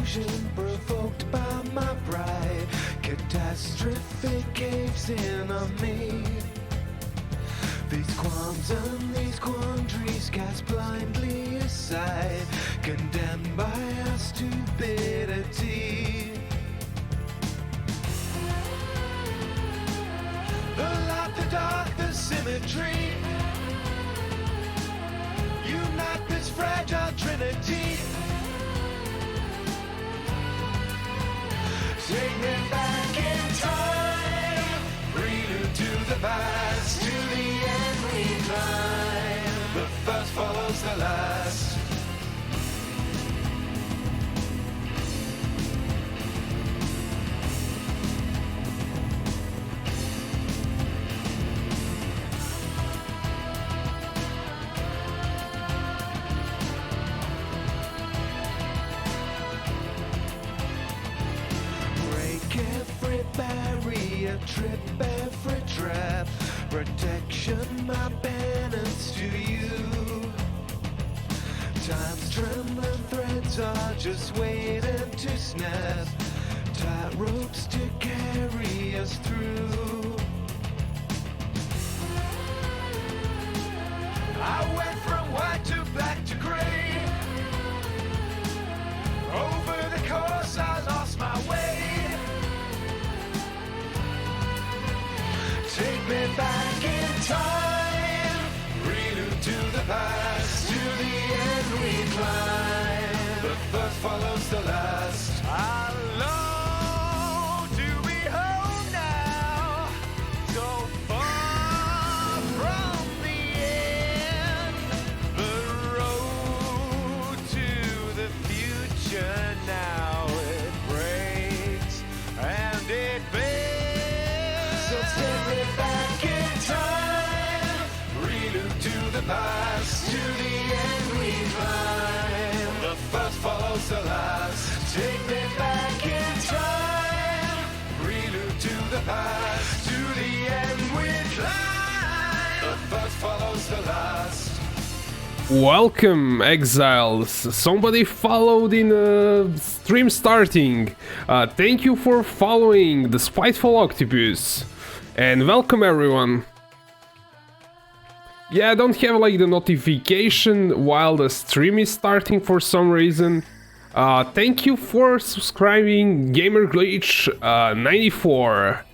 explosion provoked by my pride. Catastrophic caves in on me. These qualms and these quandaries cast blindly aside, condemned by our stupidity. The light, the dark, the symmetry unite this fragile trinity. Take me back in time, prelude to the past, to the end we climb. The first follows the last. Every barrier, trip every trap, protection my penance to you. Time's trembling threads are just waiting to snap, tight ropes to carry us through. I went from white to black to gray. Over the course I lost my way. Take me back in time, prelude to the past, to the end we climb. The first follows the last. Alone to behold now, so far from the end. The road to the future now, it breaks and it bends. So take me back in time, prelude to the past, to the end we climb. The first follows the last. Take me back in time, prelude to the past, to the end we climb. The first follows the last. Welcome, exiles. Somebody followed in stream starting. Thank you for following the Spiteful Octopus. And welcome everyone. Yeah, I don't have like the notification while the stream is starting for some reason. Thank you for subscribing, Gamer Glitch 94.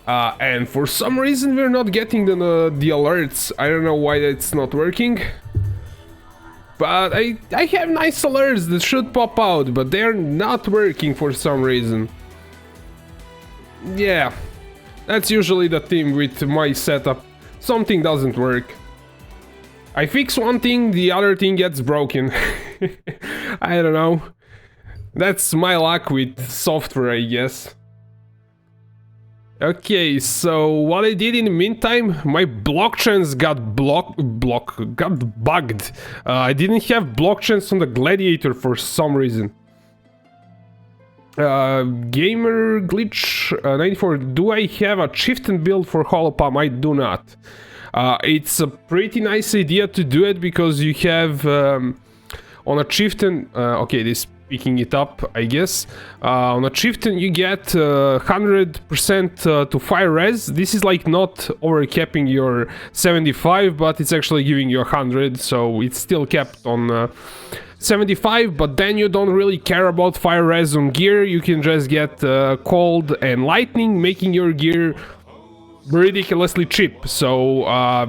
And for some reason we're not getting the alerts. I don't know why that's not working. But I have nice alerts that should pop out, but they're not working for some reason. Yeah, that's usually the theme with my setup. Something doesn't work. I fix one thing, the other thing gets broken. I don't know. That's my luck with software, I guess. Okay, so what I did in the meantime, my blockchains got bugged. I didn't have blockchains on the Gladiator for some reason. Gamer Glitch 94, do I have a chieftain build for Holopalm? I do not. It's a pretty nice idea to do it because you have on a chieftain, okay, this picking it up, I guess. On a chieftain you get 100% to fire res. This is like not overcapping your 75, but it's actually giving you 100, so it's still kept on 75, but then you don't really care about fire res on gear. You can just get cold and lightning, making your gear ridiculously cheap. So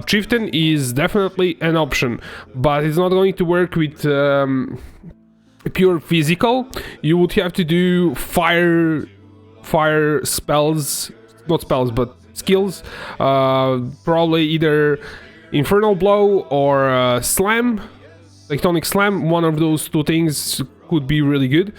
chieftain is definitely an option, but it's not going to work with pure physical. You would have to do fire spells, not spells but skills, probably either infernal blow or slam, tectonic slam. One of those two things could be really good,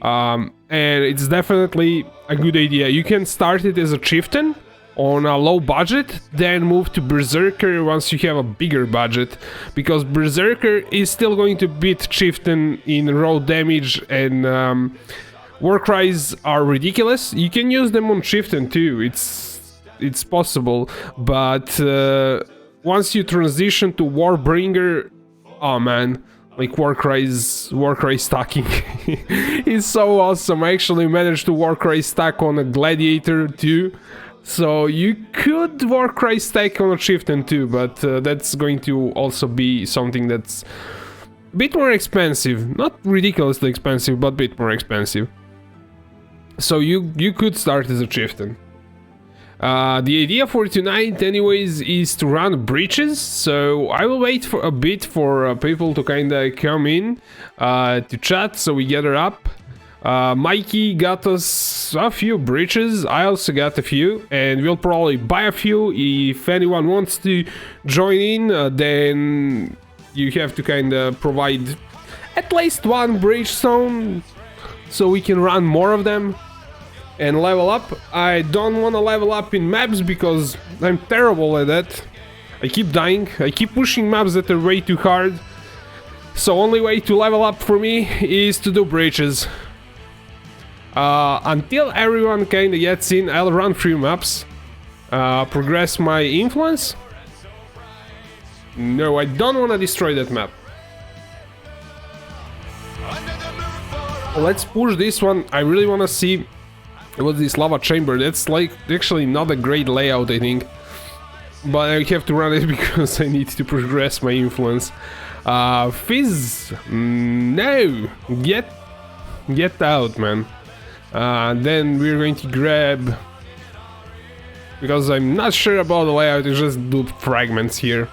and it's definitely a good idea. You can start it as a chieftain on a low budget, then move to Berserker once you have a bigger budget, because Berserker is still going to beat Chieftain in raw damage, and war cries are ridiculous. You can use them on Chieftain too, it's possible, but once you transition to Warbringer, oh man, like Warcry stacking is so awesome. I actually managed to Warcry stack on a Gladiator too. So you could Warcry stack on a Chieftain too, but that's going to also be something that's a bit more expensive. Not ridiculously expensive, but a bit more expensive. So you could start as a Chieftain. The idea for tonight anyways is to run breaches, so I will wait for a bit for people to kinda come in to chat, so we gather up. Mikey got us a few breaches, I also got a few, and we'll probably buy a few. If anyone wants to join in, then you have to kinda provide at least one bridge stone, so we can run more of them and level up. I don't want to level up in maps because I'm terrible at that. I keep dying, I keep pushing maps that are way too hard. So only way to level up for me is to do bridges. Until everyone kinda gets in, I'll run through maps. Progress my influence. No, I don't want to destroy that map. Let's push this one. I really want to see what's this lava chamber. That's like actually not a great layout, I think, but I have to run it because I need to progress my influence. Fizz, no, get out, man. Then we're going to grab, because I'm not sure about the layout, I just do fragments here,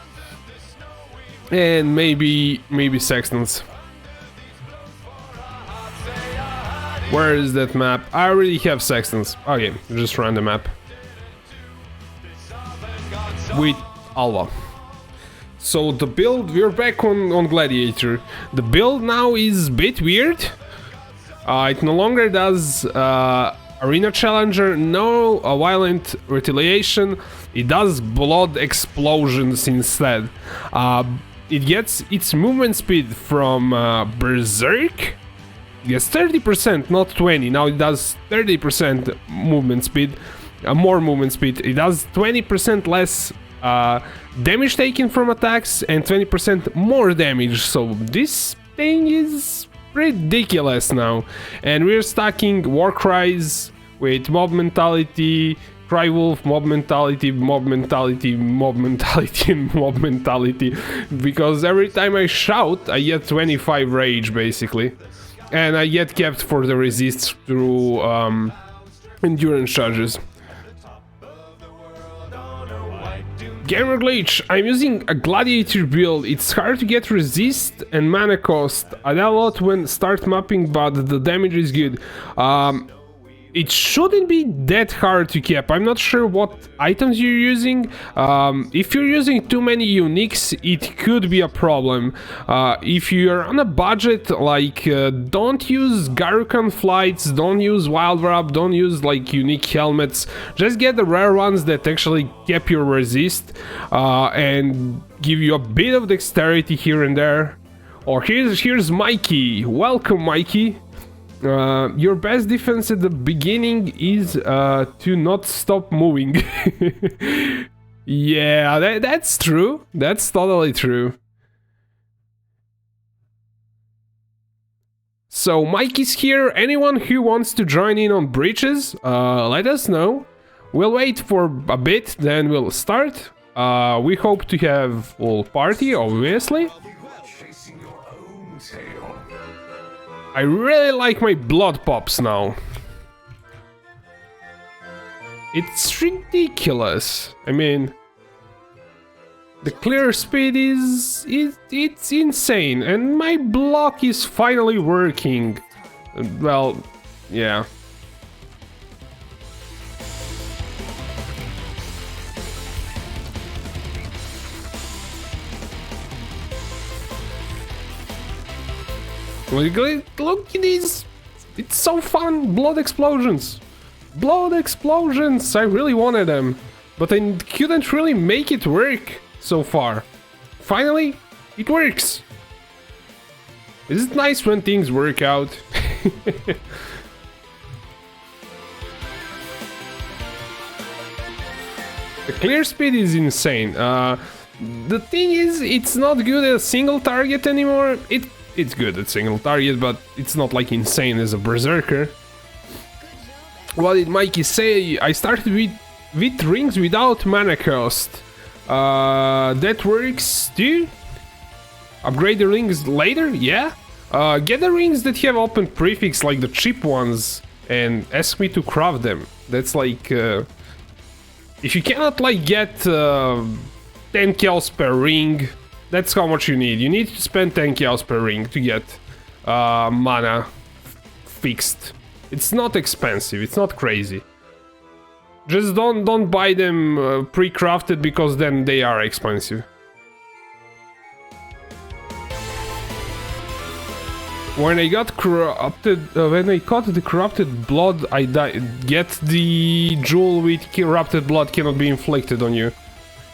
and maybe sextants. Where is that map? I already have sextants. Okay, just run the map with Alva. So the build, we're back on Gladiator. The build now is a bit weird. It no longer does Arena Challenger, no violent retaliation. It does blood explosions instead. It gets its movement speed from Berserker. Yes, 30%, not 20. Now it does 30% movement speed, more movement speed. It does 20% less damage taken from attacks and 20% more damage. So this thing is ridiculous now. And we're stacking war cries with mob mentality, cry wolf, mob mentality, mob mentality, mob mentality, and mob mentality. Because every time I shout, I get 25 rage basically. And I get kept for the resist through endurance charges. Gamer glitch, I'm using a Gladiator build. It's hard to get resist and mana cost. I die a lot when start mapping, but the damage is good. It shouldn't be that hard to cap. I'm not sure what items you're using. If you're using too many uniques, it could be a problem. If you're on a budget, like don't use Garukan flights, don't use Wild Wrap, don't use like unique helmets. Just get the rare ones that actually cap your resist and give you a bit of dexterity here and there. Or here's Mikey. Welcome, Mikey. Your best defense at the beginning is to not stop moving. Yeah, that's true. That's totally true. So Mike is here. Anyone who wants to join in on breaches, let us know. We'll wait for a bit, then we'll start. We hope to have all party, obviously. I really like my blood pops now. It's ridiculous. I mean, the clear speed it's insane, and my block is finally working. Well, yeah. Look at this! It's so fun! Blood explosions! Blood explosions! I really wanted them, but I couldn't really make it work so far. Finally, it works! Is it nice when things work out? The clear speed is insane. The thing is, it's not good at a single target anymore. It It's good at single target, but it's not like insane as a Berserker. What did Mikey say? I started with rings without mana cost. That works too? Upgrade the rings later? Yeah. Get the rings that have open prefix, like the cheap ones, and ask me to craft them. That's like... if you cannot like get 10 kills per ring, that's how much you need. You need to spend 10 kills per ring to get mana fixed. It's not expensive, it's not crazy. Just don't buy them pre-crafted, because then they are expensive. When I got corrupted, when I caught the corrupted blood, I died. Get the jewel with corrupted blood cannot be inflicted on you.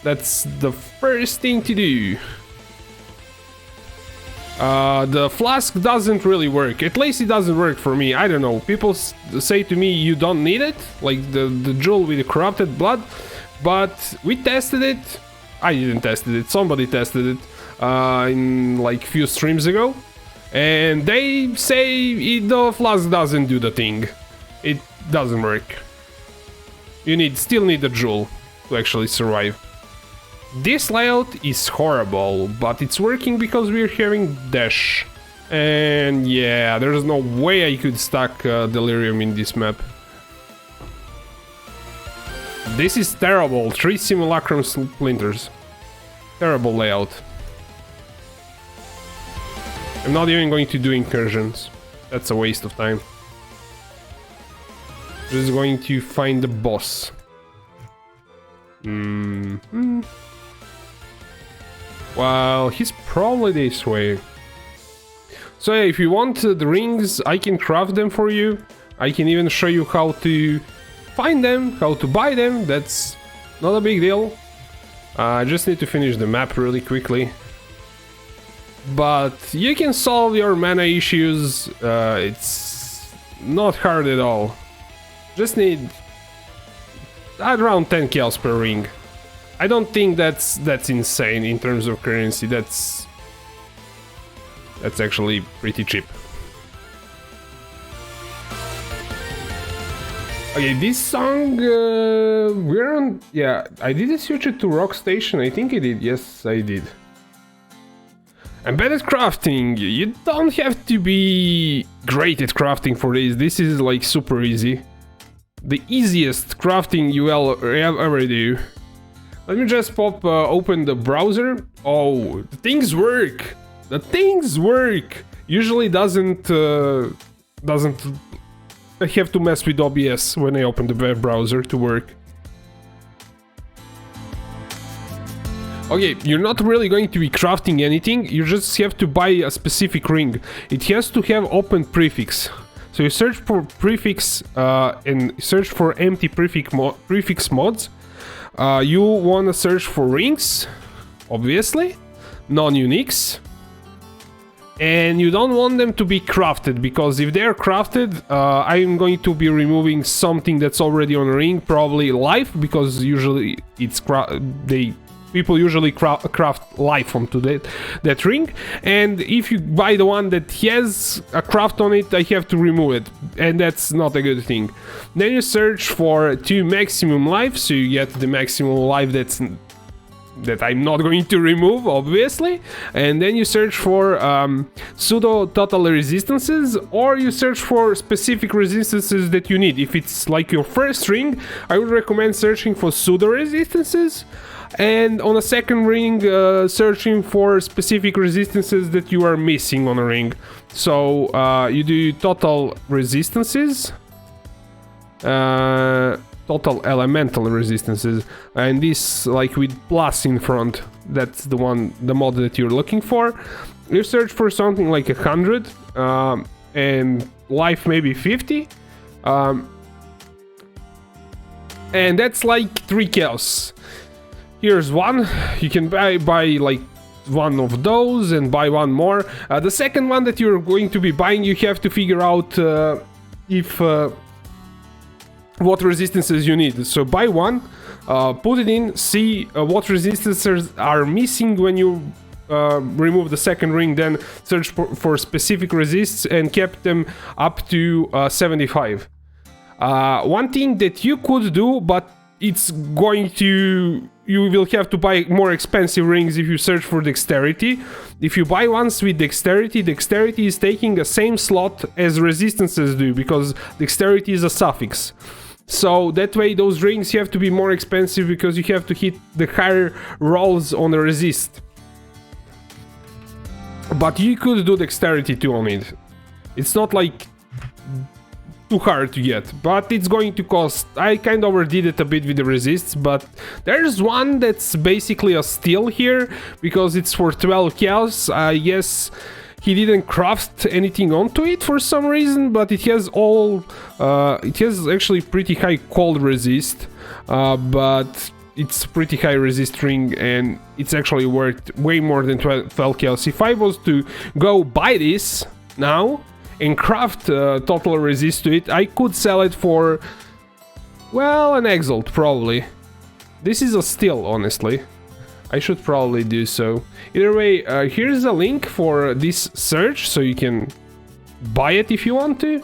That's the first thing to do. The flask doesn't really work. At least it doesn't work for me. I don't know. People say to me you don't need it, like the jewel with the corrupted blood. But we tested it. I didn't test it. Somebody tested it in like few streams ago. And they say the flask doesn't do the thing. It doesn't work. You still need the jewel to actually survive. This layout is horrible, but it's working because we're having dash. And yeah, there's no way I could stack Delirium in this map. This is terrible. 3 Simulacrum Splinters. Terrible layout. I'm not even going to do incursions. That's a waste of time. Just going to find the boss. Well, he's probably this way. So yeah, if you want the rings, I can craft them for you. I can even show you how to find them, how to buy them. That's not a big deal. I just need to finish the map really quickly. But you can solve your mana issues. It's not hard at all. Just need around 10 kills per ring. I don't think that's insane in terms of currency. That's actually pretty cheap. Okay, this song we're on. Yeah, I did switch it to Rock Station. I think I did. Yes, I did. Embedded crafting. You don't have to be great at crafting for this. This is like super easy. The easiest crafting you will ever do. Let me just open the browser. Oh, the things work. The things work. Usually doesn't I have to mess with OBS when I open the web browser to work. Okay, you're not really going to be crafting anything, you just have to buy a specific ring. It has to have open prefix. So you search for prefix and search for empty prefix mods. You want to search for rings, obviously, non-uniques. And you don't want them to be crafted, because if they're crafted, I'm going to be removing something that's already on a ring, probably life, because usually it's people usually craft life onto that ring. And if you buy the one that has a craft on it, I have to remove it, and that's not a good thing. Then you search for 2 maximum life, so you get the maximum life that I'm not going to remove, obviously. And then you search for pseudo total resistances, or you search for specific resistances that you need. If it's like your first ring, I would recommend searching for pseudo resistances, and on a second ring searching for specific resistances that you are missing on a ring. So you do total resistances, total elemental resistances, and this like with plus in front, that's the mod that you're looking for. You search for something like 100 and life maybe 50, and that's like 3 kills. Here's one. You can buy like one of those and buy one more. The second one that you're going to be buying, you have to figure out what resistances you need. So buy one, put it in, see what resistances are missing when you remove the second ring, then search for specific resists and kept them up to 75. One thing that you could do, but it's going to... You will have to buy more expensive rings if you search for dexterity. If you buy ones with dexterity, dexterity is taking the same slot as resistances do, because dexterity is a suffix. So that way those rings have to be more expensive because you have to hit the higher rolls on the resist. But you could do dexterity too on it. It's not like too hard to get, but it's going to cost. I kind of overdid it a bit with the resists, but there's one that's basically a steal here because it's for 12 chaos. I guess he didn't craft anything onto it for some reason, but it has all it has actually pretty high cold resist, but it's pretty high resist ring and it's actually worth way more than 12 chaos. If I was to go buy this now and craft total resist to it, I could sell it for, well, an exalt probably. This is a steal, honestly. I should probably do so. Either way, here's a link for this search, so you can buy it if you want to.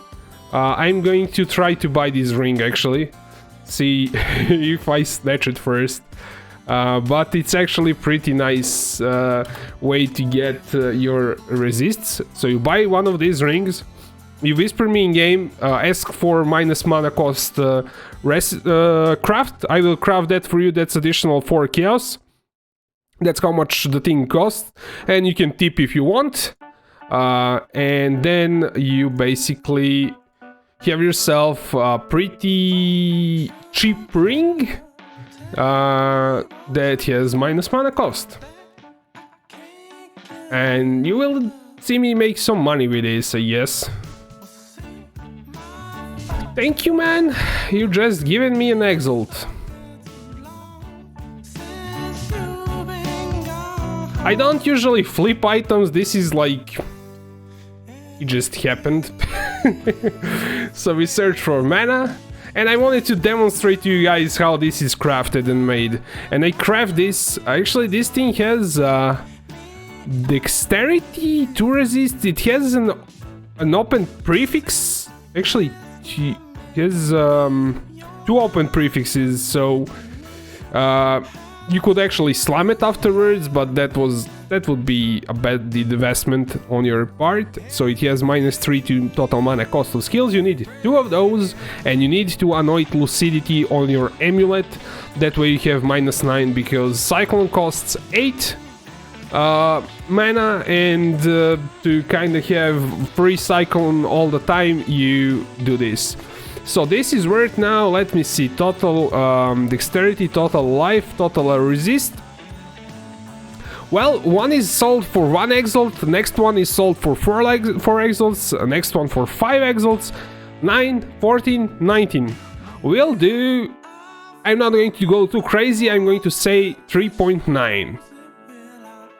I'm going to try to buy this ring, actually. See if I snatch it first. But it's actually pretty nice way to get your resists. So you buy one of these rings, you whisper me in game, ask for minus mana cost craft. I will craft that for you. That's additional 4 chaos. That's how much the thing costs, and you can tip if you want. And then you basically have yourself a pretty cheap ring that has minus mana cost, and you will see me make some money with this, I guess. Thank you, man. You just given me an exalt. I don't usually flip items. This is like, it just happened. So we search for mana. And I wanted to demonstrate to you guys how this is crafted and made. And I craft this. Actually, this thing has dexterity to resist. It has an open prefix. Actually, it has 2 open prefixes. So you could actually slam it afterwards, but that would be a bad investment on your part. So it has -3 to total mana cost of skills. You need 2 of those, and you need to anoint lucidity on your amulet. That way you have -9, because Cyclone costs 8 mana, and to kind of have free Cyclone all the time, you do this. So this is worth now, let me see, total dexterity, total life, total resist. Well, one is sold for 1 exalt, the next one is sold for 4 exalts, the next one for 5 exalts, 9, 14, 19. We'll do... I'm not going to go too crazy, I'm going to say 3.9.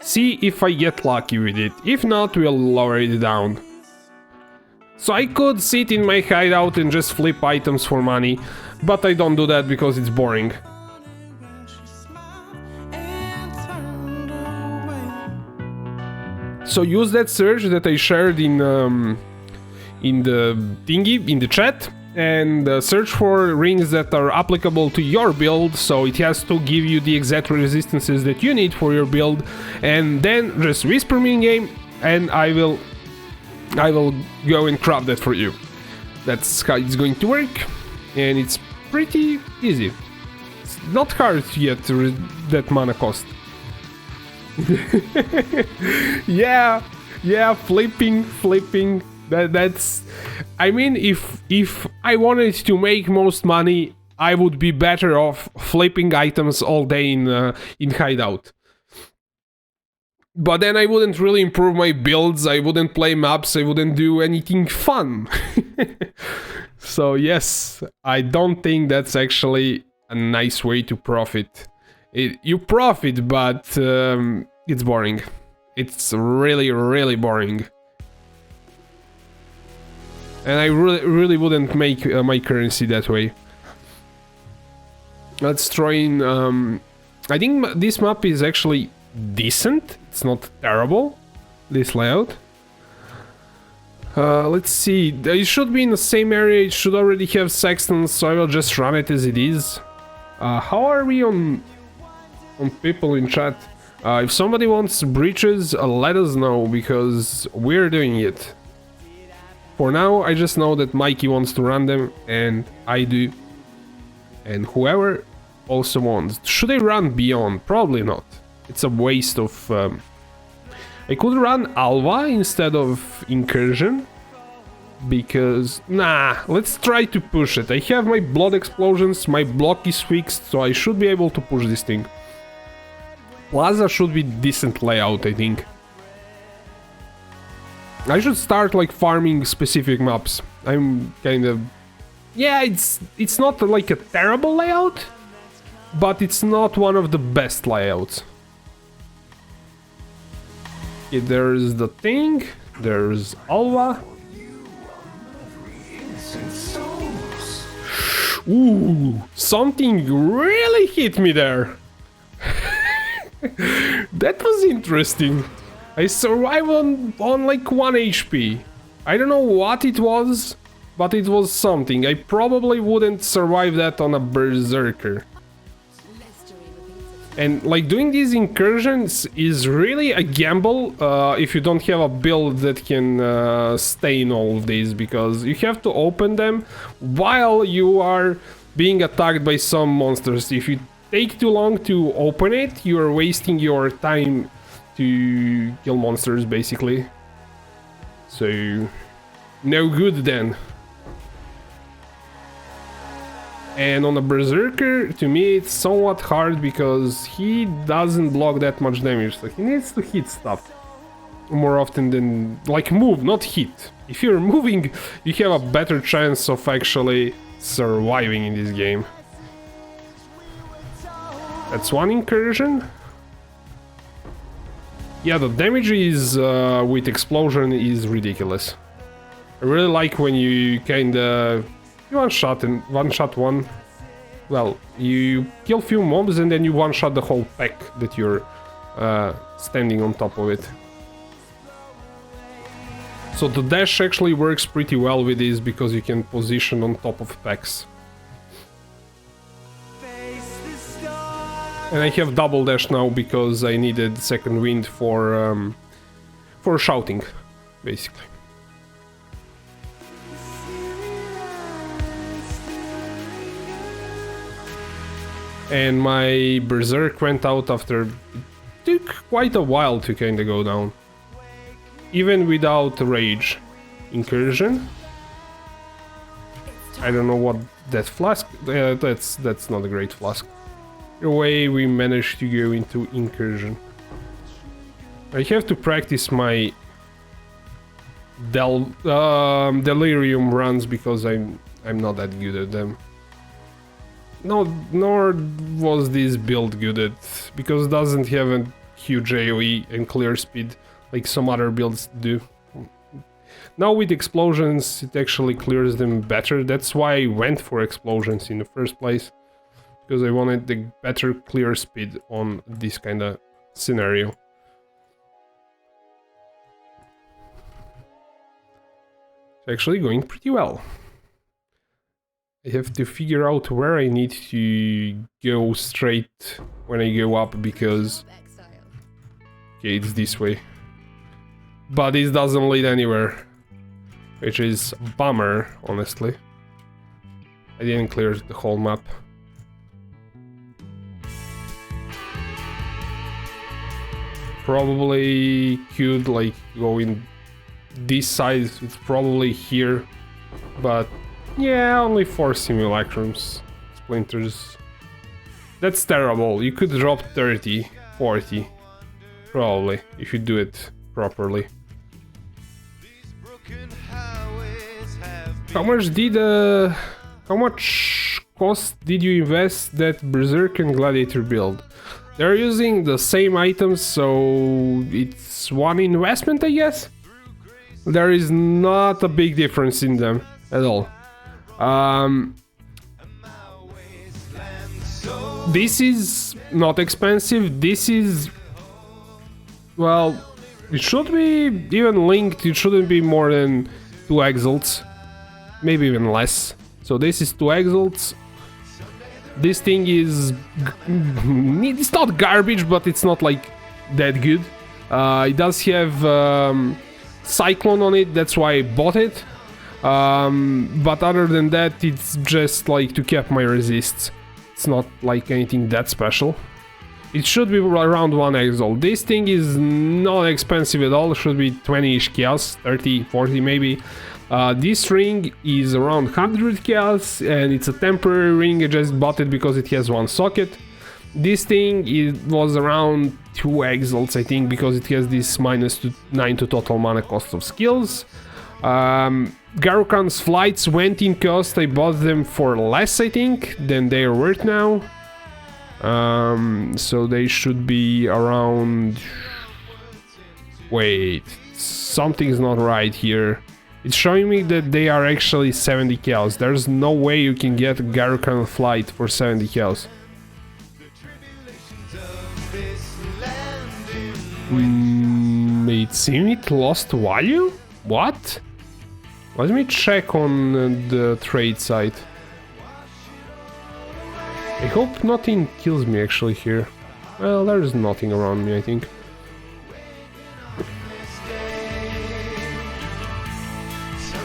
See if I get lucky with it. If not, we'll lower it down. So I could sit in my hideout and just flip items for money, but I don't do that because it's boring. So use that search that I shared in the thingy, in the chat, and search for rings that are applicable to your build, so it has to give you the exact resistances that you need for your build, and then just whisper me in game, and I will go and craft that for you. That's how it's going to work, and it's pretty easy. It's not hard to get that mana cost. yeah, flipping. That's. I mean, if I wanted to make most money, I would be better off flipping items all day in hideout. But then I wouldn't really improve my builds, I wouldn't play maps, I wouldn't do anything fun. So yes, I don't think that's actually a nice way to profit. You profit, but it's boring. It's really boring. And I really wouldn't make my currency that way. Let's try in... I think this map is actually decent. It's not terrible, this layout. Let's see, it should be in the same area, it should already have Cyclone, so I will just run it as it is. How are we on people in chat? If somebody wants breaches, let us know, because we're doing it. For now, I just know that Mikey wants to run them, and I do. And whoever also wants. Should I run Beyond? Probably not. It's a waste of... I could run Alva instead of Incursion. Because... Nah, let's try to push it. I have my Blood Explosions, my block is fixed, so I should be able to push this thing. Plaza should be decent layout, I think. I should start like farming specific maps. I'm kind of... Yeah, it's not like a terrible layout, but it's not one of the best layouts. Okay, there's the thing, there's Alva. Ooh, something really hit me there. That was interesting. I survived on like 1 HP. I don't know what it was, but it was something. I probably wouldn't survive that on a Berserker. And like doing these incursions is really a gamble if you don't have a build that can stay in all of these, because you have to open them while you are being attacked by some monsters. If you take too long to open it, you are wasting your time to kill monsters, basically. So, no good then. And on a Berserker, to me, it's somewhat hard because he doesn't block that much damage, so he needs to hit stuff more often than... like, move, not hit. If you're moving, you have a better chance of actually surviving in this game. That's one incursion. Yeah, the damage is with explosion is ridiculous. I really like when you kinda... you one-shot one. Well, you kill few mobs and then you one-shot the whole pack that you're standing on top of it. So the dash actually works pretty well with this because you can position on top of packs. And I have double dash now because I needed second wind for shouting, basically. And my Berserk went out after... it took quite a while to kinda go down. Even without Rage. Incursion. I don't know what that flask... that's not a great flask. Either way, we managed to go into Incursion. I have to practice my... Delirium runs because I'm not that good at them. No, nor was this build good at, because it doesn't have a huge AoE and clear speed like some other builds do. Now with explosions it actually clears them better, that's why I went for explosions in the first place, because I wanted the better clear speed on this kind of scenario. It's actually going pretty well. I have to figure out where I need to go straight when I go up, because... okay, it's this way. But this doesn't lead anywhere. Which is a bummer, honestly. I didn't clear the whole map. Probably could like go in this side, it's probably here. But... yeah, only 4 simulacrums, splinters. That's terrible, you could drop 30, 40, probably, if you do it properly. How much cost did you invest that Berserker and Gladiator build? They're using the same items, so it's one investment, I guess? There is not a big difference in them at all. This is not expensive, this is Well, it should be even linked. It shouldn't be more than 2 exalts. Maybe even less. So this is 2 exalts. This thing is... it's not garbage, but it's not like that good. It does have Cyclone on it, that's why I bought it. But other than that, it's just like to cap my resists. It's not like anything that special. It should be around 1 exalt. This thing is not expensive at all. It should be 20-ish chaos, 30, 40 maybe. This ring is around 100 chaos and it's a temporary ring. I just bought it because it has 1 socket. This thing was around 2 exalts, I think, because it has this -9 to total mana cost of skills. Garukan's flights went in cost. I bought them for less, I think, than they are worth now. So they should be around... Wait, something's not right here. It's showing me that they are actually 70 cows. There's no way you can get Garukan flight for 70 cows. It seems it lost value? What? Let me check on the trade site. I hope nothing kills me actually here. Well, there's nothing around me, I think.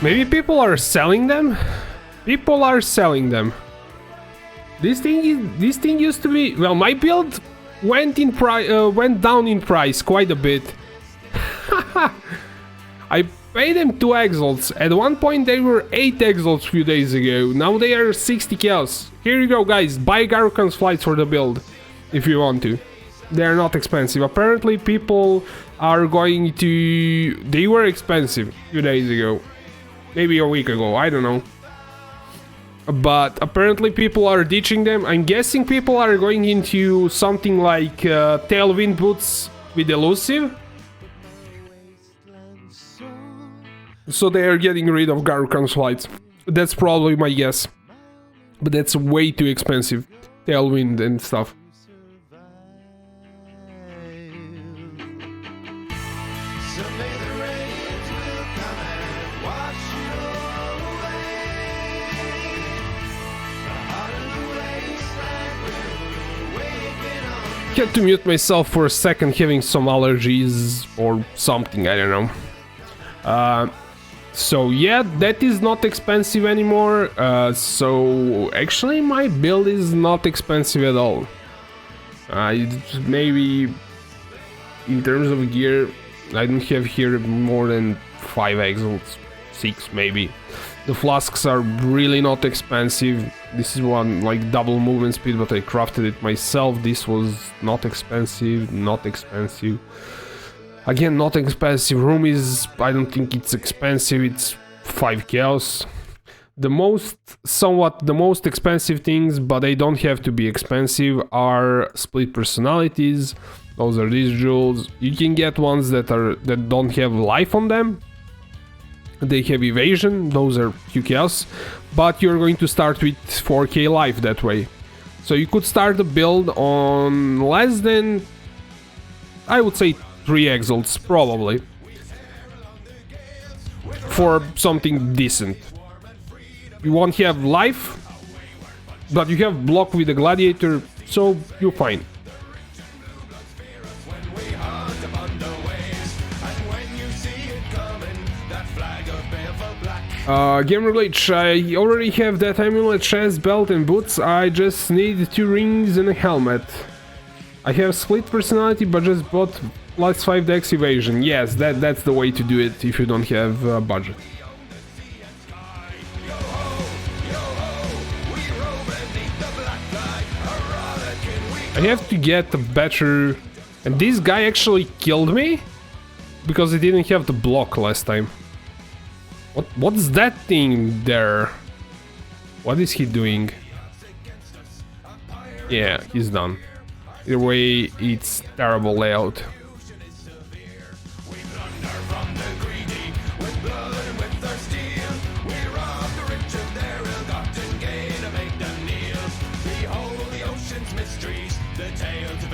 Maybe people are selling them? People are selling them. This thing used to be... Well, my build went down in price quite a bit. I paid them 2 exalts. At one point they were 8 exalts a few days ago. Now they are 60 cows. Here you go, guys. Buy Garukan's flights for the build if you want to. They're not expensive. Apparently people are going to... They were expensive a few days ago. Maybe a week ago, I don't know. But apparently people are ditching them. I'm guessing people are going into something like Tailwind boots with elusive. So they are getting rid of Garukan's flights. That's probably my guess. But that's way too expensive. Tailwind and stuff. Had to mute myself for a second, having some allergies or something, I don't know. So yeah, that is not expensive anymore. So actually my build is not expensive at all. Maybe in terms of gear, I don't have here more than 5 exalts, 6 maybe. The flasks are really not expensive. This is one like double movement speed, but I crafted it myself. This was not expensive, not expensive. Again, not expensive. Room is, I don't think it's expensive, it's 5 chaos. The most expensive things, but they don't have to be expensive, are split personalities. Those are these jewels. You can get ones that don't have life on them. They have evasion, those are QKs, but you're going to start with 4k life that way. So you could start the build on less than, I would say, 3 exalts, probably. For something decent. You won't have life, but you have block with the Gladiator, so you're fine. Gamer Glitch, I already have that amulet, chest, belt and boots. I just need 2 rings and a helmet. I have split personality, but just bought +5 dex evasion. Yes, that's the way to do it if you don't have a budget. I have to get a better... And this guy actually killed me? Because he didn't have the block last time. What's that thing there? What is he doing? Yeah, he's done. Either way, it's terrible layout. Behold the ocean's mysteries, the tales of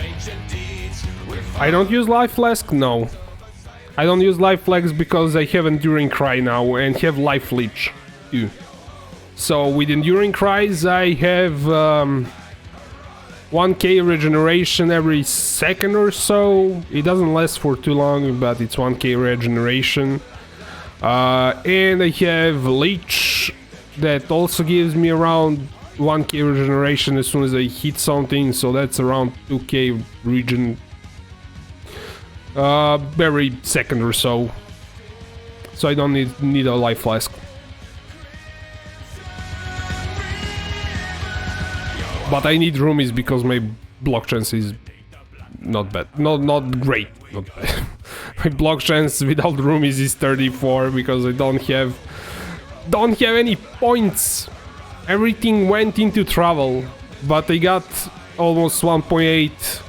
I don't use life flask? No. I don't use life flask because I have enduring cry now and have life leech too. So with enduring cries I have 1k regeneration every second or so. It doesn't last for too long, but it's 1k regeneration. And I have leech that also gives me around 1k regeneration as soon as I hit something, so that's around 2k regen every second or so. So I don't need a life flask. But I need roomies because my block chance is not bad. Not great. Not bad. My block chance without roomies is 34 because I don't have any points. Everything went into travel, but I got almost 1.8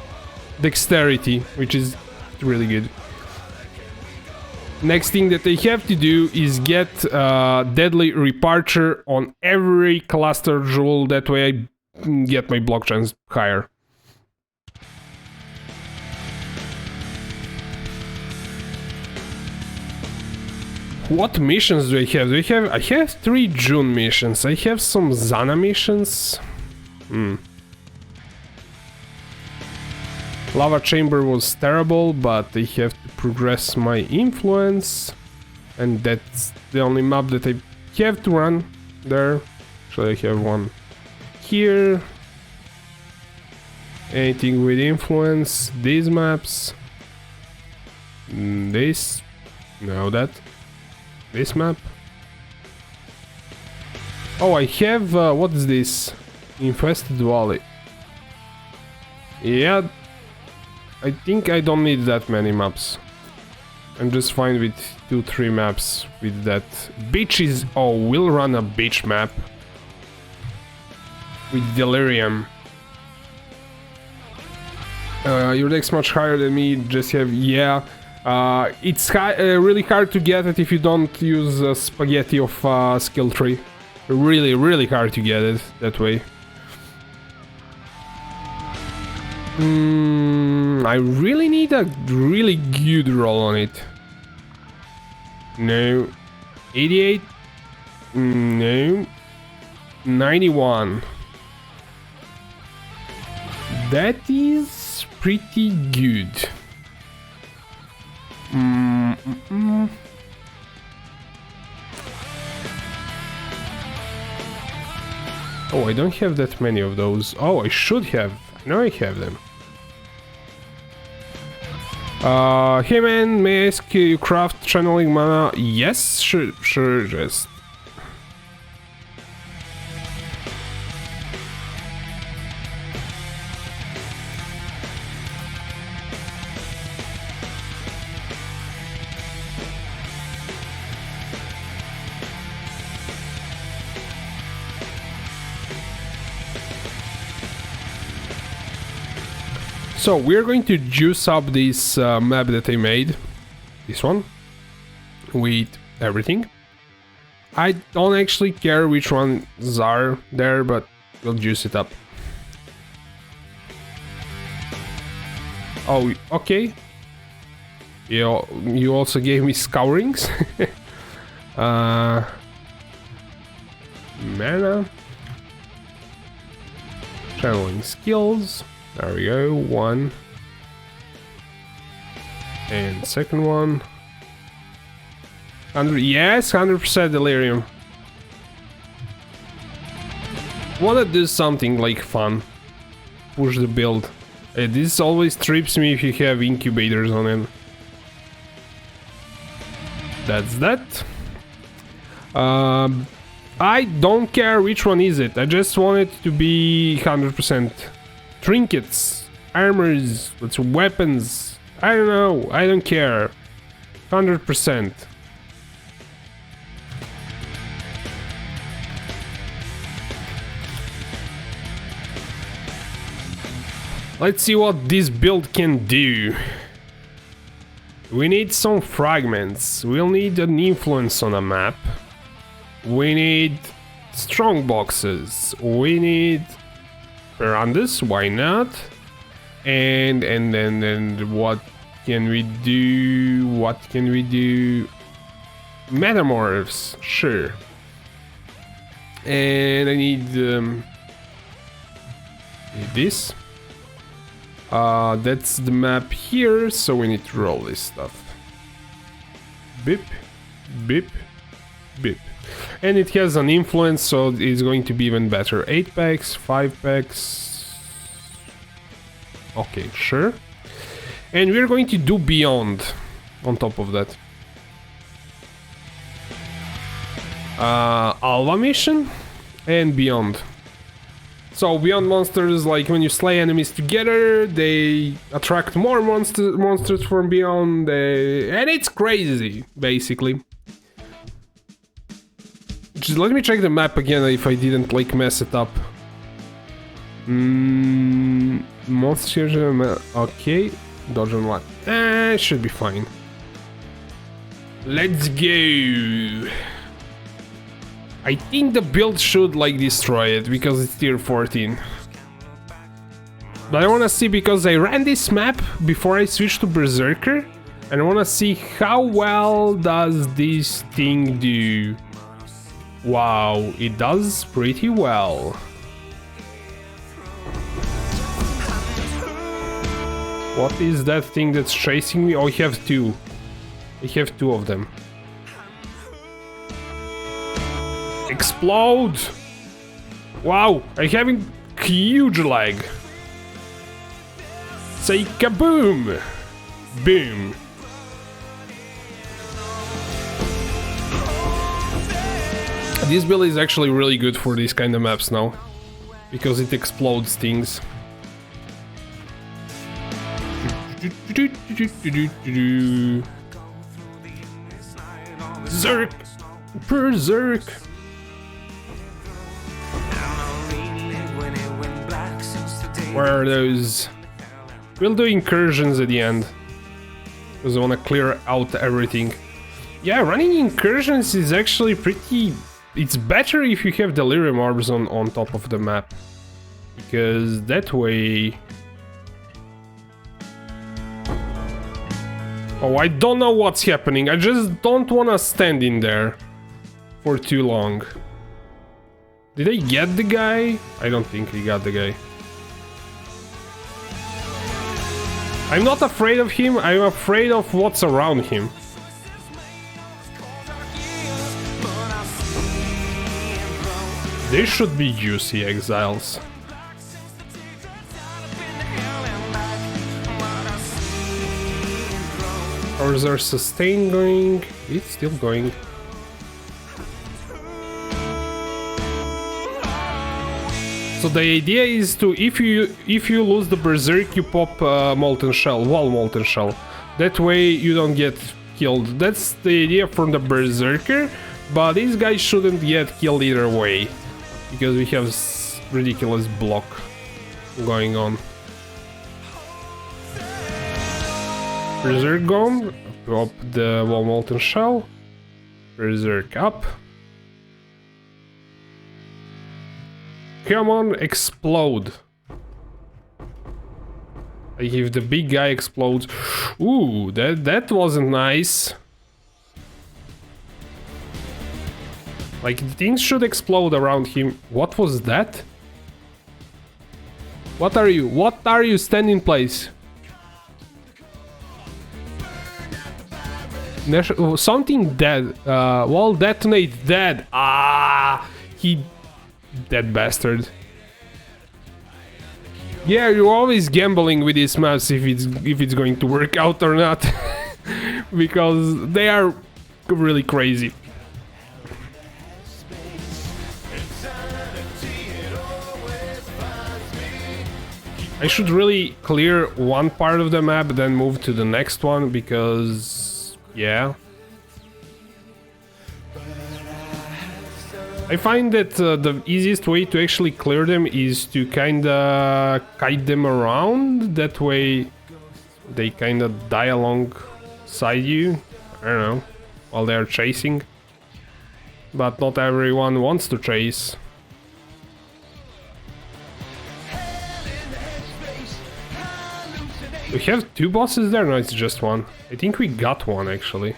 dexterity, which is really good. Next thing that I have to do is get deadly reparture on every cluster jewel, that way I get my block chance higher. What missions do I have? I have 3 June missions. I have some Zana missions. Lava Chamber was terrible, but I have to progress my influence. And that's the only map that I have to run there. So I have one here. Anything with influence. These maps. This. No, that. This map. Oh, I have, what is this? Infested Valley. Yeah, I think I don't need that many maps. I'm just fine with 2-3 maps with that. Beaches, oh, we'll run a beach map. With Delirium. Your deck's much higher than me, just have, yeah. It's really hard to get it if you don't use spaghetti of skill tree. Really hard to get it that way. I really need a really good roll on it. No. 88? No. 91. That is pretty good. Oh, I don't have that many of those. Oh, I should have. Now I have them. Hey man, may I ask you craft channeling mana? Yes, sure, just. So we're going to juice up this map that I made, this one, with everything. I don't actually care which ones are there, but we'll juice it up. Oh, okay. You also gave me scourings. Mana. Channeling skills. There we go, one. And second one. 100, yes, 100% delirium. Wanna do something like fun. Push the build. This always trips me if you have incubators on it. That's that. I don't care which one is it. I just want it to be 100%. Trinkets, armors, weapons, I don't know, I don't care. 100%. Let's see what this build can do. We need some fragments, we'll need an influence on a map. We need strong boxes, we need Piranhas, why not? And what can we do? What can we do? Metamorphs, sure. And I need this. That's the map here, so we need to roll this stuff. Beep, beep, beep. And it has an influence, so it's going to be even better. 8 packs, 5 packs. Okay, sure. And we're going to do Beyond on top of that. Alva mission and Beyond. So Beyond monsters, like when you slay enemies together, they attract more monsters from Beyond, and it's crazy, basically. Just let me check the map again if I didn't like mess it up. Monsters, okay, dodge on what? Should be fine. Let's go. I think the build should like destroy it because it's tier 14. But I wanna see, because I ran this map before I switched to Berserker, and I wanna see how well does this thing do. Wow, it does pretty well. What is that thing that's chasing me? Oh, I have two. I have two of them. Explode! Wow, I'm having huge lag. Say kaboom! Boom! This build is actually really good for these kind of maps now, because it explodes things. Zerk! Berserk! Where are those? We'll do incursions at the end, because I want to clear out everything. Yeah, running incursions is actually pretty... It's better if you have delirium orbs on top of the map, because that way... Oh, I don't know what's happening. I just don't want to stand in there for too long. Did I get the guy? I don't think I got the guy. I'm not afraid of him, I'm afraid of what's around him. They should be juicy exiles. Or is there sustain going? It's still going. So the idea is to, if you lose the Berserk, you pop Molten Shell, Wall Molten Shell. That way you don't get killed. That's the idea from the Berserker, but these guys shouldn't get killed either way, because we have ridiculous block going on. Berserk gone, pop the Wall Molten Shell, Berserk up. Come on, explode. Like if the big guy explodes. Ooh, that wasn't nice. Like things should explode around him. What was that? What are you? What are you? Stand in place. Something dead. Wall detonate dead. Ah, he... That bastard. Yeah, you're always gambling with these maps if it's going to work out or not. Because they are really crazy. I should really clear one part of the map, then move to the next one, because... yeah. I find that the easiest way to actually clear them is to kinda kite them around, that way they kinda die alongside you, I don't know, while they are chasing. But not everyone wants to chase. We have two bosses there? No, it's just one. I think we got one actually.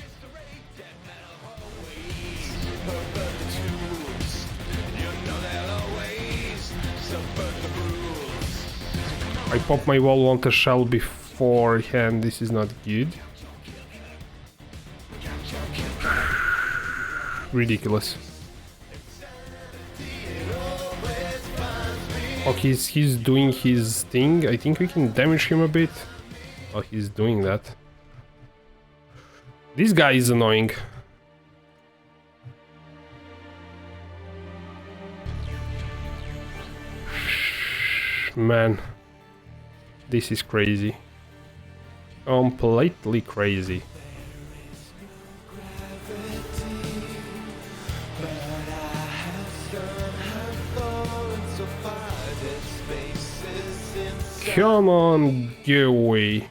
I popped my wall wanter shell beforehand. This is not good. Ridiculous. Oh, he's doing his thing. I think we can damage him a bit. Oh, he's doing that. This guy is annoying. Man. This is crazy. Completely crazy. Come on, go away.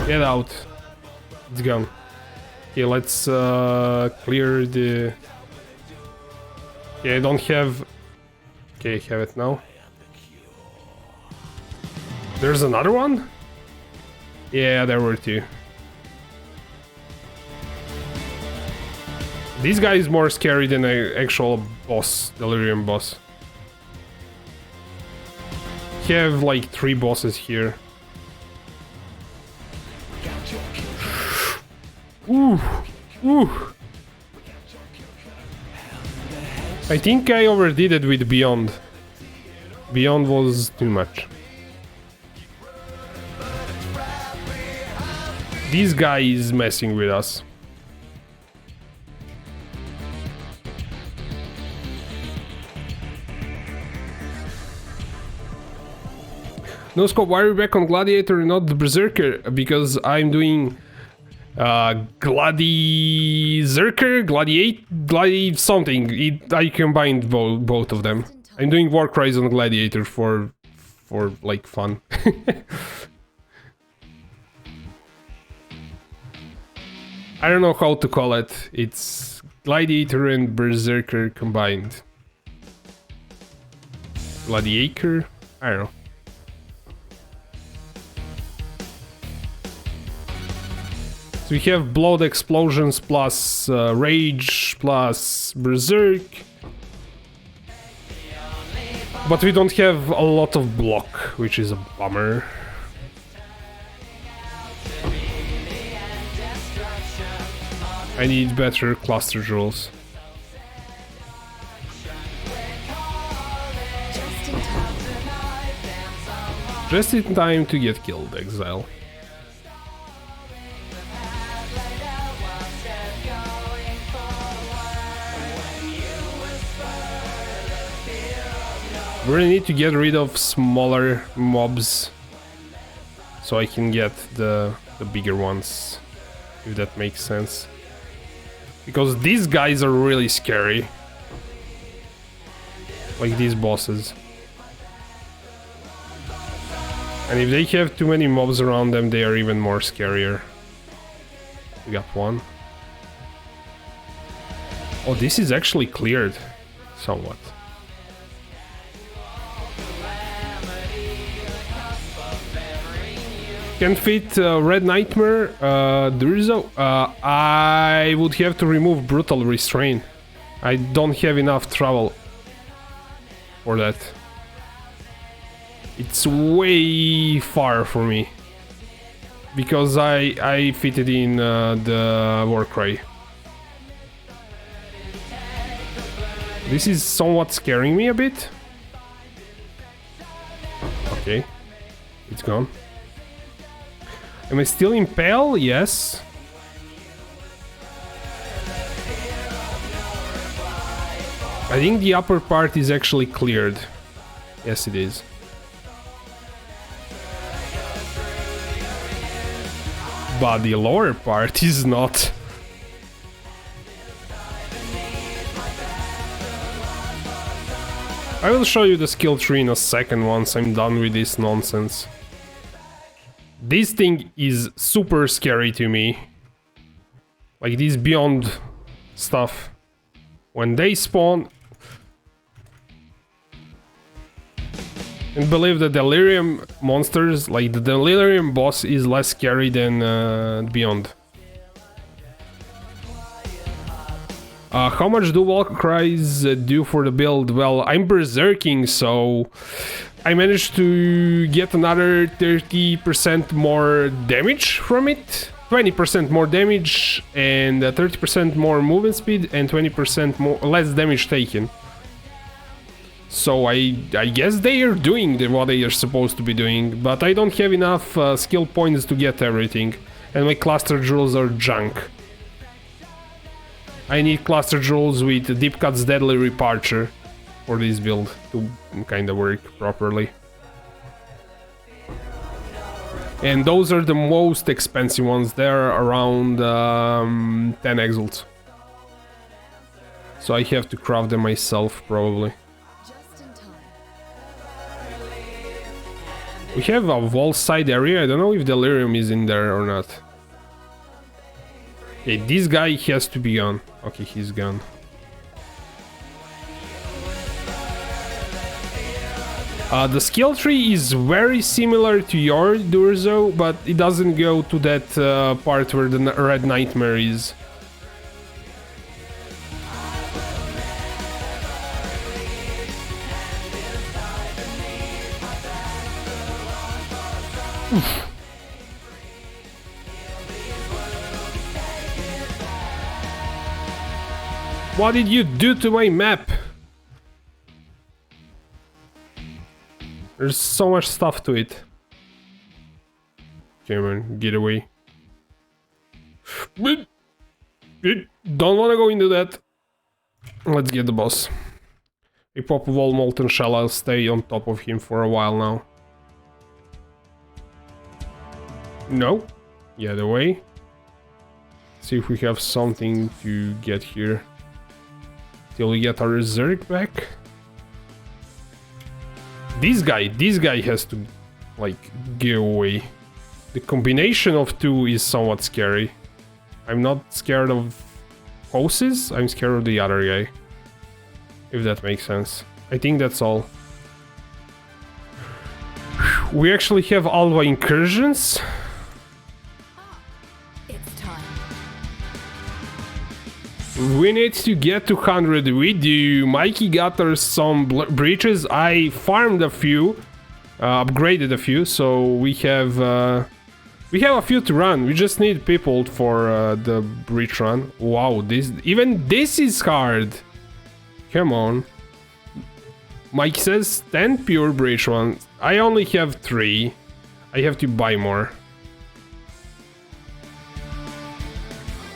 Get out. It's gone. Okay, let's clear the... Okay, I don't have... Okay, I have it now. There's another one? Yeah, there were two. This guy is more scary than an actual boss, Delirium boss. You have like 3 bosses here. Ooh, ooh. I think I overdid it with Beyond. Beyond was too much. This guy is messing with us. No scope, why are you back on Gladiator and not the Berserker? Because I'm doing Berserker, Gladiator, something. I combined both of them. I'm doing Warcries on Gladiator for like fun. I don't know how to call it. It's Gladiator and Berserker combined. Gladiator? I don't know. We have Blood Explosions plus Rage plus Berserk. But we don't have a lot of block, which is a bummer. I need better cluster jewels. Just in time to get killed, Exile. We really need to get rid of smaller mobs so I can get the bigger ones, if that makes sense. Because these guys are really scary. Like these bosses. And if they have too many mobs around them, they are even more scarier. We got one. Oh, this is actually cleared somewhat. Can fit Red Nightmare, Durzo. I would have to remove Brutal Restraint. I don't have enough travel for that. It's way far for me. Because I fitted in the Warcry. This is somewhat scaring me a bit. Okay. It's gone. Am I still in Pale? Yes. I think the upper part is actually cleared. Yes, it is. But the lower part is not. I will show you the skill tree in a second once I'm done with this nonsense. This thing is super scary to me. Like this Beyond stuff. When they spawn... And believe the Delirium monsters, like the Delirium boss, is less scary than Beyond. How much do Walk Cries do for the build? Well, I'm berserking, so I managed to get another 30% more damage from it. 20% more damage and 30% more movement speed and 20% more less damage taken. So I guess they are doing what they are supposed to be doing, but I don't have enough skill points to get everything, and my cluster jewels are junk. I need cluster jewels with Deep Cut's Deadly Reparture for this build to kind of work properly. And those are the most expensive ones. They're around 10 exalts. So I have to craft them myself, probably. We have a wall side area. I don't know if Delirium is in there or not. Okay, this guy has to be gone. Okay, he's gone. The skill tree is very similar to your Durzo, but it doesn't go to that part where the Red Nightmare is. Oof. What did you do to my map? There's so much stuff to it. Okay, man, get away. Don't wanna go into that. Let's get the boss. We pop a wall molten shell, I'll stay on top of him for a while now. No, get away. See if we have something to get here. Till we get our Zerg back. This guy has to, like, get away. The combination of two is somewhat scary. I'm not scared of hoses, I'm scared of the other guy. If that makes sense. I think that's all. We actually have Alva incursions. We need to get to 100. We do. Mikey got us some breaches. I farmed a few, upgraded a few, so we have a few to run. We just need people for the breach run. Wow, even this is hard. Come on. Mike says 10 pure breach ones. I only have 3. I have to buy more.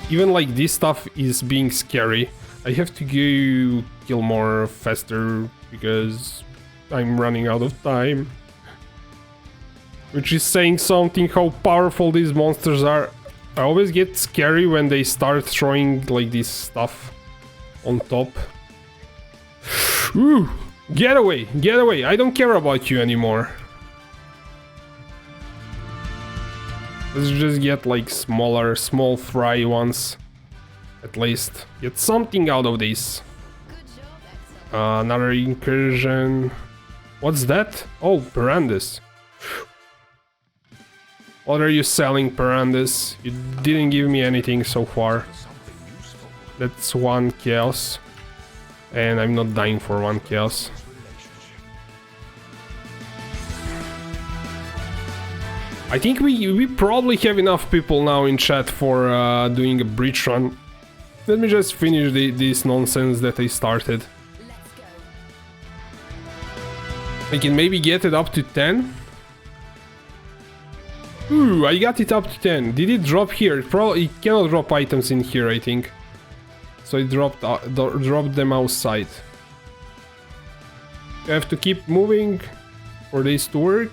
Even like this stuff is being scary. I have to go kill more faster because I'm running out of time. Which is saying something how powerful these monsters are. I always get scary when they start throwing like this stuff on top. Ooh, get away, get away. I don't care about you anymore. Let's just get like small fry ones. At least. Get something out of this. Another incursion. What's that? Oh, Perandus. What are you selling, Perandus? You didn't give me anything so far. That's 1 chaos. And I'm not dying for 1 chaos. I think we probably have enough people now in chat for doing a breach run. Let me just finish this nonsense that I started. I can maybe get it up to 10. Ooh, I got it up to 10. Did it drop here? Probably it cannot drop items in here, I think. So it dropped them outside. I have to keep moving for this to work.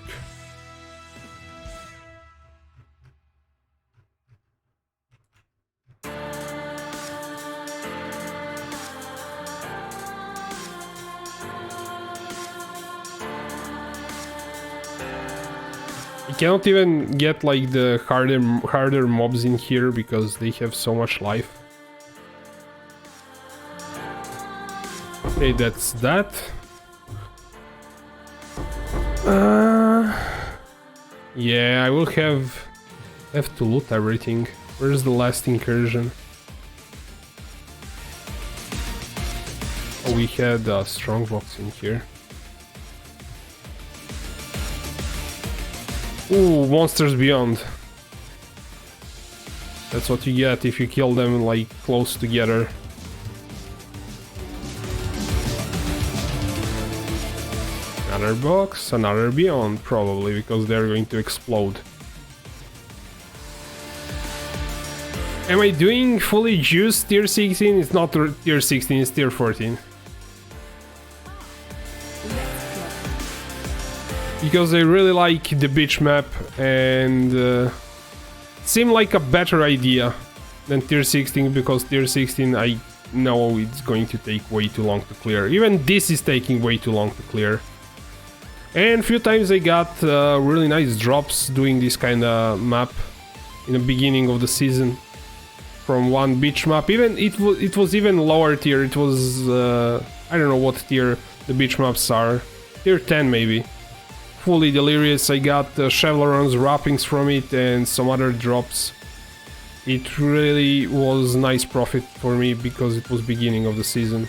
I cannot even get like the harder mobs in here because they have so much life. Okay, that's that. Yeah, I will have to loot everything. Where's the last incursion? Oh, we had a strongbox in here. Ooh, monsters beyond. That's what you get if you kill them like close together. Another box, another beyond probably, because they're going to explode. Am I doing fully juiced tier 16? It's not tier 16, it's tier 14. Because I really like the beach map and it seemed like a better idea than tier 16, because tier 16 I know it's going to take way too long to clear. Even this is taking way too long to clear. And a few times I got really nice drops doing this kind of map in the beginning of the season. From one beach map, even it was even lower tier. It was I don't know what tier the beach maps are, tier 10 maybe. Fully delirious. I got Chevron's wrappings from it and some other drops. It really was nice profit for me because it was beginning of the season.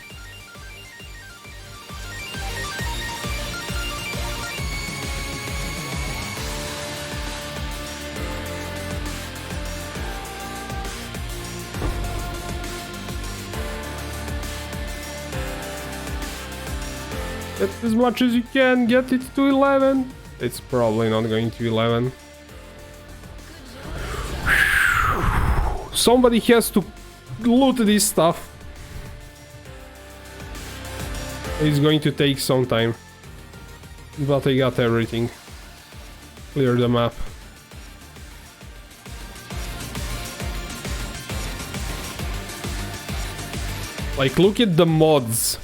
Get as much as you can, get it to 11. It's probably not going to 11. Somebody has to loot this stuff. It's going to take some time. But I got everything. Clear the map. Like, look at the mods.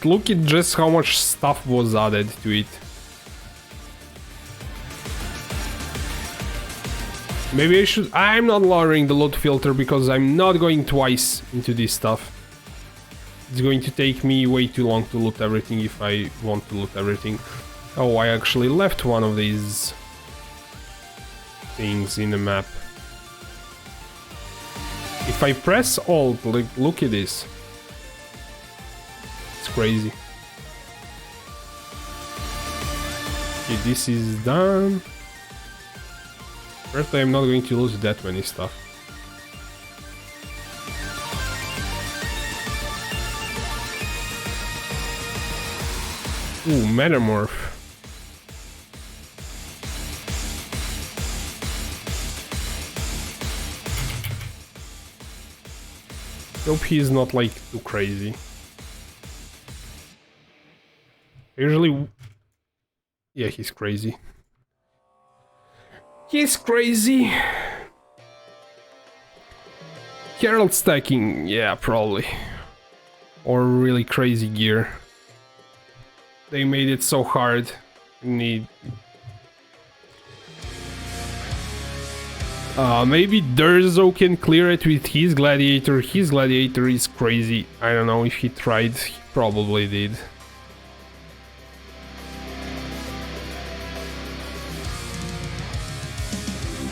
Look at just how much stuff was added to it. Maybe I should... I'm not lowering the loot filter because I'm not going twice into this stuff. It's going to take me way too long to loot everything if I want to loot everything. Oh, I actually left one of these things in the map. If I press Alt, look at this. It's crazy. Okay, this is done. First, I'm not going to lose that many stuff. Ooh, Metamorph. Hope he's not like too crazy. Usually... Yeah, he's crazy. He's crazy! Herald stacking, yeah, probably. Or really crazy gear. They made it so hard. Maybe Durzo can clear it with his Gladiator. His Gladiator is crazy. I don't know if he tried, he probably did.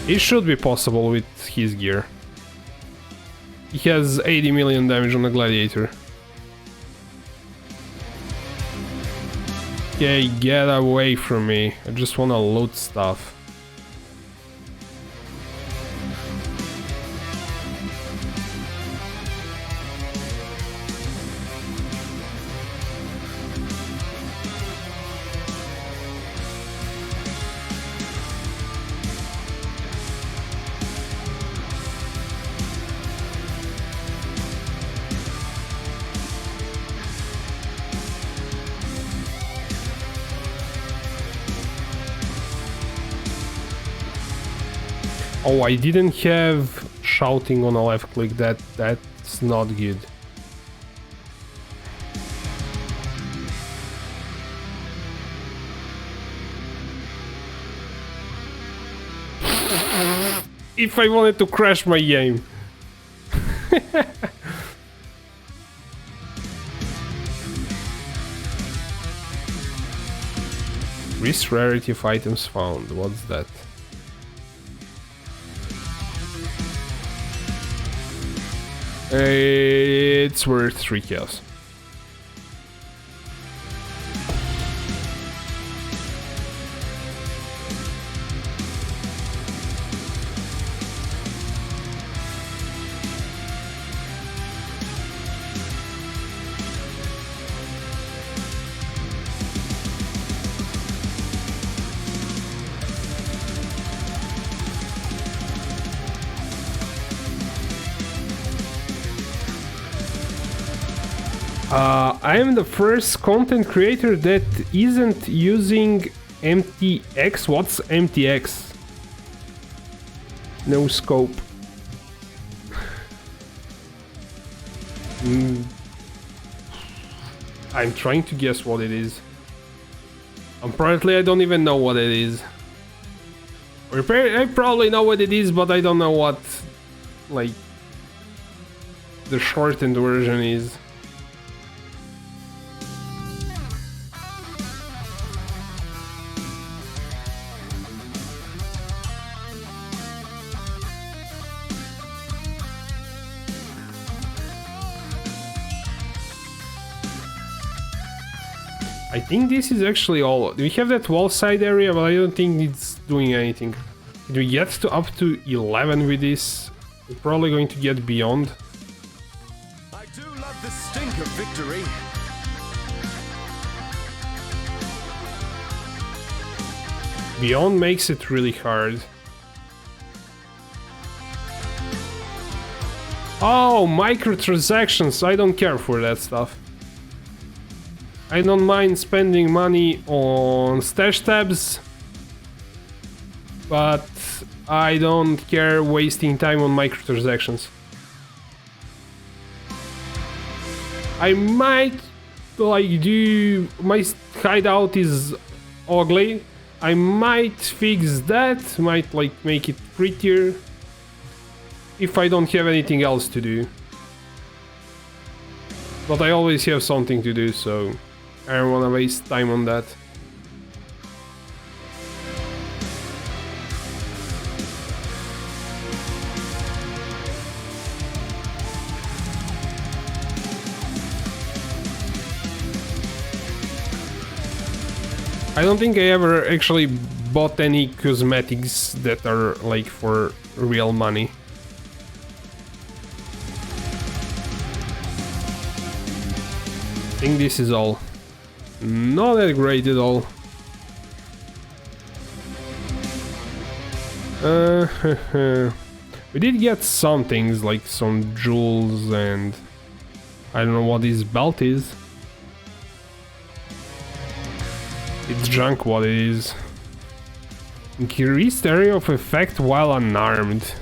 It should be possible with his gear. He has 80 million damage on the Gladiator. Okay, get away from me. I just wanna loot stuff. Oh, I didn't have shouting on a left click. That's not good. If I wanted to crash my game. Increased rarity of items found. What's that? It's worth 3 chaos. I am the first content creator that isn't using MTX. What's MTX? No scope. I'm trying to guess what it is. Apparently I don't even know what it is. Or I probably know what it is, but I don't know what, like, the shortened version is. I think this is actually all. We have that wall side area, but I don't think it's doing anything. Did we get to up to 11 with this? We're probably going to get beyond. I do love the stink of victory. Beyond makes it really hard. Oh, microtransactions. I don't care for that stuff. I don't mind spending money on stash tabs, but I don't care wasting time on microtransactions. I might like do my hideout is ugly. I might fix that, might like make it prettier if I don't have anything else to do. But I always have something to do, so I don't wanna waste time on that. I don't think I ever actually bought any cosmetics that are like for real money. I think this is all. Not that great at all. We did get some things like some jewels and I don't know what this belt is. It's junk what it is. Increased area of effect while unarmed.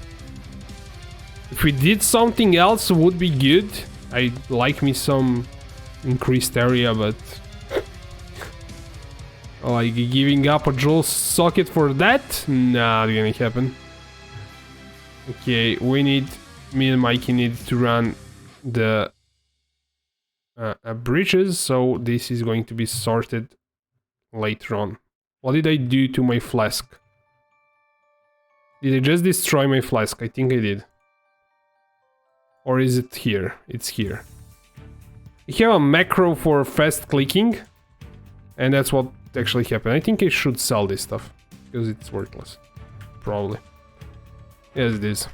If we did something else would be good. I'd like me some increased area, but like giving up a jewel socket for that? Nah, not gonna happen. Okay, me and Mikey need to run the bridges, so this is going to be sorted later on. What did I do to my flask? Did I just destroy my flask? I think I did. Or is it here? It's here. I have a macro for fast clicking, and that's what actually happened. I think I should sell this stuff, because it's worthless. Probably. Yes, it is.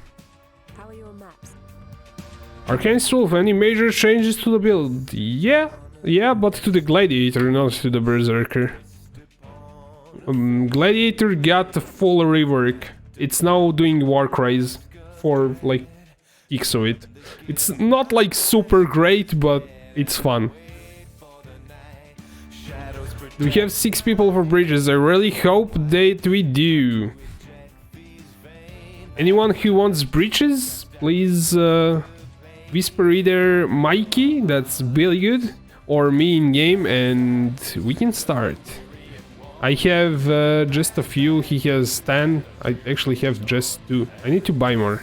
How are your maps? Arcane Wolf, any major changes to the build? Yeah, but to the Gladiator, not to the Berserker. Gladiator got a full rework. It's now doing war cries for like kicks of it. It's not like super great, but it's fun. We have 6 people for bridges. I really hope that we do. Anyone who wants bridges, please whisper either Mikey, that's really good, or me in game, and we can start. I have just a few, he has 10, I actually have just 2. I need to buy more.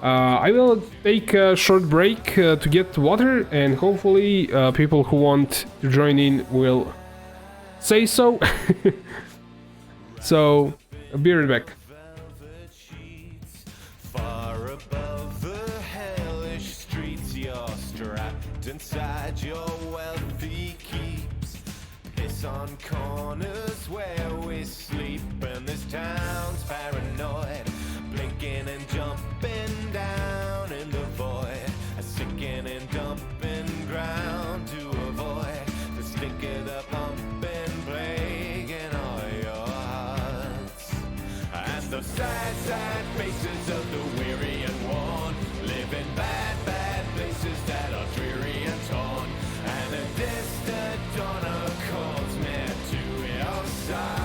I will take a short break to get water, and hopefully people who want to join in will say so. So, I'll be right back. Far above the hellish streets, you're strapped inside your wealthy keeps. Piss on corners where we sleep, and this town's paranoid, blinking and jumping down in the void, a sinking and dumping ground to avoid the stink of the pumping plague in all your hearts. And the sad, sad faces of the weary and worn, live in bad, bad places that are dreary and torn. And a distant donor calls me to your side,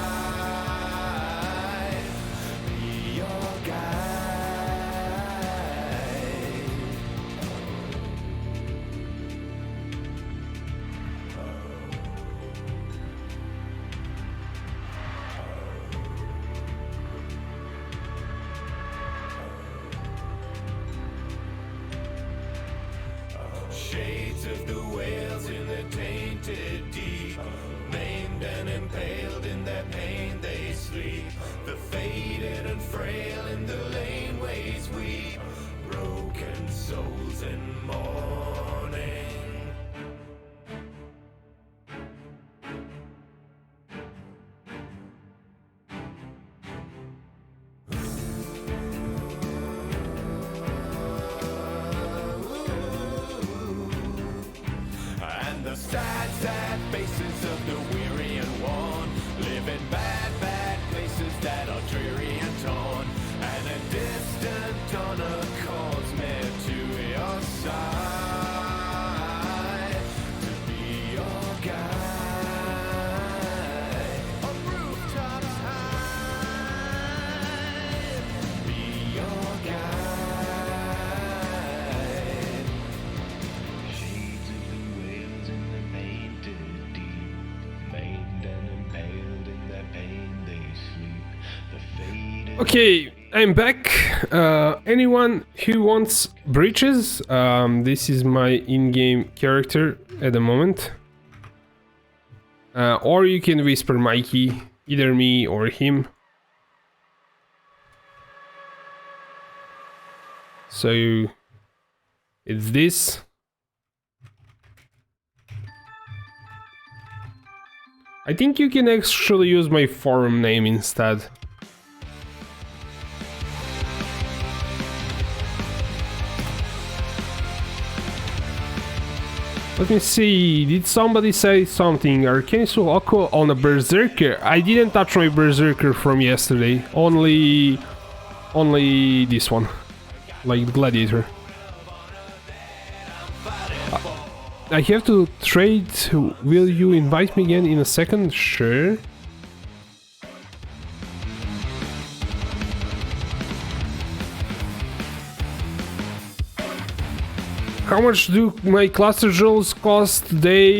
be your guide. Shades of the whales in the tainted deep, maimed and impaled in their pain they sleep. The faded and frail in the laneways weep, broken souls in mourning. And the sad, sad faces of the weary and worn, live in bad, bad places that are dreary and torn. And a distant donor calls me to your side, to be your guide. On rooftops high, be your guide. Shades of the whales in the painted deep, maimed and impaled in their pain they sleep. The faded. Okay, I'm back. Anyone who wants breeches, this is my in-game character at the moment. Or you can whisper Mikey, either me or him. So it's this. I think you can actually use my forum name instead. Let me see, did somebody say something? Arcane Sulako on a Berserker? I didn't touch my Berserker from yesterday, only this one, like Gladiator. I have to trade, will you invite me again in a second? Sure. How much do my cluster jewels cost? They're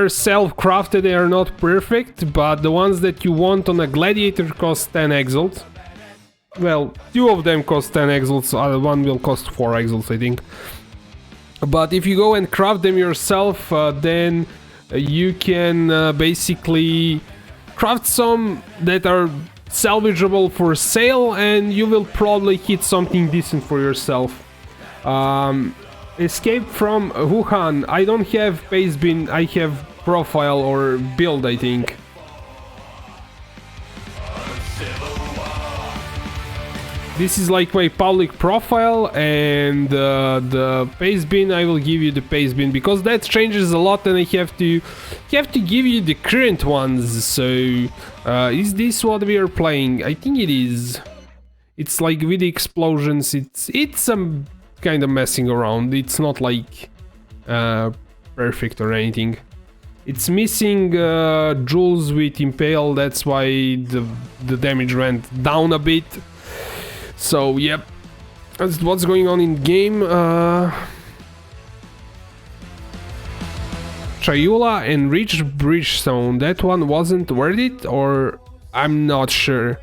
self-crafted, they are not perfect, but the ones that you want on a Gladiator cost 10 exalt. Well, 2 of them cost 10 exalts, other one will cost 4 exalts, I think. But if you go and craft them yourself, then you can basically craft some that are salvageable for sale, and you will probably hit something decent for yourself. Escape from Wuhan. I don't have paste bin, I have profile or build, I think. This is like my public profile, and the paste bin, I will give you the paste bin because that changes a lot, and I have to give you the current ones. So is this what we are playing? I think it is. It's like with the explosions. It's some kind of messing around. It's not like perfect or anything. It's missing jewels with impale. That's why the damage went down a bit. So yep, that's what's going on in game. Chayula and Rich Bridgestone, that one wasn't worth it, or I'm not sure.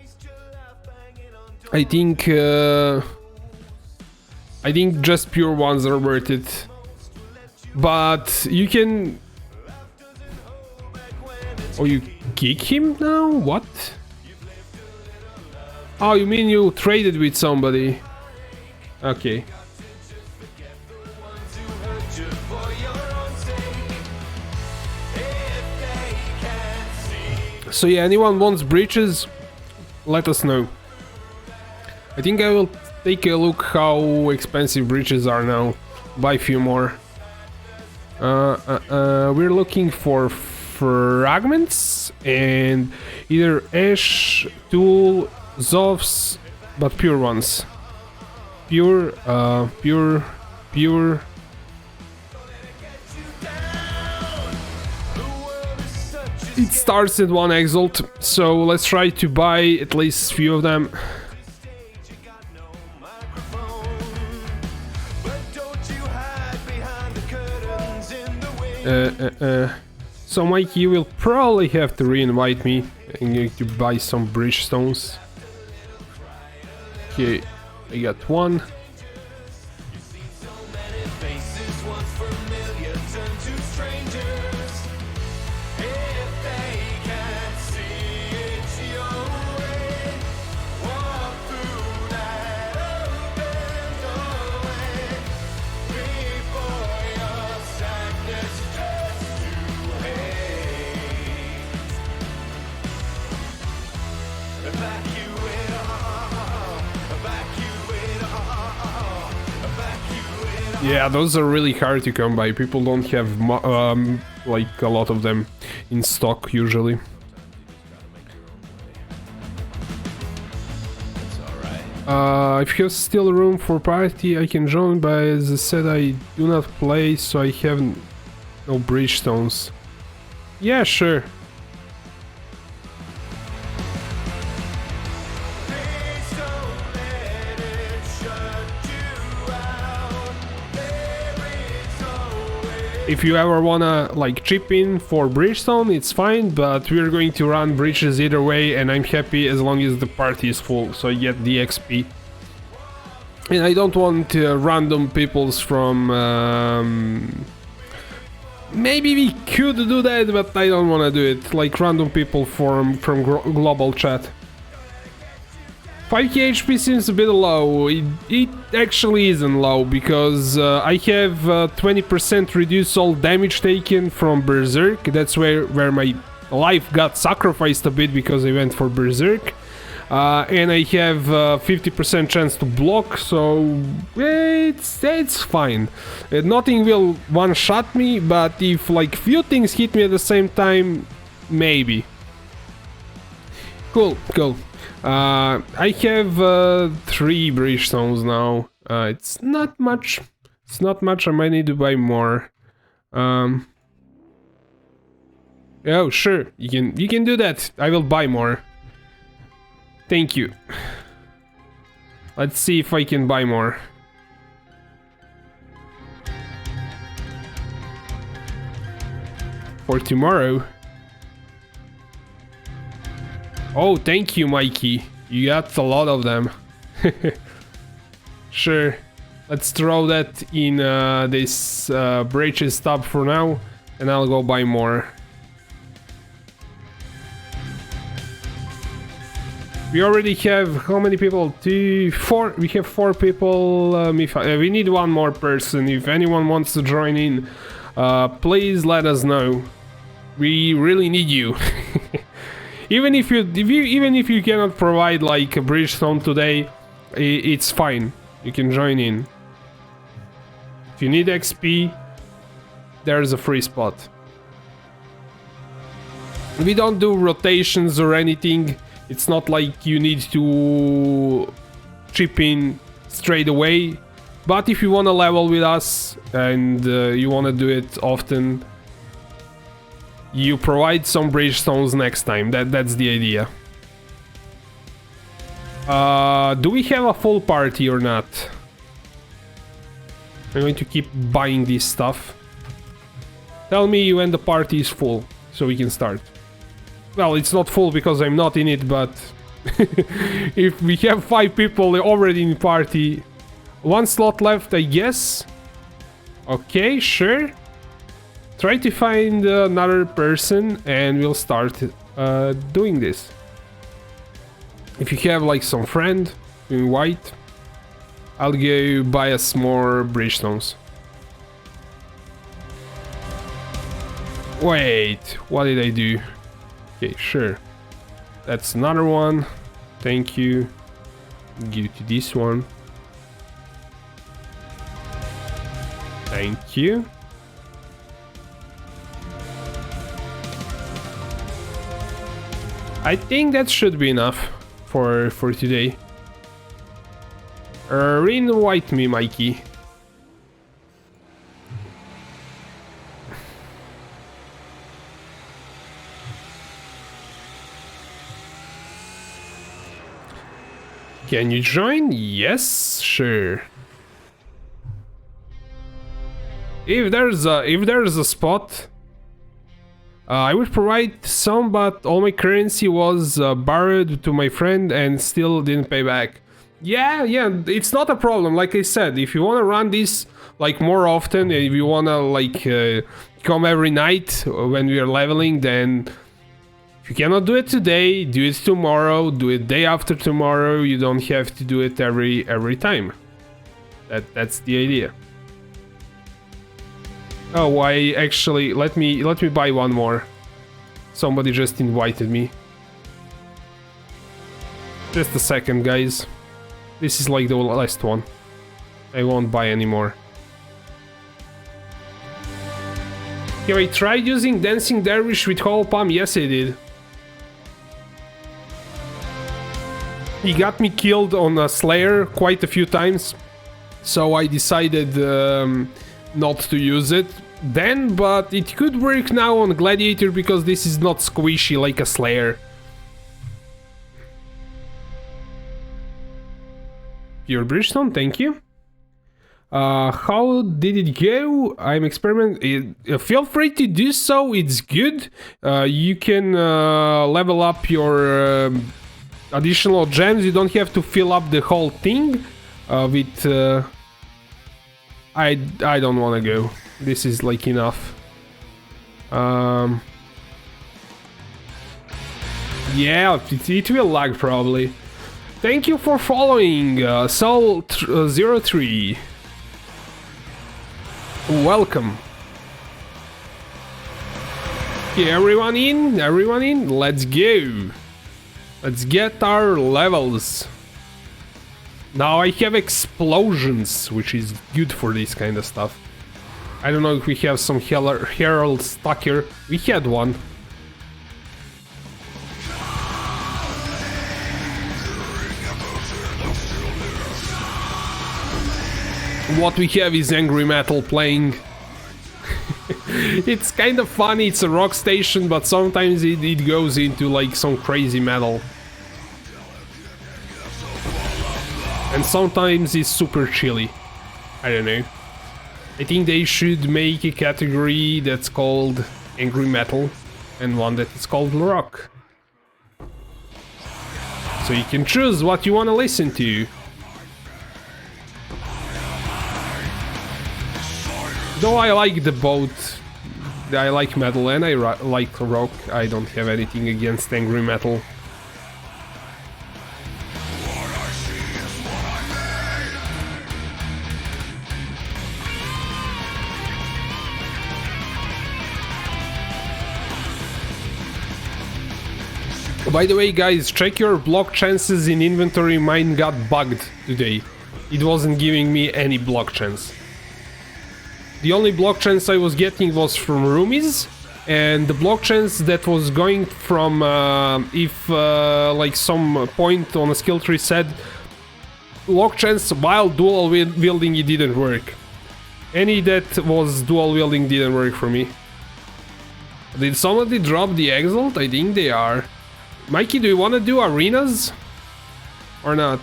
I think just pure ones are worth it. But you can Oh, you kick him now? What? Oh, you mean you traded with somebody? Okay. So yeah, anyone wants breaches, let us know. I think I will take a look how expensive breaches are now. Buy a few more. We're looking for fragments and either ash, tool, zovs, but pure ones. Pure. It starts at 1 exalt, so let's try to buy at least a few of them. So Mike, you will probably have to re-invite me. I'm going to buy some bridge stones. Okay, I got one. Yeah, those are really hard to come by. People don't have like a lot of them in stock usually. If you have still room for party, I can join, but as I said, I do not play, so I have no bridge stones. Yeah, sure. If you ever wanna like chip in for bridgestone, it's fine, but we're going to run bridges either way, and I'm happy as long as the party is full, so I get the XP. And I don't want random peoples from... maybe we could do that, but I don't wanna do it, like random people from global chat. 5k HP seems a bit low. It actually isn't low, because I have 20% reduced all damage taken from Berserk. That's where my life got sacrificed a bit, because I went for Berserk. And I have 50% chance to block, so it's fine. Nothing will one-shot me, but if like few things hit me at the same time, maybe. Cool. I have 3 bridgestones now. It's not much. I might need to buy more. Oh, sure. You can do that. I will buy more. Thank you. Let's see if I can buy more. For tomorrow. Oh, thank you, Mikey. You got a lot of them. Sure. Let's throw that in this bridges tab for now, and I'll go buy more. We already have how many people? 2, 4. We have 4 people. We need one more person. If anyone wants to join in, please let us know. We really need you. Even if you cannot provide like a bridgestone today, it's fine. You can join in. If you need XP, there's a free spot. We don't do rotations or anything. It's not like you need to chip in straight away. But if you want to level with us and you want to do it often, you provide some bridgestones next time. That's the idea. Do we have a full party or not? I'm going to keep buying this stuff. Tell me when the party is full, so we can start. Well, it's not full because I'm not in it, but... if we have 5 people already in party... 1 slot left, I guess. Okay, sure. try to find another person and we'll start doing this. If you have like some friend in white, I'll go buy us more bridgestones. Wait, what did I do? Okay, sure. That's another one. Thank you. Give it to this one. Thank you. I think that should be enough for today. Reinvite me, Mikey. Can you join? Yes, sure. If there's a spot, I would provide some, but all my currency was borrowed to my friend and still didn't pay back. Yeah, it's not a problem. Like I said, if you wanna run this like more often, if you wanna like come every night when we are leveling, then if you cannot do it today, do it tomorrow, do it day after tomorrow. You don't have to do it every time. That's the idea. Oh, I actually let me buy one more. Somebody just invited me. Just a second, guys. This is like the last one. I won't buy anymore. Have I tried using Dancing Dervish with Hollow Palm? Yes, I did. He got me killed on a Slayer quite a few times, so I decided not to use it then, but it could work now on Gladiator because this is not squishy like a Slayer. Pure Bridgestone, thank you. How did it go? I'm experimenting. Feel free to do so, it's good. You can level up your additional gems. You don't have to fill up the whole thing with... I don't want to go. This is like enough. Yeah, it will lag probably. Thank you for following, Soul03. Welcome. Okay, everyone in, let's go. Let's get our levels. Now I have explosions, which is good for this kind of stuff. I don't know if we have some Herald stuck here. We had one. What we have is Angry Metal playing. It's kind of funny, it's a rock station, but sometimes it goes into like some crazy metal. And sometimes it's super chilly. I don't know. I think they should make a category that's called Angry Metal and one that is called Rock. So you can choose what you want to listen to. Though I like the both. I like metal and I like rock. I don't have anything against Angry Metal. By the way, guys, check your block chances in inventory. Mine got bugged today. It wasn't giving me any block chance. The only block chance I was getting was from roomies, and the block chance that was going from if like some point on a skill tree said block chance while dual wielding, it didn't work. Any that was dual wielding didn't work for me. Did somebody drop the Exalt? I think they are. Mikey, do you want to do arenas? Or not?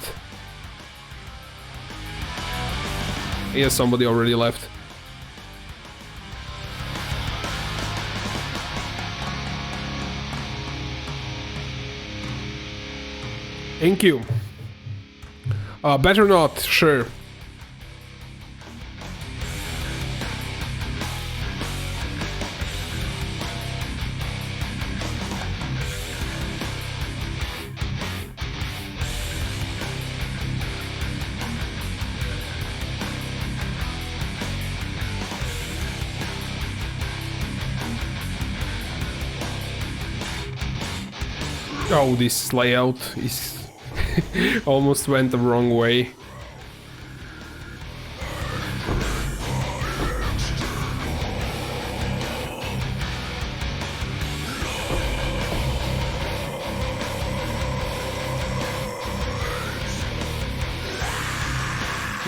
Yeah, somebody already left. Thank you. Better not, sure. Oh, this layout is almost went the wrong way.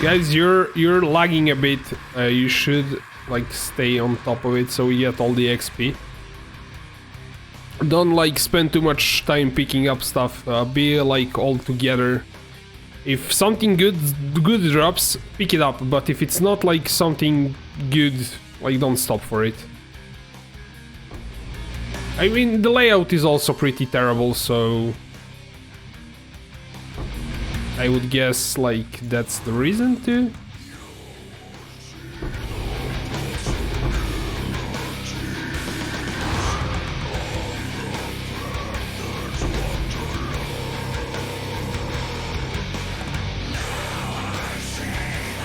Guys, you're lagging a bit. You should like stay on top of it so you get all the XP. Don't like spend too much time picking up stuff. Be like all together. If something good drops, pick it up. But if it's not like something good, like don't stop for it. I mean, the layout is also pretty terrible, so I would guess like that's the reason too.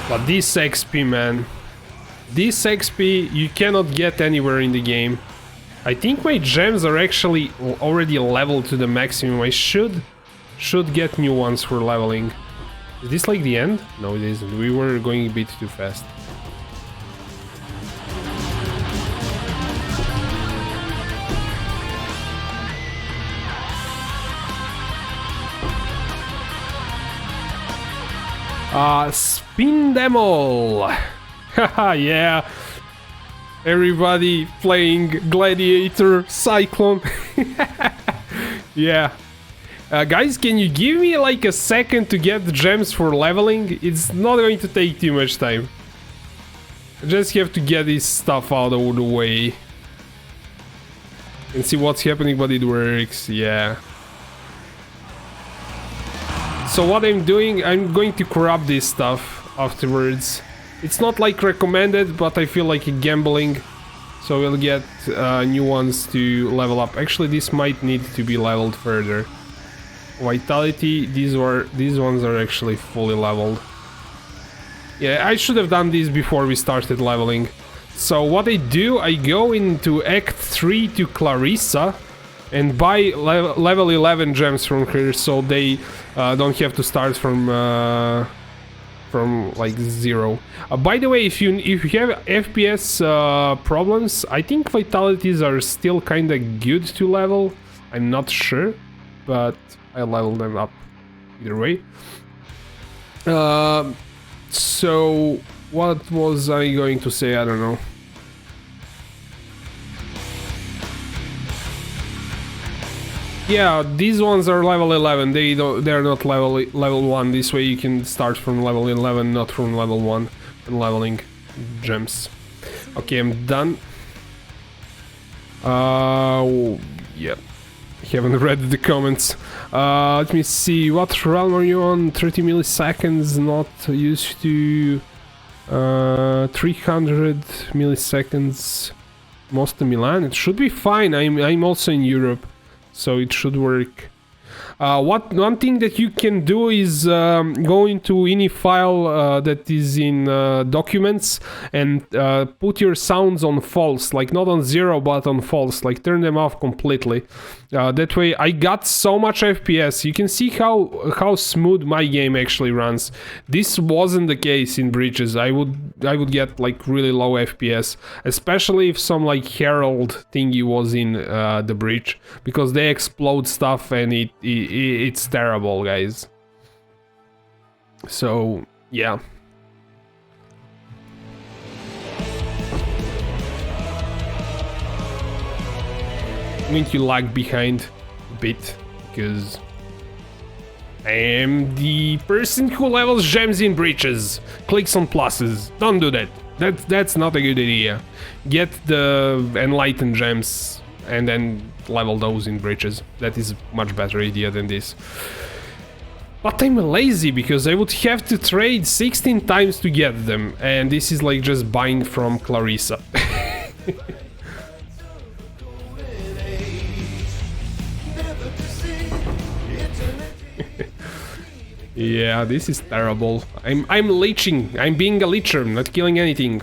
But this XP, man, this XP you cannot get anywhere in the game. I think my gems are actually already leveled to the maximum. I should get new ones for leveling. Is this like the end? No, it isn't. We were going a bit too fast. Spin them all! Haha, yeah. Everybody playing Gladiator, Cyclone. Yeah. Guys, can you give me like a second to get the gems for leveling? It's not going to take too much time. I just have to get this stuff out of the way. And see what's happening, but it works, yeah. So what I'm doing, I'm going to corrupt this stuff afterwards. It's not like recommended, but I feel like gambling. So we'll get new ones to level up. Actually, this might need to be leveled further. Vitality, these ones are actually fully leveled. Yeah, I should have done this before we started leveling. So what I do, I go into Act 3 to Clarissa and buy level 11 gems from her, so they don't have to start from like 0. By the way, if you have FPS problems, I think vitalities are still kind of good to level. I'm not sure, but I level them up either way. So what was I going to say? I don't know. Yeah, these ones are level 11. They're not level 1. This way you can start from level 11, not from level 1, and leveling gems. Okay, I'm done. Yeah. Haven't read the comments. Let me see. What realm are you on? 30 milliseconds. Not used to 300 milliseconds. Most of Milan. It should be fine. I'm also in Europe, so it should work. One thing that you can do is go into any file that is in documents and put your sounds on false, like not on 0 but on false, like turn them off completely. That way I got so much FPS. You can see how smooth my game actually runs. This wasn't the case in breaches. I would get like really low FPS, especially if some like Herald thingy was in the breach, because they explode stuff and it's terrible, guys. So yeah. I'm going to lag behind a bit because I am the person who levels gems in breaches. Clicks on pluses. Don't do that. That's not a good idea. Get the enlightened gems and then level those in breaches. That is a much better idea than this. But I'm lazy because I would have to trade 16 times to get them, and this is like just buying from Clarissa. Yeah, this is terrible. I'm leeching. I'm being a leecher, I'm not killing anything.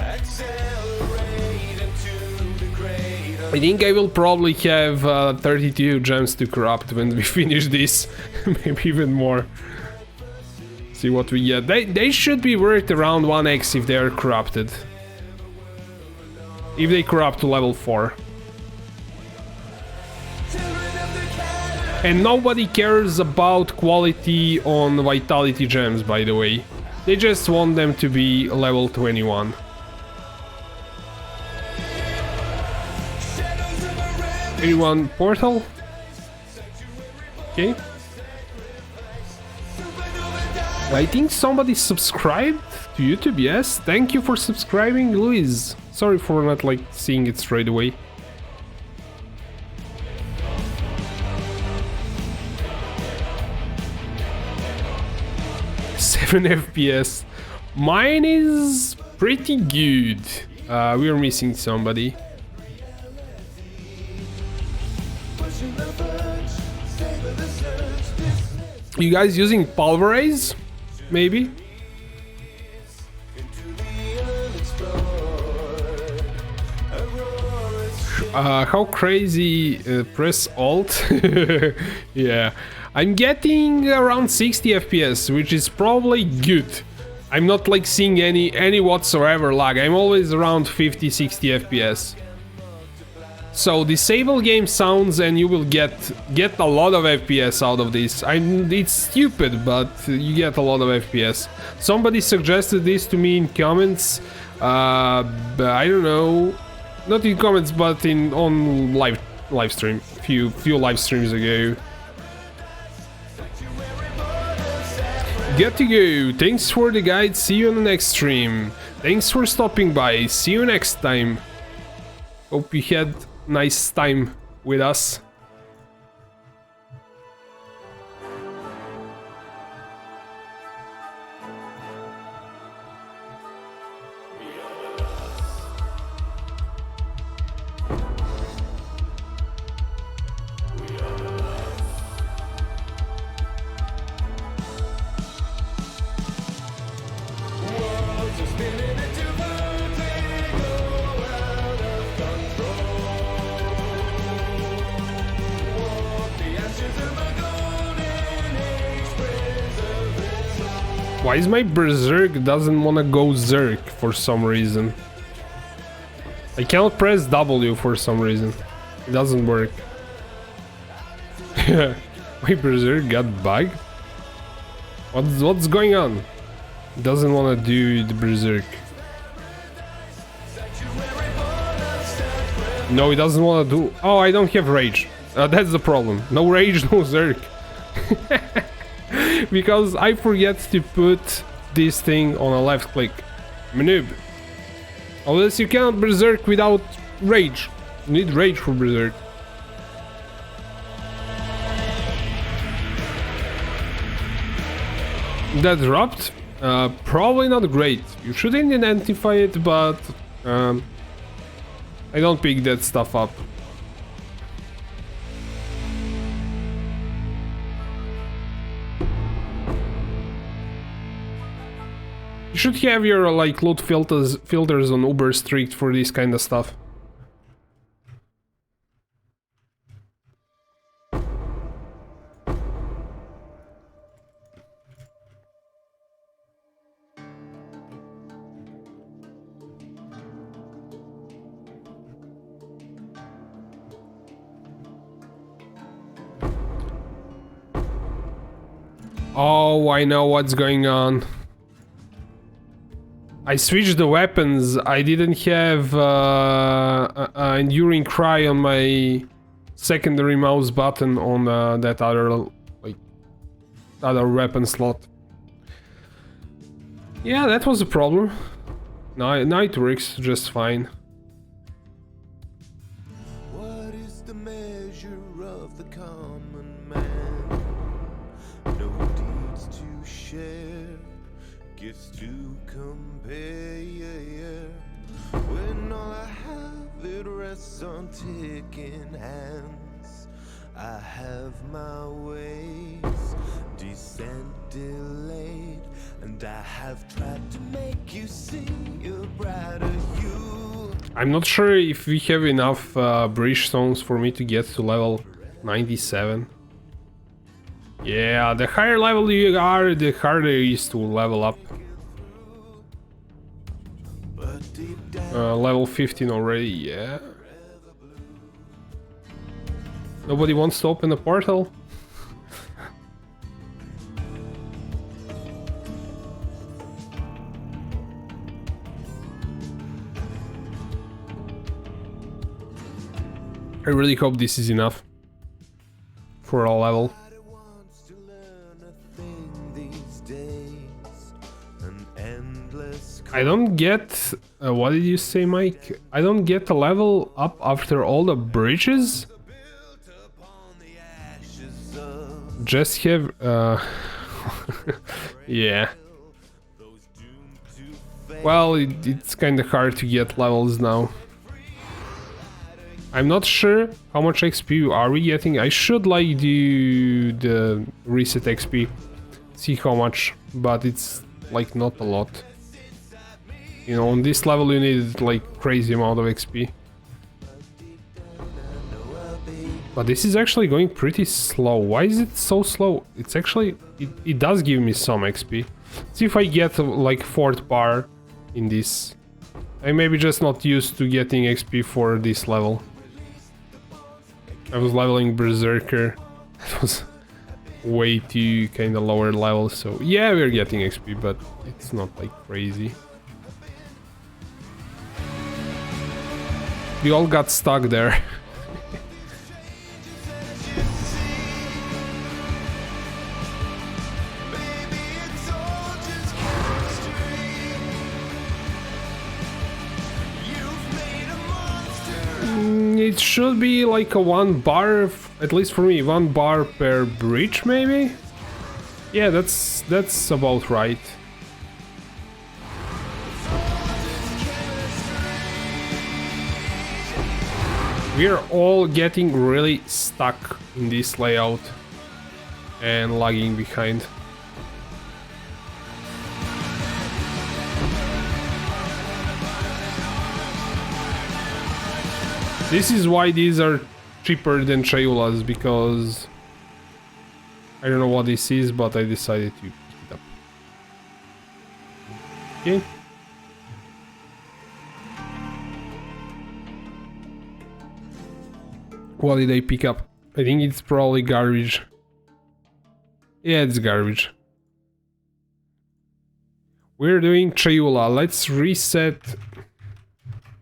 Accelerate into the great I think I will probably have 32 gems to corrupt when we finish this. Maybe even more. See what we get. They should be worth around 1x if they are corrupted. If they corrupt to level 4. And nobody cares about quality on vitality gems, by the way. They just want them to be level 21. Anyone portal? Okay. I think somebody subscribed to YouTube, yes. Thank you for subscribing, Luis. Sorry for not like seeing it straight away. Seven FPS. Mine is pretty good. We are missing somebody. You guys using pulverize? Maybe? How crazy press alt? Yeah, I'm getting around 60 FPS, which is probably good. I'm not like seeing any whatsoever lag. I'm always around 50-60 FPS. So disable game sounds and you will get a lot of FPS out of this. It's stupid, but you get a lot of FPS. Somebody suggested this to me in comments. But I don't know, not in comments, but on live stream, few live streams ago. Get to go. Thanks for the guide. See you on the next stream. Thanks for stopping by. See you next time. Hope you had nice time with us. Why is my Berserk doesn't want to go Zerk for some reason? I cannot press W for some reason. It doesn't work. My Berserk got bugged? What's going on? It doesn't want to do the Berserk. No, it doesn't want to do... Oh, I don't have Rage. That's the problem. No Rage, no Zerk. Because I forget to put this thing on a left click. Noob. Unless you cannot Berserk without Rage. You need Rage for Berserk. That dropped? Probably not great. You shouldn't identify it, but I don't pick that stuff up. You should have your like load filters on uber strict for this kind of stuff. Oh, I know what's going on. I switched the weapons. I didn't have Enduring Cry on my secondary mouse button on that other weapon slot. Yeah, that was a problem. Now it works just fine. What is the measure of the common man? No deeds to share, gifts to compare. When all I have it rests on ticking hands. I have my ways, descent delayed, and I have tried to make you see a brighter hue. I'm not sure if we have enough bridge stones for me to get to level 97. Yeah, the higher level you are, the harder it is to level up. Level 15 already, yeah. Nobody wants to open a portal? I really hope this is enough for a level. I don't get... what did you say, Mike? I don't get a level up after all the bridges? Just have... yeah. Well, it's kinda hard to get levels now. I'm not sure how much XP are we getting. I should like do the reset XP. See how much, but it's like not a lot. You know, on this level you need like crazy amount of XP. But this is actually going pretty slow. Why is it so slow? It's actually... it does give me some XP. See if I get like 4th bar in this. I maybe just not used to getting XP for this level. I was leveling Berserker. It was way too kind of lower level, so yeah, we're getting XP, but it's not like crazy. We all got stuck there. It should be like a 1 bar, at least for me, 1 bar per bridge, maybe? Yeah, that's about right. We're all getting really stuck in this layout and lagging behind. This is why these are cheaper than Chayulas, because I don't know what this is, but I decided to pick it up. Okay. What did I pick up? I think it's probably garbage. Yeah, it's garbage. We're doing Chayula. Let's reset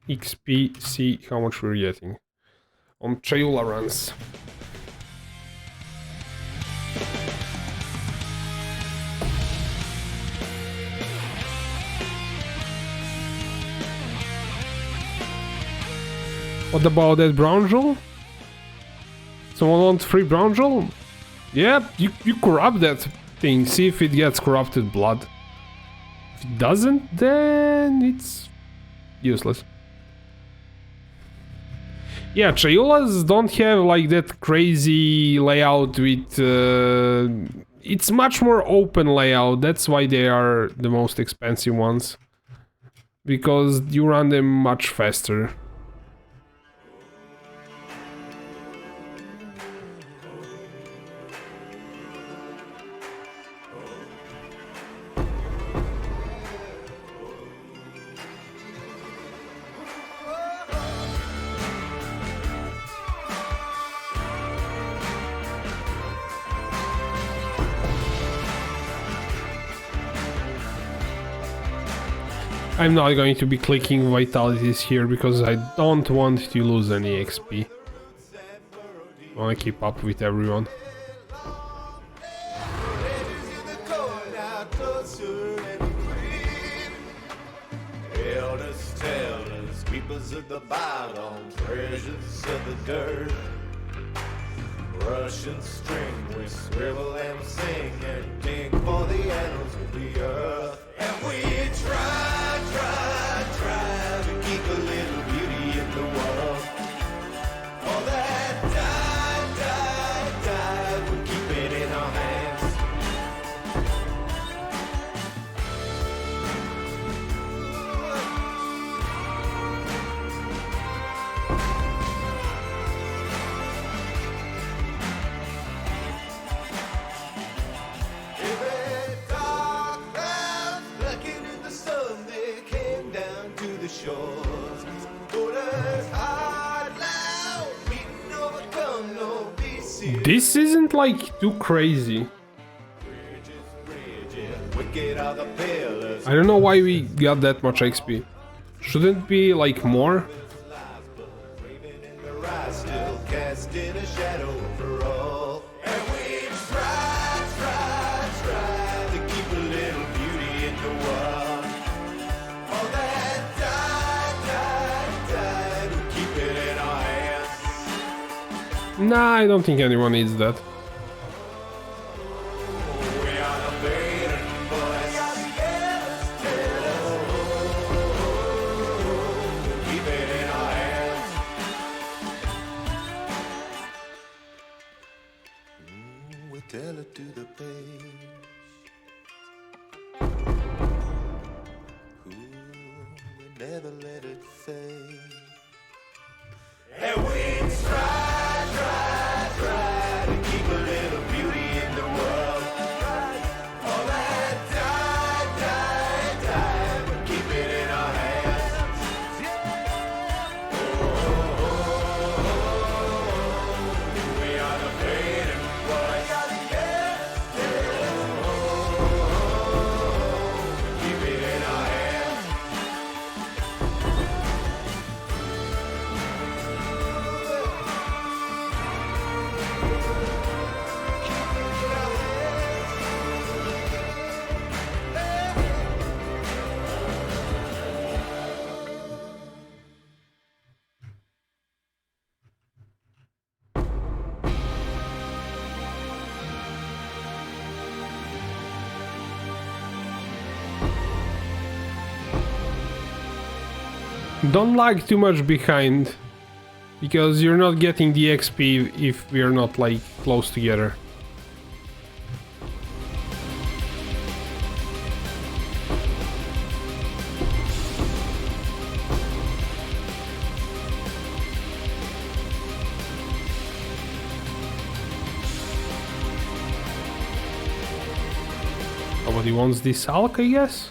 XP, see how much we're getting on Chayula runs. What about that brown jewel? Someone wants free brown jewel? Yeah, you corrupt that thing, see if it gets corrupted blood. If it doesn't, then it's useless. Yeah, Chayulas don't have like that crazy layout with... it's much more open layout, that's why they are the most expensive ones. Because you run them much faster. I'm not going to be clicking vitalities here because I don't want to lose any XP. I want to keep up with everyone. Elders, tellers, keepers of the bottom, treasures of the dirt. Russian string, we scribble and sing and dig for the annals of the earth. And we try to keep a little beauty in the world. All that died, we keep it in our hands. shores. Borders hard, loud, we can overcome no BC. This isn't like too crazy. Wicked are the pillars. I don't know why we got that much XP. Shouldn't be like more? Raven in the rise, still casting a shadow for all. And we try to keep a little beauty in the world. All that died, we keep it in our hands. Nah, I don't think anyone needs that. We are the maiden boys. Keep it in our hands. We tell it to the page. We never let it fade. And we try to keep a little beauty in the world. All that died, but keep it in our hands. We are the maiden boys. Keep it in our hands. Don't lag too much behind, because you're not getting the XP if we're not like close together. Nobody wants this Alk, I guess?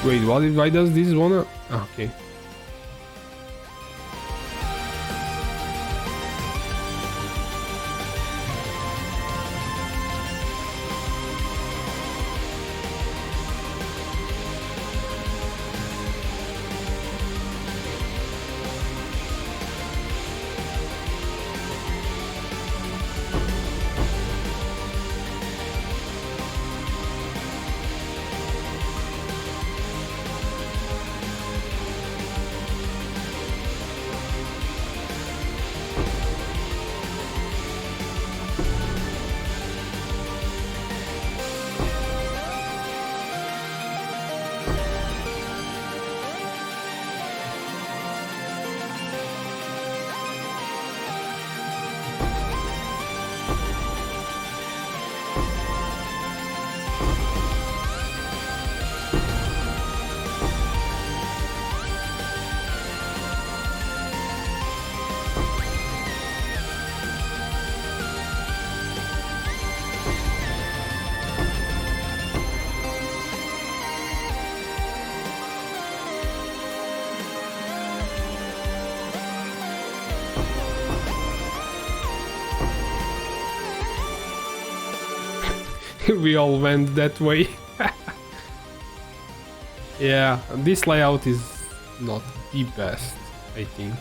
Wait, why does this wanna... Ah, okay. We all went that way. Yeah, this layout is not the best, I think.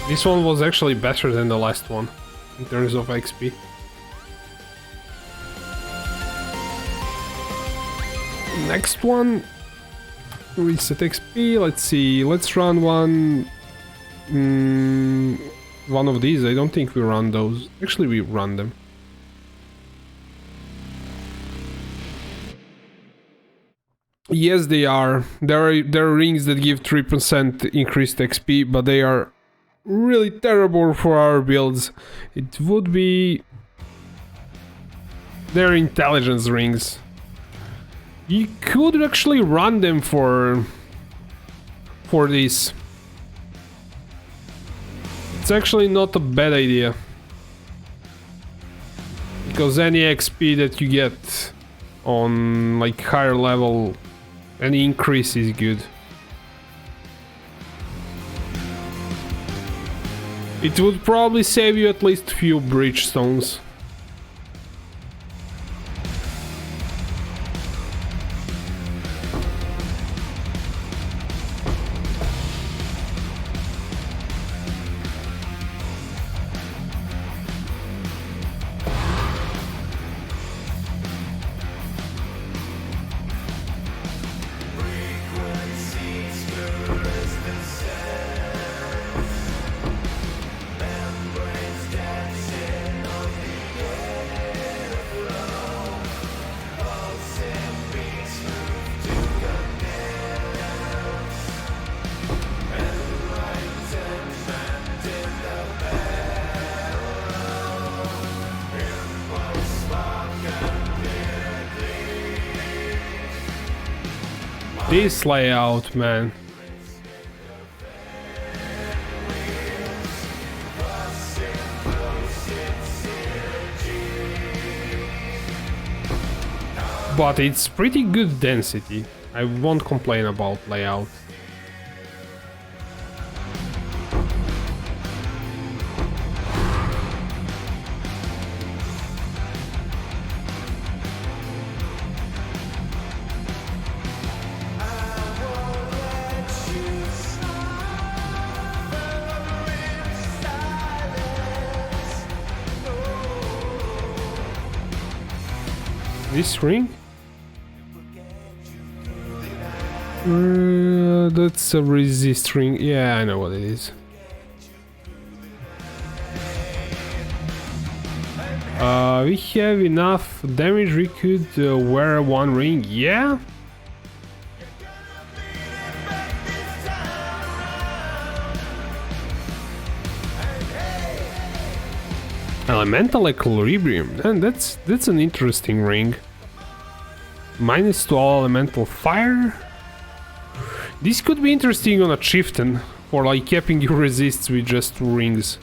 This one was actually better than the last one in terms of XP. Next one, reset XP. Let's see, let's run one. one of these. I don't think we run those. Actually, we run them. Yes, they are. There are rings that give 3% increased XP, but they are really terrible for our builds. It would be... They're intelligence rings. You could actually run them for this. It's actually not a bad idea. Because any XP that you get on like higher level, any increase is good. It would probably save you at least a few bridge stones. This layout, man. But it's pretty good density. I won't complain about layout. This ring? That's a resist ring. Yeah, I know what it is. We have enough damage. We could wear one ring. Yeah. Elemental equilibrium, and that's an interesting ring. Minus to all elemental fire. This could be interesting on a chieftain, for like capping your resists with just 2 rings.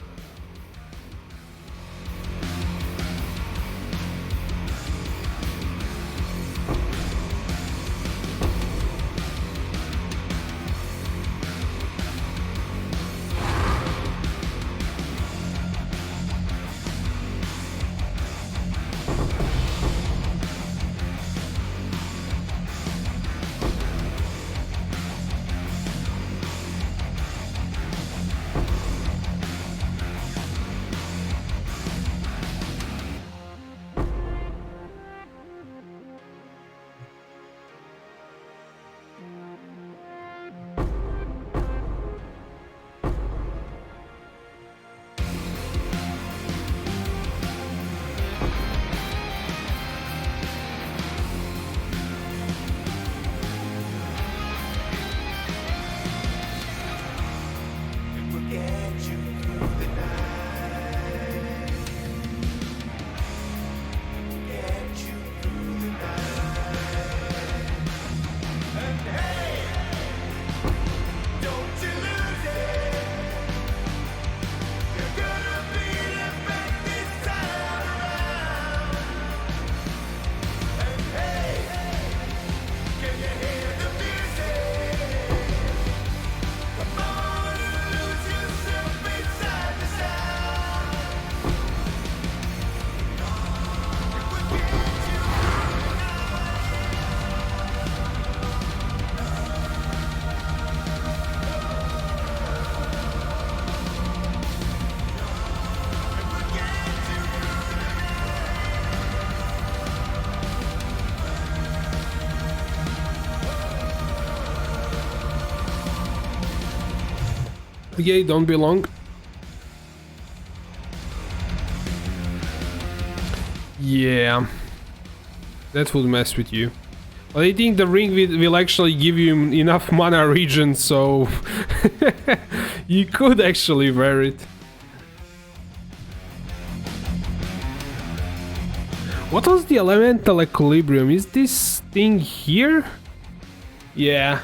Okay, don't be long. Yeah, that would mess with you. But I think the ring will actually give you enough mana regen, so you could actually wear it. What was the elemental equilibrium? Is this thing here? Yeah.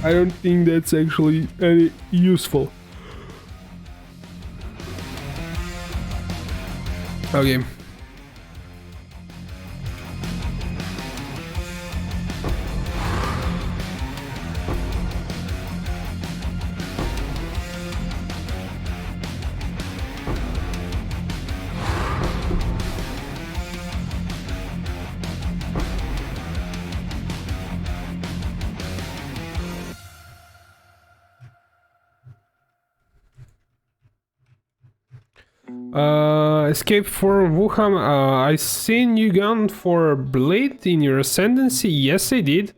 I don't think that's actually any useful. Okay. Escape from Wuhan. I seen you gone for Blade in your Ascendancy. Yes, I did.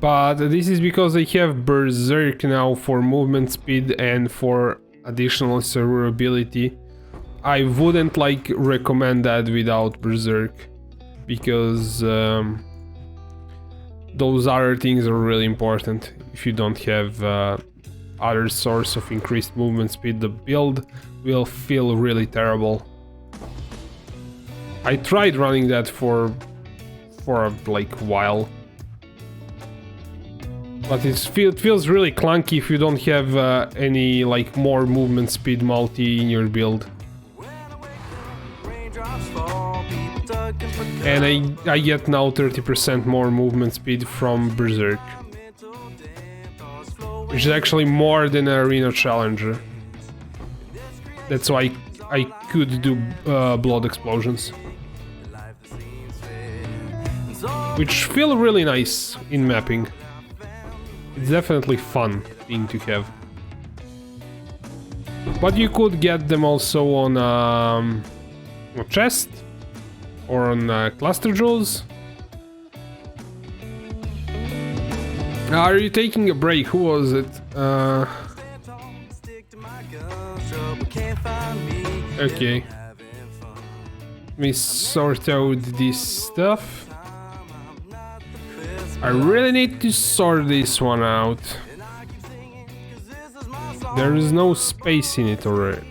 But this is because I have Berserk now for movement speed and for additional survivability. I wouldn't like recommend that without Berserk, because those other things are really important. If you don't have other source of increased movement speed, the build will feel really terrible. I tried running that for like a while, but it feels really clunky if you don't have any like more movement speed multi in your build. And I get now 30% more movement speed from Berserk, which is actually more than an arena challenger. That's why I could do blood explosions, which feel really nice in mapping. It's definitely fun thing to have. But you could get them also on a chest or on cluster jewels. Are you taking a break? Who was it? Okay. Let me sort out this stuff. I really need to sort this one out. There is no space in it already.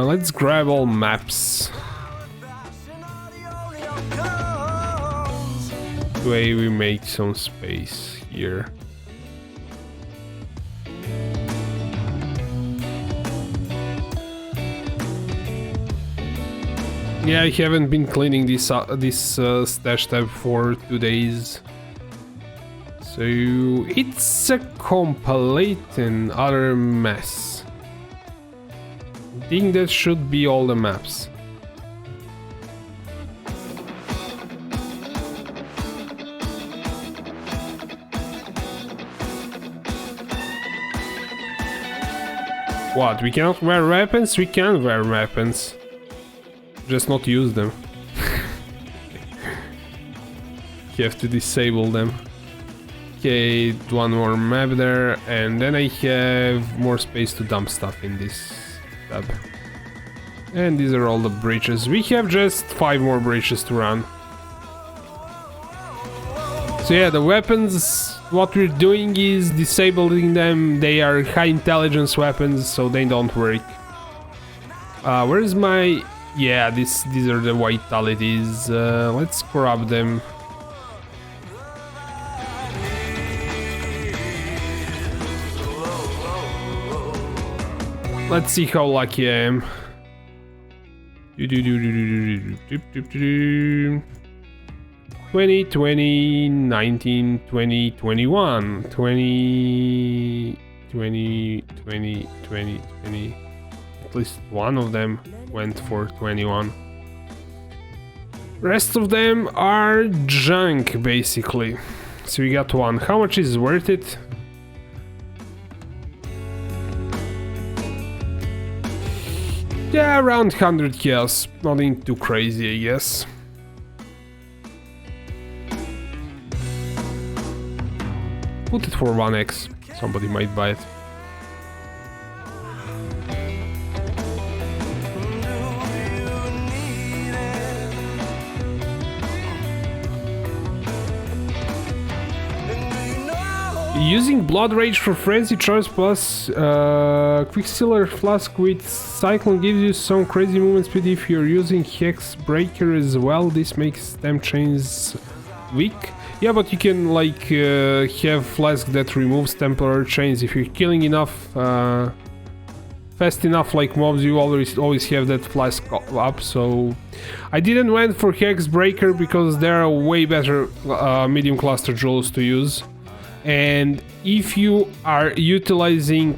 Let's grab all maps. That way we make some space here. Yeah, I haven't been cleaning this stash tab for 2 days. So it's a complete and utter mess. I think that should be all the maps. What, we cannot wear weapons? We can wear weapons. Just not use them. You have to disable them. Okay, one more map there, and then I have more space to dump stuff in this tab. And these are all the breaches. We have just 5 more breaches to run. So yeah, the weapons, what we're doing is disabling them. They are high intelligence weapons, so they don't work. Where is my... Yeah, these are the vitalities. Let's grab them. Let's see how lucky I am. 20, 20, 19, 20, 21, 20, 20, 20, 20, 20. At least one of them went for 21. Rest of them are junk, basically. So we got one. How much is worth it? Yeah, around 100 kills. Nothing too crazy, I guess. Put it for 1x. Somebody might buy it. Using Blood Rage for Frenzy Charge plus Quicksilver Flask with Cyclone gives you some crazy movement speed. If you're using Hex Breaker as well, this makes them chains weak. Yeah, but you can like have Flask that removes temporary chains. If you're killing enough, fast enough like mobs, you always have that Flask up. So I didn't went for Hex Breaker because there are way better medium cluster jewels to use. And if you are utilizing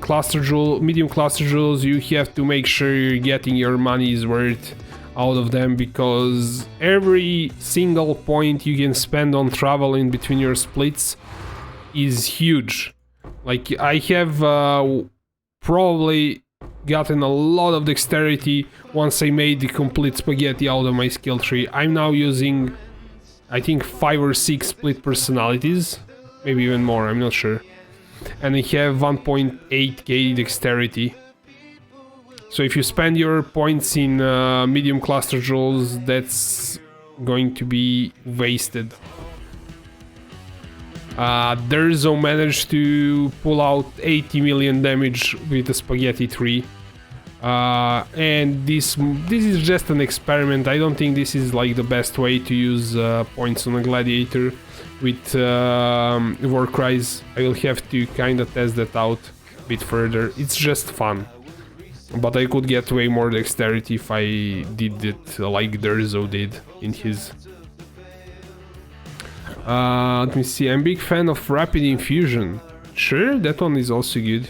medium cluster jewels, you have to make sure you're getting your money's worth out of them, because every single point you can spend on travel in between your splits is huge. Like I have probably gotten a lot of dexterity once I made the complete spaghetti out of my skill tree. I'm now using, I think, 5 or 6 split personalities. Maybe even more, I'm not sure. And I have 1.8k dexterity. So if you spend your points in medium cluster jewels, that's going to be wasted. Derzo managed to pull out 80 million damage with the spaghetti tree. And this is just an experiment. I don't think this is like the best way to use points on a gladiator with war cries. I will have to kind of test that out a bit further. It's just fun, but I could get way more dexterity if I did it like Derzo did in his. Let me see. I'm a big fan of Rapid Infusion. Sure, that one is also good.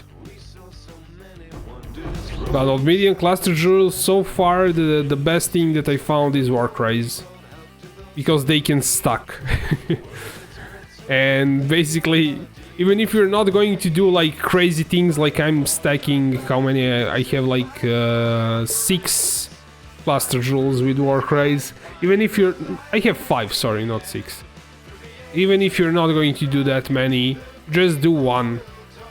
But of medium cluster jewels, so far the best thing that I found is war cries, because they can stack. And basically, even if you're not going to do like crazy things, like I'm stacking, how many I have, like 6 cluster jewels with war cries. Even if you're, I have 5, sorry, not 6. Even if you're not going to do that many, just do 1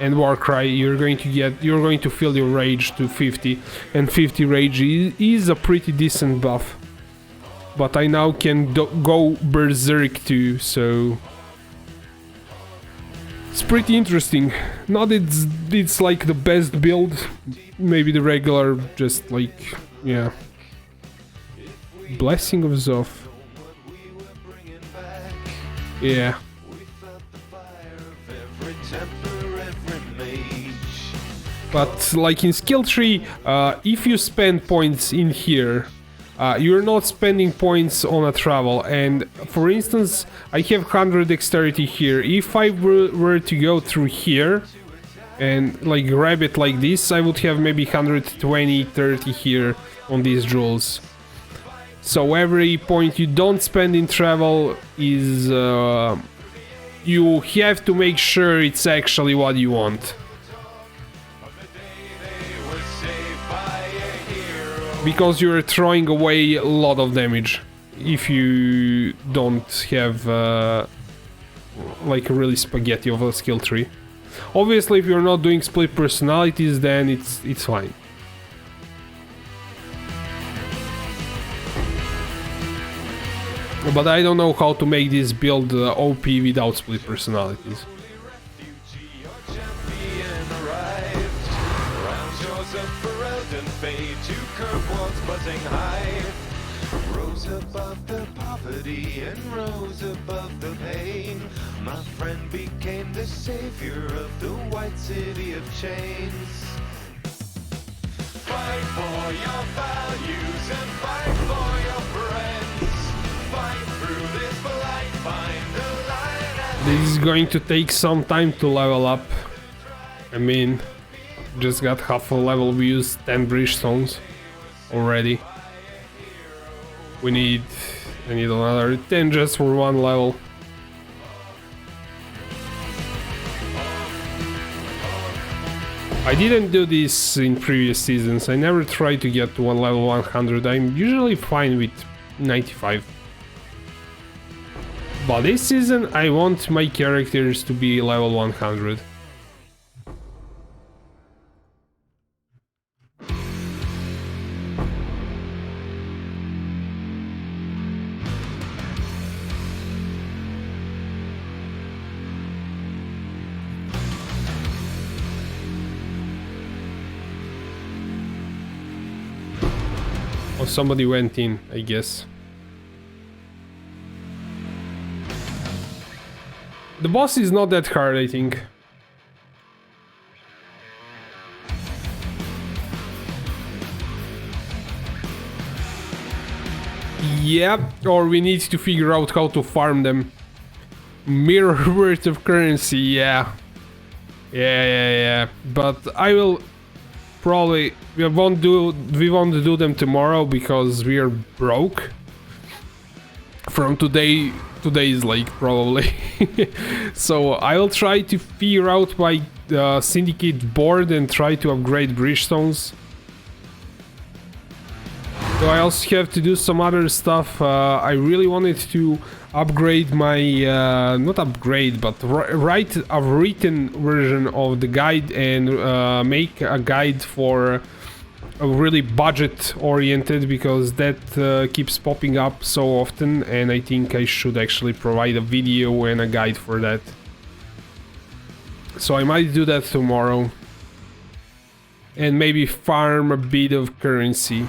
and war cry. You're going to fill your rage to 50, and 50 rage is a pretty decent buff. But I now can go Berserk too, so it's pretty interesting. Not it's like the best build, maybe the regular, just like, yeah. Blessing of Zoth. Yeah. But like in skill tree, if you spend points in here, you're not spending points on a travel. And for instance, I have 100 dexterity here. If I were to go through here and like grab it like this, I would have maybe 120, 30 here on these jewels. So every point you don't spend in travel is you have to make sure it's actually what you want. Because you're throwing away a lot of damage if you don't have like a really spaghetti of a skill tree. Obviously, if you're not doing split personalities, then it's fine. But I don't know how to make this build OP without split personalities. Rose above the poverty and rose above the pain. My friend became the savior of the white city of chains. Fight for your values and fight for your friends. Fight through this blight, find the light. This is going to take some time to level up. I mean, just got half a level. We used 10 bridgestones already. I need another 10 just for 1 level. I didn't do this in previous seasons. I never tried to get to one level 100. I'm usually fine with 95. But this season I want my characters to be level 100. Oh, somebody went in, I guess. The boss is not that hard, I think. Yeah, or we need to figure out how to farm them. Mirror worth of currency, yeah. Yeah. But I will probably we won't do them tomorrow because we are broke. From today's like probably. So I will try to figure out my syndicate board and try to upgrade bridgestones. So I also have to do some other stuff. I really wanted to upgrade my not upgrade but write a written version of the guide and make a guide for a really budget oriented, because that keeps popping up so often, and I think I should actually provide a video and a guide for that. So I might do that tomorrow and maybe farm a bit of currency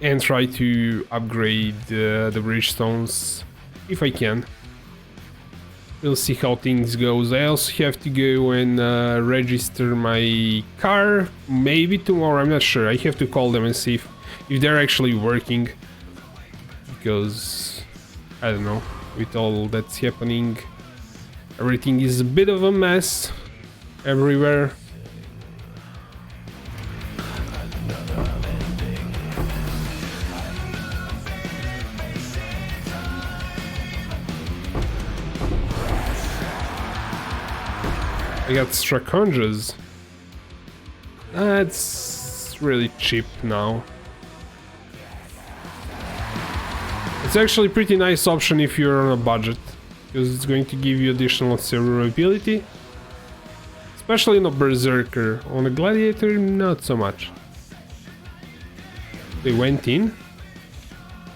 and try to upgrade the bridgestones if I can. We'll see how things goes. I also have to go and register my car, maybe tomorrow, I'm not sure. I have to call them and see if they're actually working, because I don't know, with all that's happening, everything is a bit of a mess everywhere. I got Straconjas. That's really cheap now. It's actually a pretty nice option if you're on a budget, because it's going to give you additional survivability. Especially on a Berserker. On a Gladiator, not so much. They went in?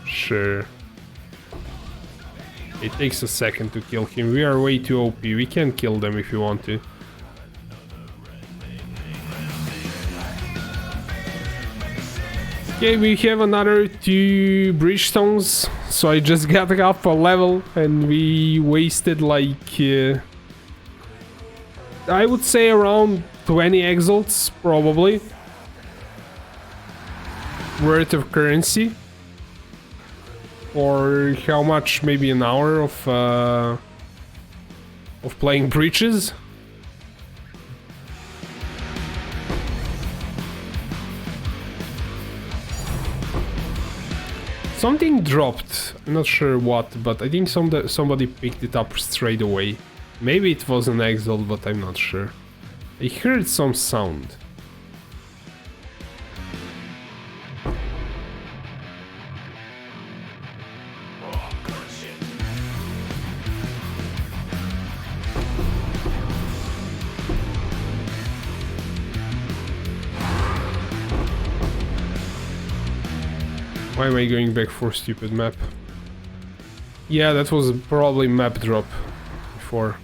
Sure. It takes a second to kill him. We are way too OP. We can kill them if you want to. Okay, we have another 2 bridgestones, so I just got half a level and we wasted like I would say around 20 exalts probably worth of currency. Or how much? Maybe an hour of playing breaches. Something dropped. I'm not sure what, but I think somebody picked it up straight away. Maybe it was an exalt, but I'm not sure. I heard some sound. Why am I going back for stupid map? Yeah, that was probably map drop before.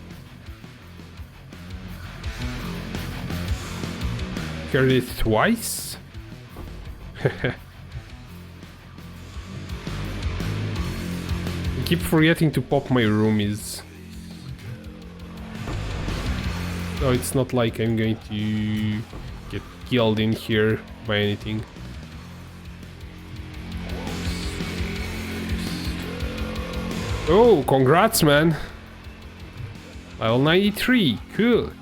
Heard it twice? I keep forgetting to pop my roomies. So it's not like I'm going to get killed in here by anything. Oh, congrats, man. Level 93, cool.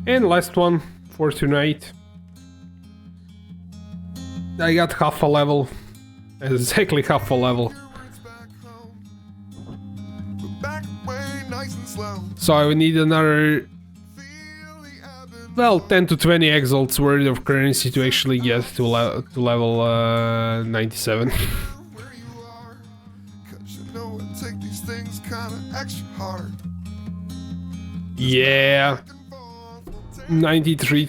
And last one for tonight. I got half a level. Exactly half a level. So I would need another well, 10 to 20 exalts worth of currency to actually get to level 97. Where you are, 'cause you know it take these things kinda extra hard. Yeah, 93,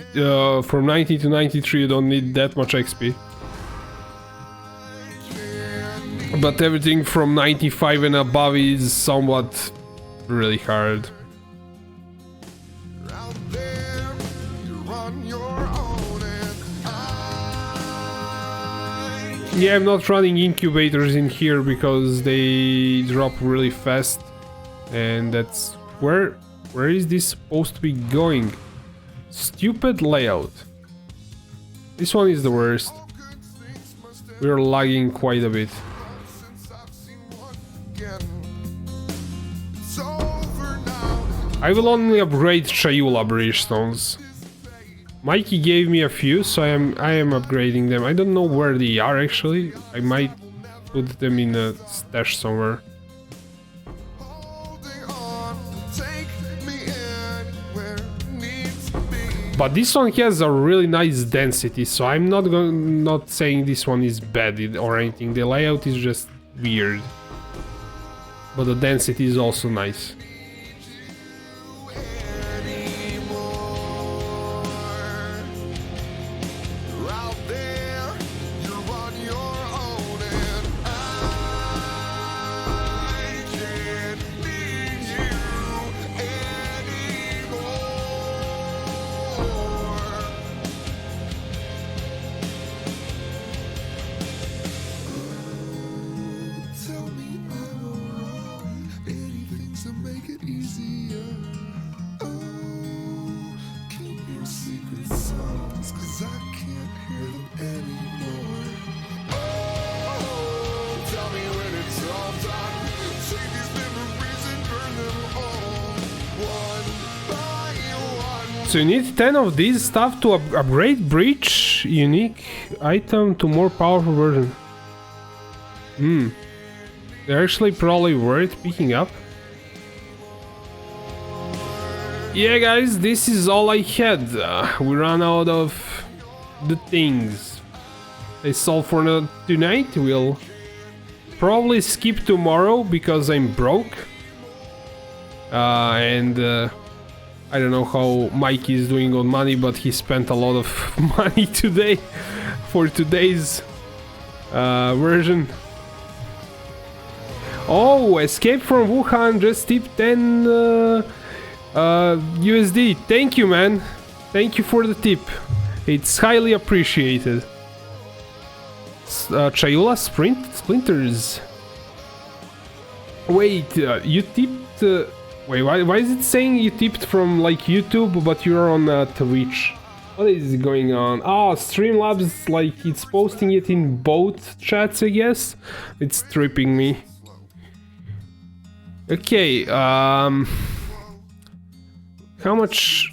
from 90 to 93 you don't need that much XP. But everything from 95 and above is somewhat really hard. Out there, you're on your own, and Yeah, I'm not running incubators in here because they drop really fast. And that's... Where is this supposed to be going? Stupid layout. This one is the worst. We're lagging quite a bit. since I've seen one again, it's over now. I will only upgrade Chayula Bridgestones. Mikey gave me a few, so I am upgrading them. I don't know where they are actually. I might put them in a stash somewhere. Holding on, take me anywhere it needs to be. But this one has a really nice density, so I'm not saying this one is bad or anything. The layout is just weird. But the density is also nice. You're out there, you're on your own, and I can't need you anymore. Tell me I'm wrong, anything to make it easier. Oh, keep your secret songs, 'cause I can't hear them anymore. Oh, tell me when it's all done. Take these memories and burn them all, one by one. So you need 10 of these stuff to upgrade Breach unique item to more powerful version. They're actually probably worth picking up. Yeah guys, this is all I had. We ran out of the things. That's all for tonight. We'll probably skip tomorrow because I'm broke. And I don't know how Mikey is doing on money, but he spent a lot of money today for today's version. Oh, Escape from Wuhan just tipped 10 USD. Thank you, man. Thank you for the tip. It's highly appreciated. Chayula Splinters. Wait, you tipped... wait, why is it saying you tipped from like YouTube, but you're on Twitch? What is going on? Oh, Streamlabs, like it's posting it in both chats, I guess. It's tripping me. Okay, how much?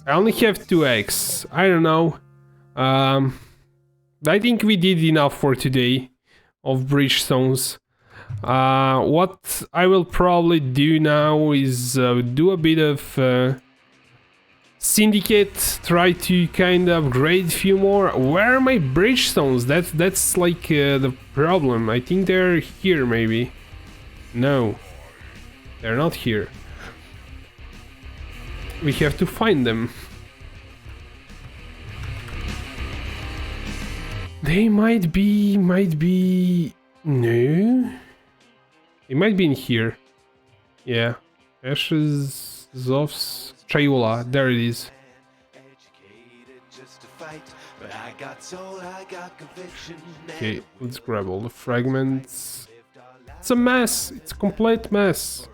I only have 2x. I don't know. I think we did enough for today of Bridgestones. What I will probably do now is do a bit of Syndicate, try to kind of upgrade a few more. Where are my Bridgestones? That's like the problem. I think they're here maybe. No, they're not here. We have to find them. They might be, no. It might be in here. Yeah. Ashes, Zofs, Chayula, there it is. Okay, let's grab all the fragments. It's a mess, it's a complete mess.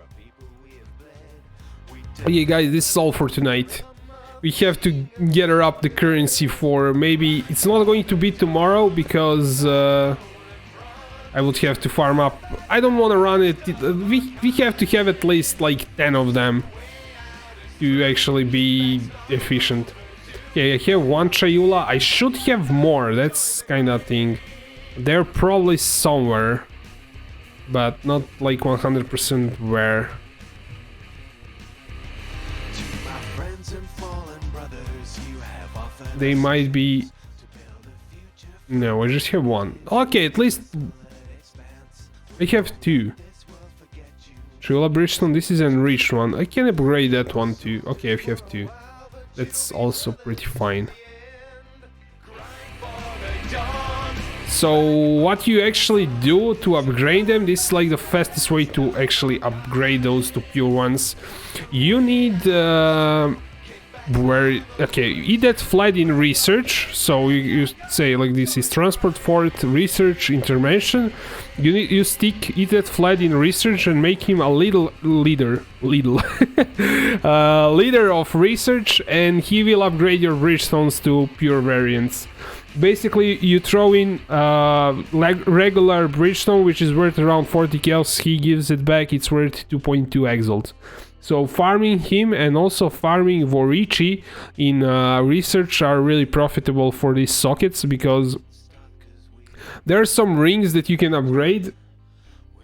Okay guys, this is all for tonight. We have to gather up the currency for maybe... It's not going to be tomorrow because I would have to farm up. I don't want to run it. We have to have at least like 10 of them to actually be efficient. Okay, I have one Chayula. I should have more. That's kind of thing. They're probably somewhere, but not like 100% where. To my friends and fallen brothers, you they might be... No, I just have one. Okay, at least I have two. Triola Bridgestone, this is an enriched one. I can upgrade that one too. Okay, I have two. That's also pretty fine. So what you actually do to upgrade them, this is like the fastest way to actually upgrade those to pure ones. You need eat that flag in research. So you say like this is transport fort, research, intervention. You stick eat that flag in research and make him a leader of research, and he will upgrade your bridgestones to pure variants. Basically, you throw in regular bridgestone, which is worth around 40 chaos. He gives it back, it's worth 2.2 exalt. So farming him and also farming Vorici in research are really profitable for these sockets, because there are some rings that you can upgrade.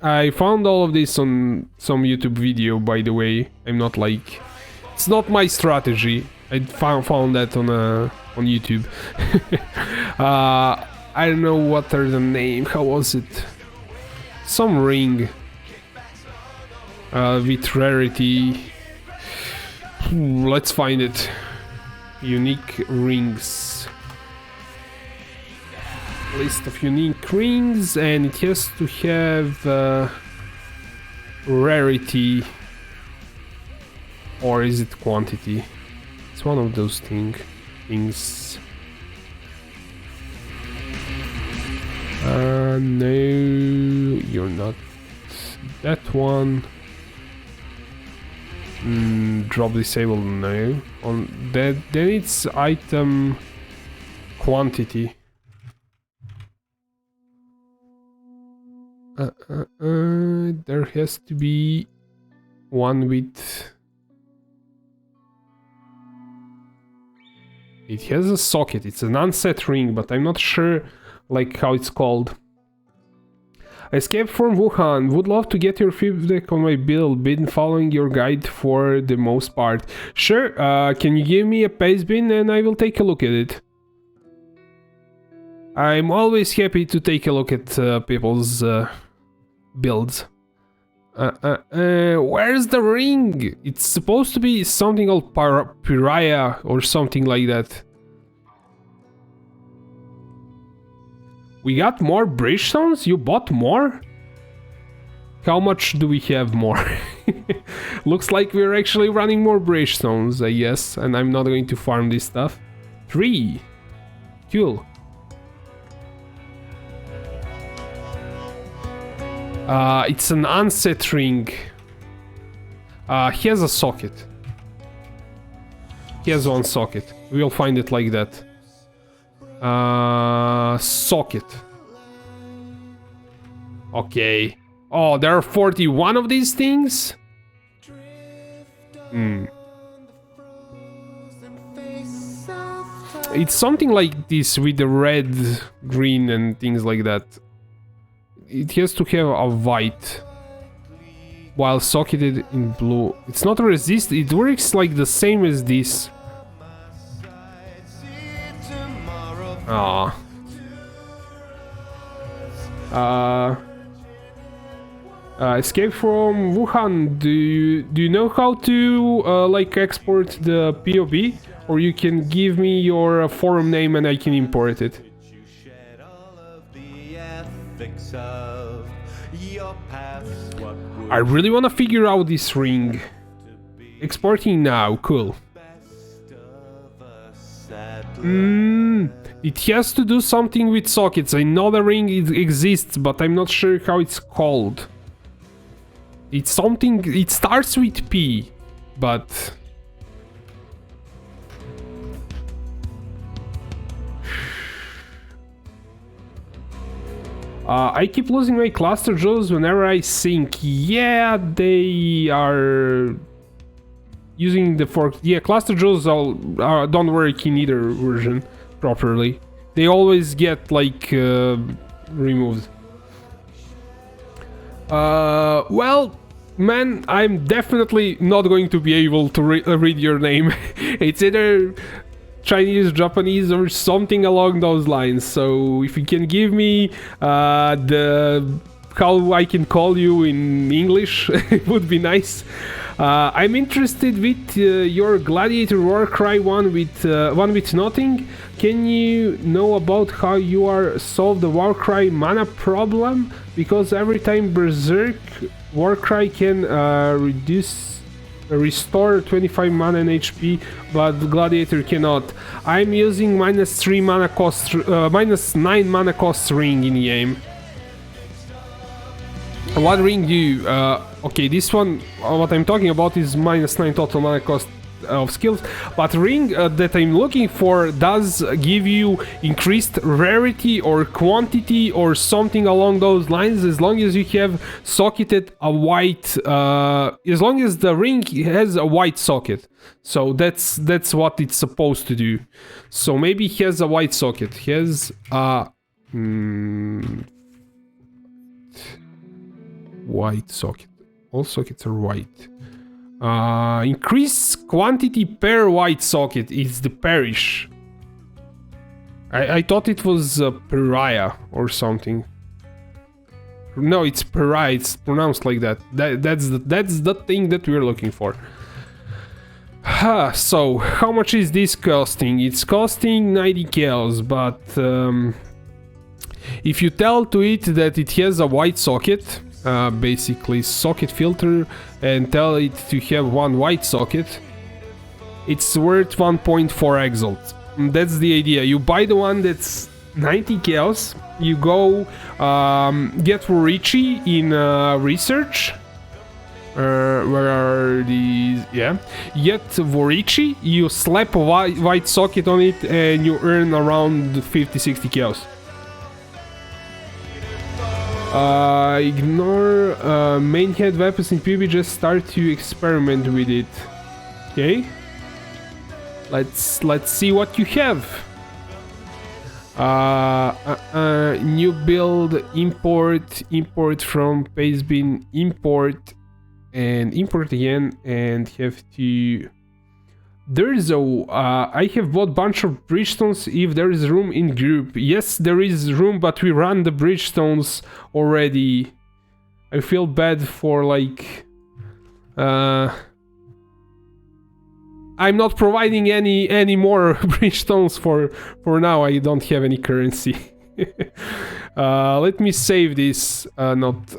I found all of this on some YouTube video, by the way. I'm not like... It's not my strategy. I found that on YouTube. I don't know what are the name. How was it? Some ring. With rarity. Let's find it. Unique rings. List of unique rings, and it has to have rarity, or is it quantity? It's one of those things. No, you're not that one. Drop disable, no. On that, then it's item quantity. There has to be one with... It has a socket, it's an unset ring, but I'm not sure like how it's called. Escape from Wuhan. Would love to get your feedback on my build. Been following your guide for the most part. Sure, can you give me a paste bin and I will take a look at it. I'm always happy to take a look at people's builds. Where's the ring? It's supposed to be something called Pariah or something like that. We got more bridgestones? You bought more? How much do we have more? Looks like we're actually running more bridgestones, I guess, and I'm not going to farm this stuff. 3. Cool. It's an unset ring. He has a socket. He has one socket. We'll find it like that. Socket. Okay. Oh, there are 41 of these things? It's something like this with the red, green and things like that. It has to have a white, while socketed in blue. It's not a resist, it works like the same as this. Escape from Wuhan. Do you know how to like export the POE, or you can give me your forum name and I can import it? I really want to figure out this ring. Exporting now, cool. It has to do something with sockets. I know the ring exists, but I'm not sure how it's called. It's something, it starts with P, but... I keep losing my cluster jewels whenever I sink. Yeah, they are using the fork. Yeah, cluster jewels don't work in either version properly. They always get like removed. Well, man, I'm definitely not going to be able to read your name. It's either Chinese, Japanese, or something along those lines. So if you can give me the how I can call you in English, it would be nice. I'm interested with your Gladiator Warcry one with nothing. Can you know about how you are solve the Warcry mana problem? Because every time Berserk Warcry can restore 25 mana and HP, but Gladiator cannot. I'm using -3 mana cost, -9 mana cost ring in the game. What ring do you... okay, this one, what I'm talking about is -9 total mana cost of skills, but ring that I'm looking for does give you increased rarity or quantity or something along those lines, as long as you have socketed a white... as long as the ring has a white socket. So that's what it's supposed to do. So maybe he has a white socket. He has a... white socket. All sockets are white. Increase quantity per white socket is the parish. I thought it was pariah or something. No, it's pariah. It's pronounced like that. That's the thing that we're looking for. So how much is this costing? It's costing 90 cows, but if you tell to it that it has a white socket, basically socket filter, and tell it to have one white socket, it's worth 1.4 exalt. That's the idea. You buy the one that's 90 cows, you go get Vorici in research. Where are these? Yeah, get Vorici, you slap a white socket on it, and you earn around 50-60 cows. Ignore main head weapons in POE, just start to experiment with it. Okay, let's see what you have. New build, import from pastebin, import and import again, and have to... There's a... I have bought bunch of bridgestones if there is room in group. Yes, there is room, but we ran the bridgestones already. I feel bad for like... I'm not providing any more bridgestones for now. I don't have any currency. Let me save this, not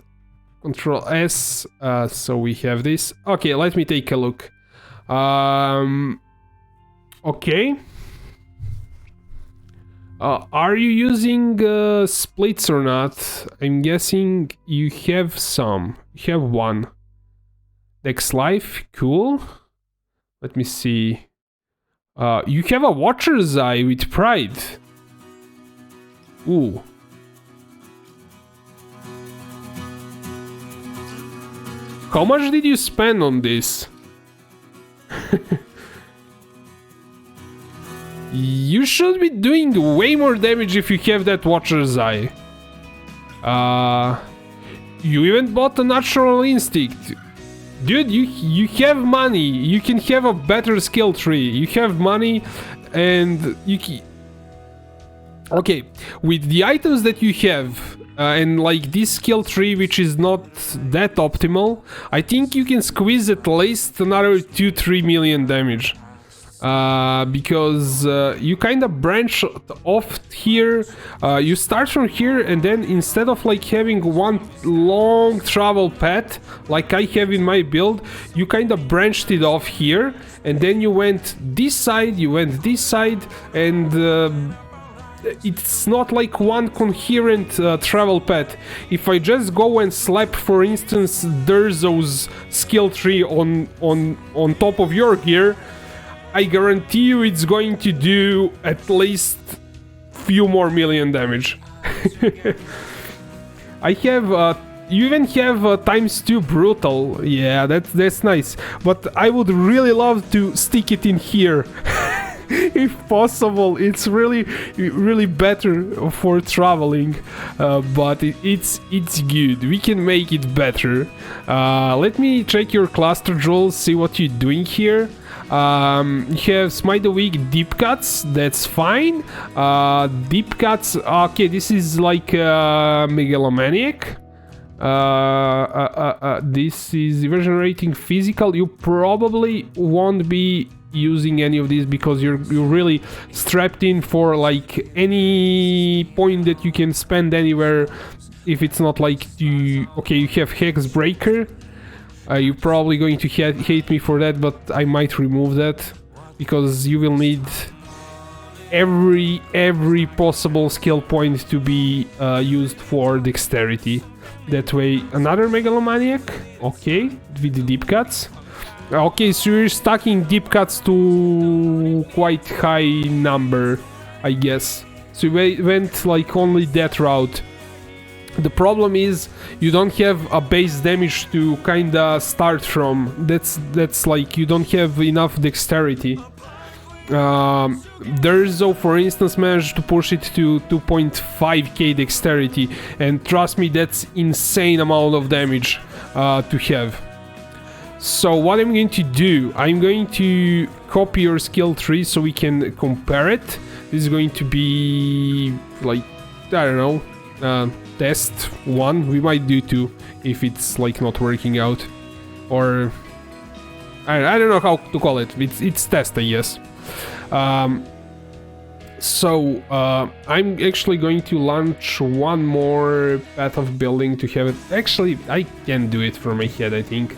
Control S, so we have this. Okay, let me take a look. Okay. Are you using splits or not? I'm guessing you have some. You have one. Dex Life, cool. Let me see. You have a Watcher's Eye with Pride. Ooh. How much did you spend on this? You should be doing way more damage if you have that Watcher's Eye. You even bought a Natural Instinct. Dude, you have money. You can have a better skill tree. You have money and you can... Okay, with the items that you have, and like this skill tree, which is not that optimal, I think you can squeeze at least another 2-3 million damage. Because you kind of branch off here. You start from here, and then instead of like having one long travel path like I have in my build, you kind of branched it off here, and then you went this side, you went this side, and it's not like one coherent travel path. If I just go and slap, for instance, there's those skill tree on top of your gear, I guarantee you it's going to do at least few more million damage. I have you even have ×2 brutal. Yeah, that's nice. But I would really love to stick it in here. If possible. It's really better for traveling, but it's good. We can make it better. Let me check your cluster jewels, see what you're doing here. You have Smite the Weak, Deep Cuts, that's fine. Deep Cuts, okay, this is like Megalomaniac. This is evasion rating physical. You probably won't be using any of these because you're really strapped in for like any point that you can spend anywhere. If it's not like okay, you have Hex Breaker. You're probably going to hate me for that, but I might remove that because you will need every possible skill point to be used for dexterity. That way, another Megalomaniac, okay, with the deep cuts. Okay, so you're stacking deep cuts to quite high number, I guess. So you went like only that route. The problem is you don't have a base damage to kinda start from. That's like you don't have enough dexterity. Durzo, for instance, managed to push it to 2.5k dexterity, and trust me, that's insane amount of damage to have. So what I'm going to do, I'm going to copy your skill tree so we can compare it. This is going to be like, I don't know, test 1. We might do 2 if it's like not working out, or I don't know how to call it. It's test, I guess. So I'm actually going to launch one more path of building to have it. Actually, I can do it from my head, I think.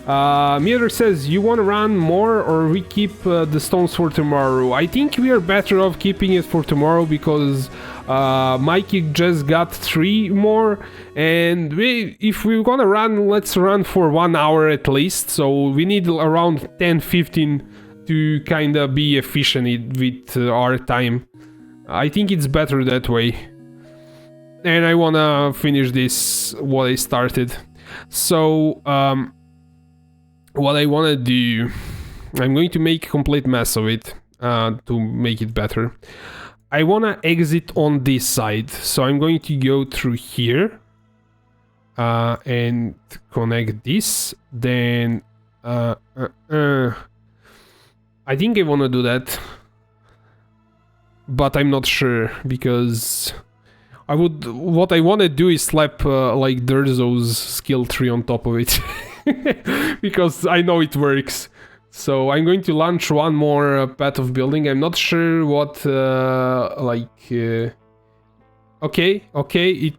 Mirror says, you want to run more or we keep the stones for tomorrow? I think we are better off keeping it for tomorrow because Mikey just got 3 more, and if we're gonna run, let's run for 1 hour at least. So we need around 10-15 to kinda be efficient with our time. I think it's better that way. And I wanna finish this, what I started. So, what I wanna do, I'm going to make a complete mess of it to make it better. I wanna exit on this side, so I'm going to go through here and connect this, then I think I wanna do that, but I'm not sure because what I wanna do is slap like Durzo's skill tree on top of it because I know it works. So I'm going to launch one more path of building. I'm not sure what okay,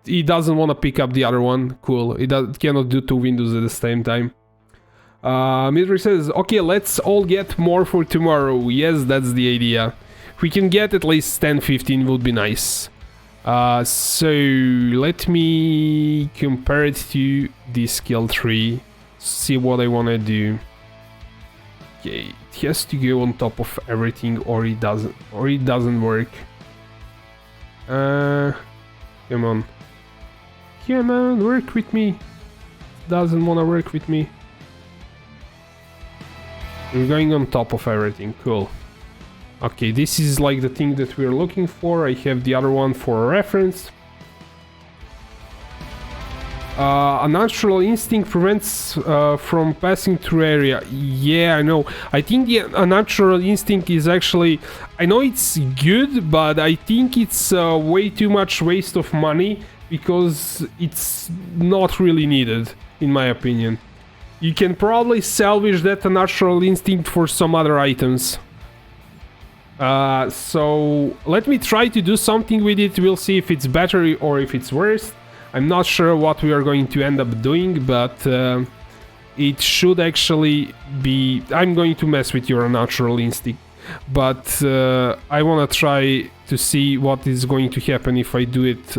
it doesn't want to pick up the other one. Cool, it cannot do 2 windows at the same time. Midri says, okay, let's all get more for tomorrow. Yes, that's the idea. If we can get at least 10-15 would be nice. So let me compare it to the skill tree, see what I want to do. Okay, it has to go on top of everything or it doesn't work. Come on, work with me. Doesn't want to work with me. We're going on top of everything, cool. Okay, this is like the thing that we're looking for. I have the other one for reference. A natural instinct prevents from passing through area. Yeah, I know. I think a natural instinct is actually... I know it's good, but I think it's way too much waste of money because it's not really needed, in my opinion. You can probably salvage that natural instinct for some other items. So let me try to do something with it. We'll see if it's better or if it's worse. I'm not sure what we are going to end up doing, but it should actually be... I'm going to mess with your natural instinct, but I want to try to see what is going to happen if I do it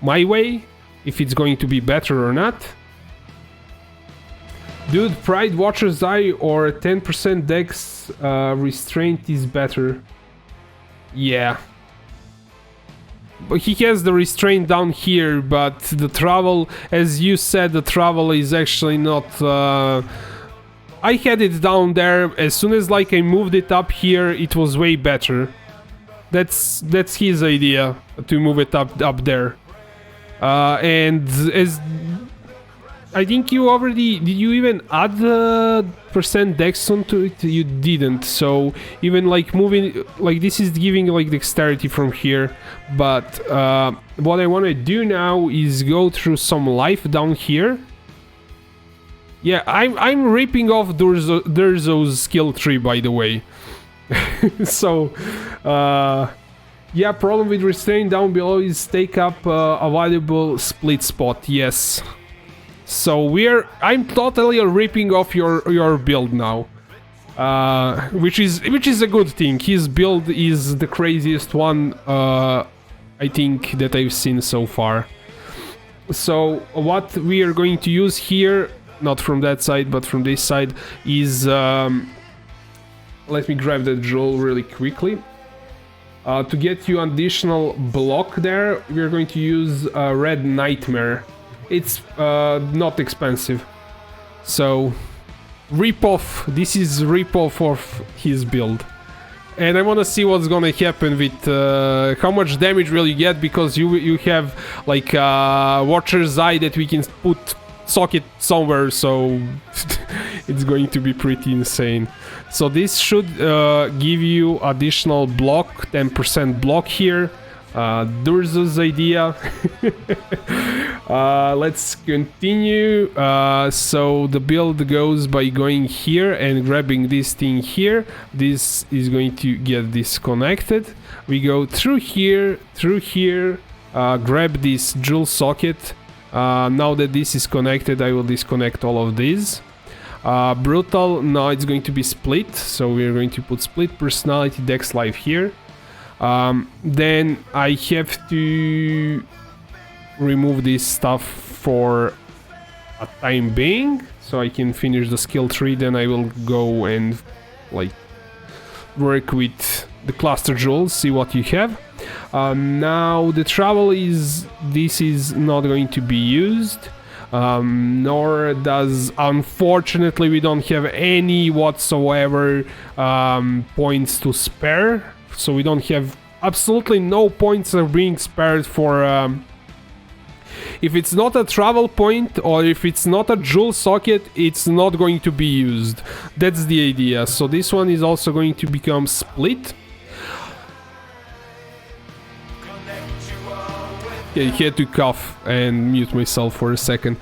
my way, if it's going to be better or not. Dude, Pride Watcher's Eye or 10% Dex restraint is better. Yeah. But he has the restraint down here, but the travel, as you said, the travel is actually not... I had it down there. As soon as like I moved it up here, it was way better. That's his idea, to move it up there. And as... I think you already... Did you even add percent dex onto it? You didn't. So even like moving... Like this is giving like dexterity from here. But what I want to do now is go through some life down here. Yeah, I'm ripping off Durzo's skill tree, by the way. So... yeah, problem with restraint down below is take up a valuable split spot. Yes. So I'm totally ripping off your build now, which is a good thing. His build is the craziest one I think that I've seen so far. So what we are going to use here, not from that side but from this side, is let me grab that jewel really quickly. To get you additional block there, we're going to use Red Nightmare. It's not expensive. So, rip-off. This is rip-off of his build. And I want to see what's gonna happen with how much damage will you get, because you have like Watcher's Eye that we can put socket somewhere, so it's going to be pretty insane. So this should give you additional block, 10% block here. Durzo's idea. Let's continue. So the build goes by going here and grabbing this thing here. This is going to get disconnected. We go through here, grab this jewel socket. Now that this is connected, I will disconnect all of these. Brutal, now it's going to be split, so we're going to put split personality dex life here. Then I have to remove this stuff for a time being, so I can finish the skill tree. Then I will go and like work with the cluster jewels, see what you have. Now the travel this is not going to be used. Nor does, unfortunately, we don't have any whatsoever points to spare, so we don't have absolutely no points are being spared for if it's not a travel point or if it's not a jewel socket, it's not going to be used. That's the idea. So this one is also going to become split. Yeah, I had to cough and mute myself for a second.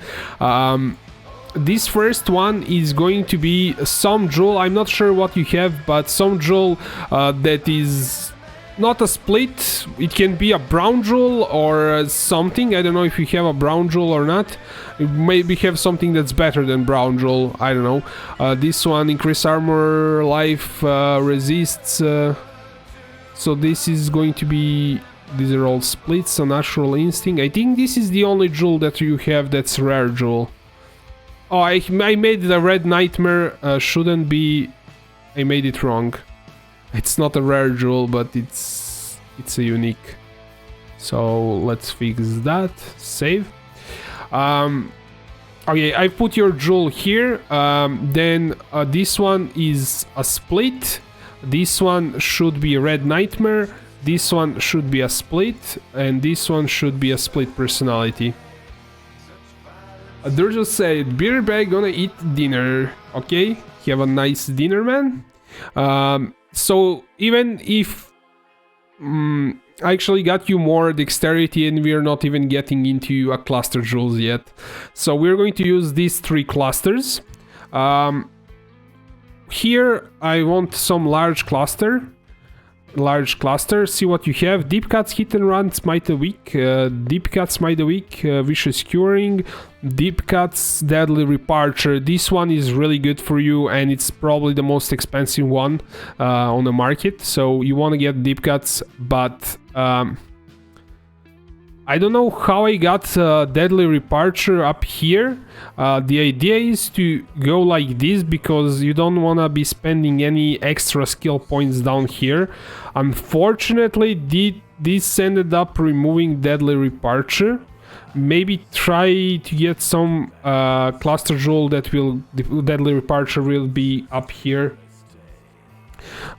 This first one is going to be some jewel. I'm not sure what you have, but some jewel that is not a split. It can be a brown jewel or something. I don't know if you have a brown jewel or not. You maybe have something that's better than brown jewel. I don't know. This one, increase armor, life, resists. So this is going to be... These are all splits, a natural instinct. I think this is the only jewel that you have that's rare jewel. Oh, I made the Red Nightmare, shouldn't be... I made it wrong. It's not a rare jewel, but it's a unique. So let's fix that. Save. Okay, I put your jewel here. Then this one is a split. This one should be Red Nightmare. This one should be a split, and this one should be a split personality. Durzo said, beer bag gonna eat dinner. Okay, have a nice dinner, man. So even if I actually got you more dexterity and we're not even getting into a cluster jewels yet. So we're going to use these 3 clusters. Here I want some large cluster, see what you have. Deep cuts, hit and run, smite the weak. Deep cuts, smite the weak. Vicious curing. Deep cuts, deadly reparture. This one is really good for you, and it's probably the most expensive one on the market. So you want to get deep cuts, but I don't know how I got deadly reparture up here. The idea is to go like this because you don't want to be spending any extra skill points down here. Unfortunately, this ended up removing deadly reparture. Maybe try to get some cluster jewel that will... deadly reparture will be up here.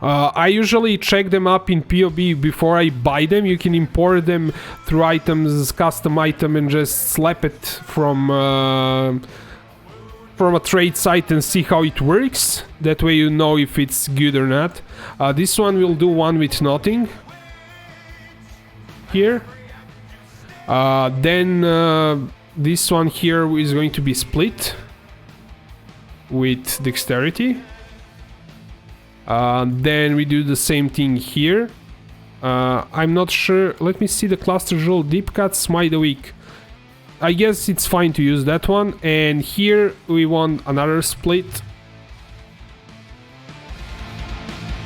I usually check them up in POE before I buy them. You can import them through items, custom item, and just slap it from from a trade site and see how it works. That way you know if it's good or not. This one will do one with nothing. Here. Then this one here is going to be split with dexterity. Then we do the same thing here. I'm not sure. Let me see the cluster jewel. Deep cut, smite the weak. I guess it's fine to use that one. And here we want another split.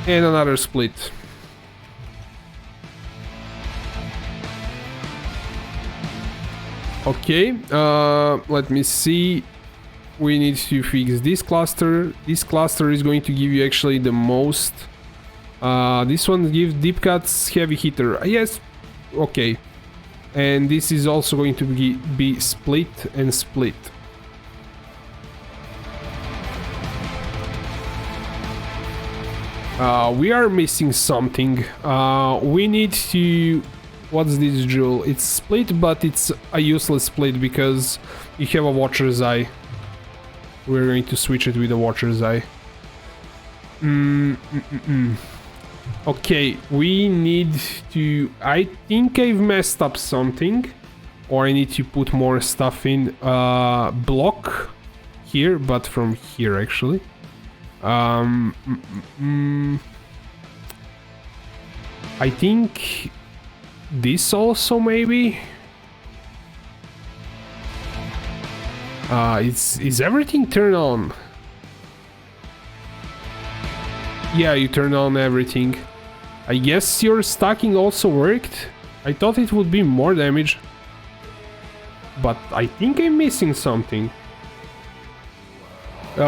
And another split. Okay, let me see. We need to fix this cluster. This cluster is going to give you actually the most. This one gives deep cuts, heavy hitter. Yes, okay. And this is also going to be split and split. We are missing something. We need to... What's this jewel? It's split, but it's a useless split because you have a Watcher's Eye. We're going to switch it with a Watcher's Eye. Okay, we need to... I think I've messed up something. Or I need to put more stuff in. Block here, but from here actually. I think... This also maybe? Is everything turned on? Yeah, you turn on everything. I guess your stacking also worked. I thought it would be more damage. But I think I'm missing something.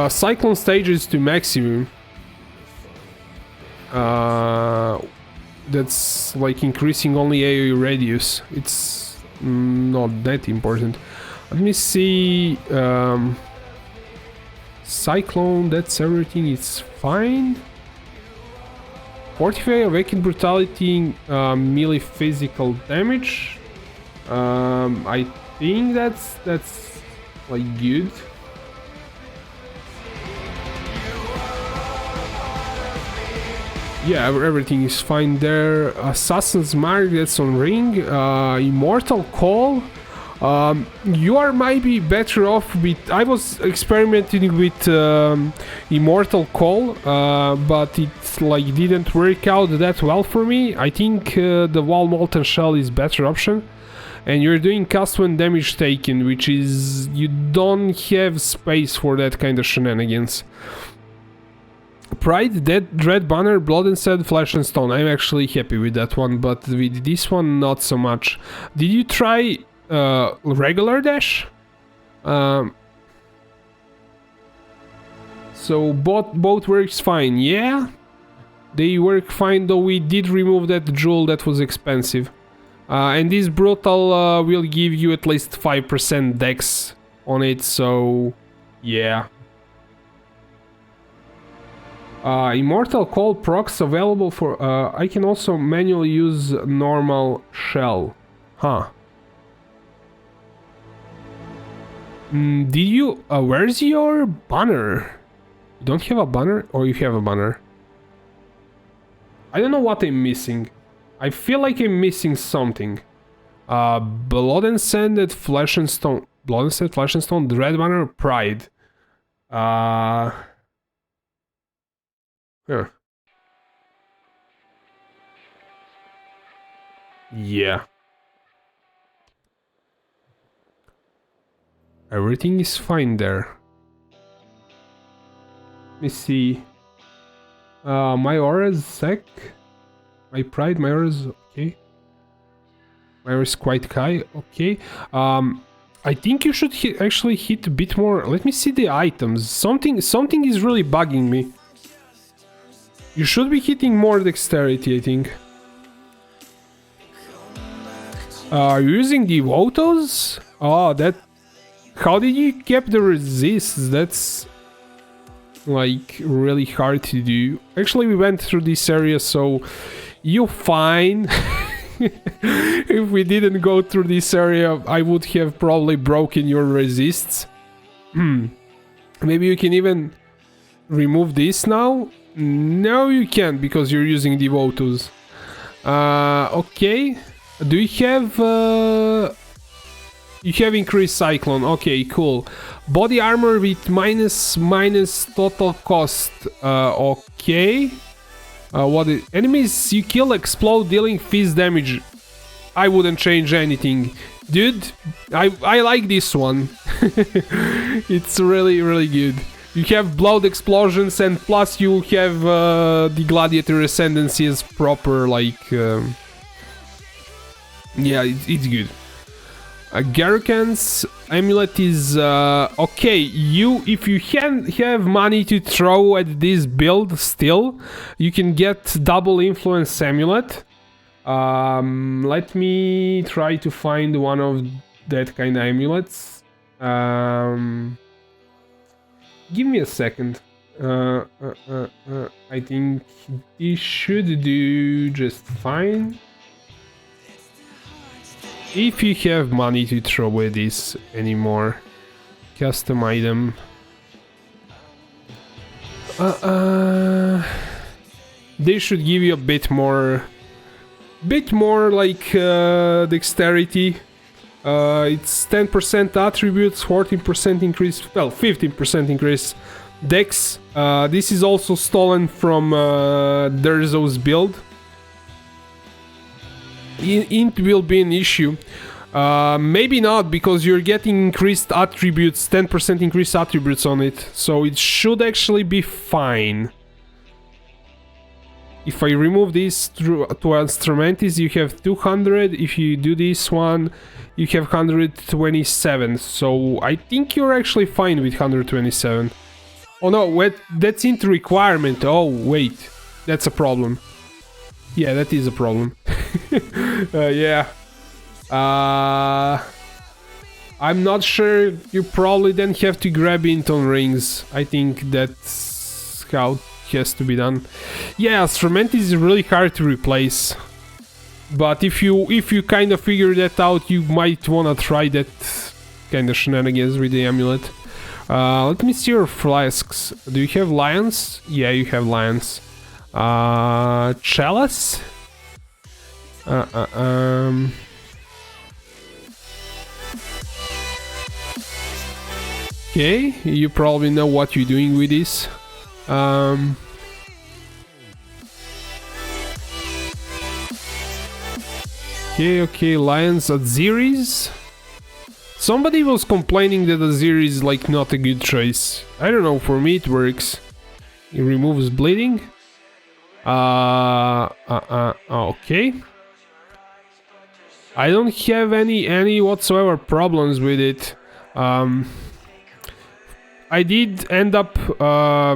Cyclone stages to maximum. That's like increasing only AoE radius. It's not that important. Let me see. Cyclone, that's everything, it's fine. Fortify, Awakened Brutality, melee physical damage. I think that's like good. Yeah, everything is fine there. Assassin's Mark, that's on ring. Immortal Call. You are maybe better off with... I was experimenting with Immortal Call, but it like didn't work out that well for me. I think the Wall Molten Shell is better option. And you're doing cast when damage taken, which is... You don't have space for that kind of shenanigans. Pride, Dread Banner, Blood and Sand, Flesh and Stone. I'm actually happy with that one, but with this one not so much. Did you try regular dash? So both works fine, yeah? They work fine, though we did remove that jewel that was expensive. And this brutal will give you at least 5% dex on it, so yeah. Immortal Call procs available for... I can also manually use normal shell. Huh. Did you... where's your banner? You don't have a banner? Or you have a banner? I don't know what I'm missing. I feel like I'm missing something. Blood and Sanded, Flesh and Stone. Blood and Sanded, Flesh and Stone, Dread Banner, Pride. Huh. Yeah. Everything is fine there. Let me see. My aura's sec. My pride, my aura's okay. My aura's quite high, okay. I think you should actually hit a bit more. Let me see the items. Something is really bugging me. You should be hitting more dexterity, I think. Are you using the autos? Oh, that... How did you keep the resist? That's... like, really hard to do. Actually, we went through this area, so... You're fine. If we didn't go through this area, I would have probably broken your resists. Maybe you can even remove this now. No, you can't because you're using Devotus. Okay. Do you have... you have increased Cyclone. Okay, cool. Body armor with minus total cost. Okay. Enemies you kill explode, dealing fizz damage. I wouldn't change anything. Dude, I like this one. It's really, really good. You have blood explosions and plus you have the Gladiator ascendancy as proper, like... yeah, it's good. Garukan's amulet is... okay, if you have money to throw at this build still, you can get double influence amulet. Let me try to find one of that kind of amulets. Give me a second. I think this should do just fine. If you have money to throw away this anymore. Custom item. They should give you a bit more like dexterity. It's 10% attributes, 14% increase, well, 15% increase dex. This is also stolen from Derzo's build. Int will be an issue. Maybe not, because you're getting increased attributes, 10% increased attributes on it, so it should actually be fine. If I remove this to Instrumentis, you have 200. If you do this one, you have 127. So I think you're actually fine with 127. Oh no, wait, that's into requirement. Oh wait, that's a problem. Yeah, that is a problem. Yeah. I'm not sure. You probably then have to grab int on rings. I think that's how it has to be done. Yeah, Instrumentis is really hard to replace. But if you kind of figure that out, you might wanna try that kind of shenanigans with the amulet. Let me see your flasks. Do you have lions? Yeah, you have lions. Chalice? Okay, you probably know what you're doing with this. Okay, lions at Aziris. Somebody was complaining that Aziris is like not a good choice. I don't know, for me it works. It removes bleeding. Okay. I don't have any whatsoever problems with it. I did end up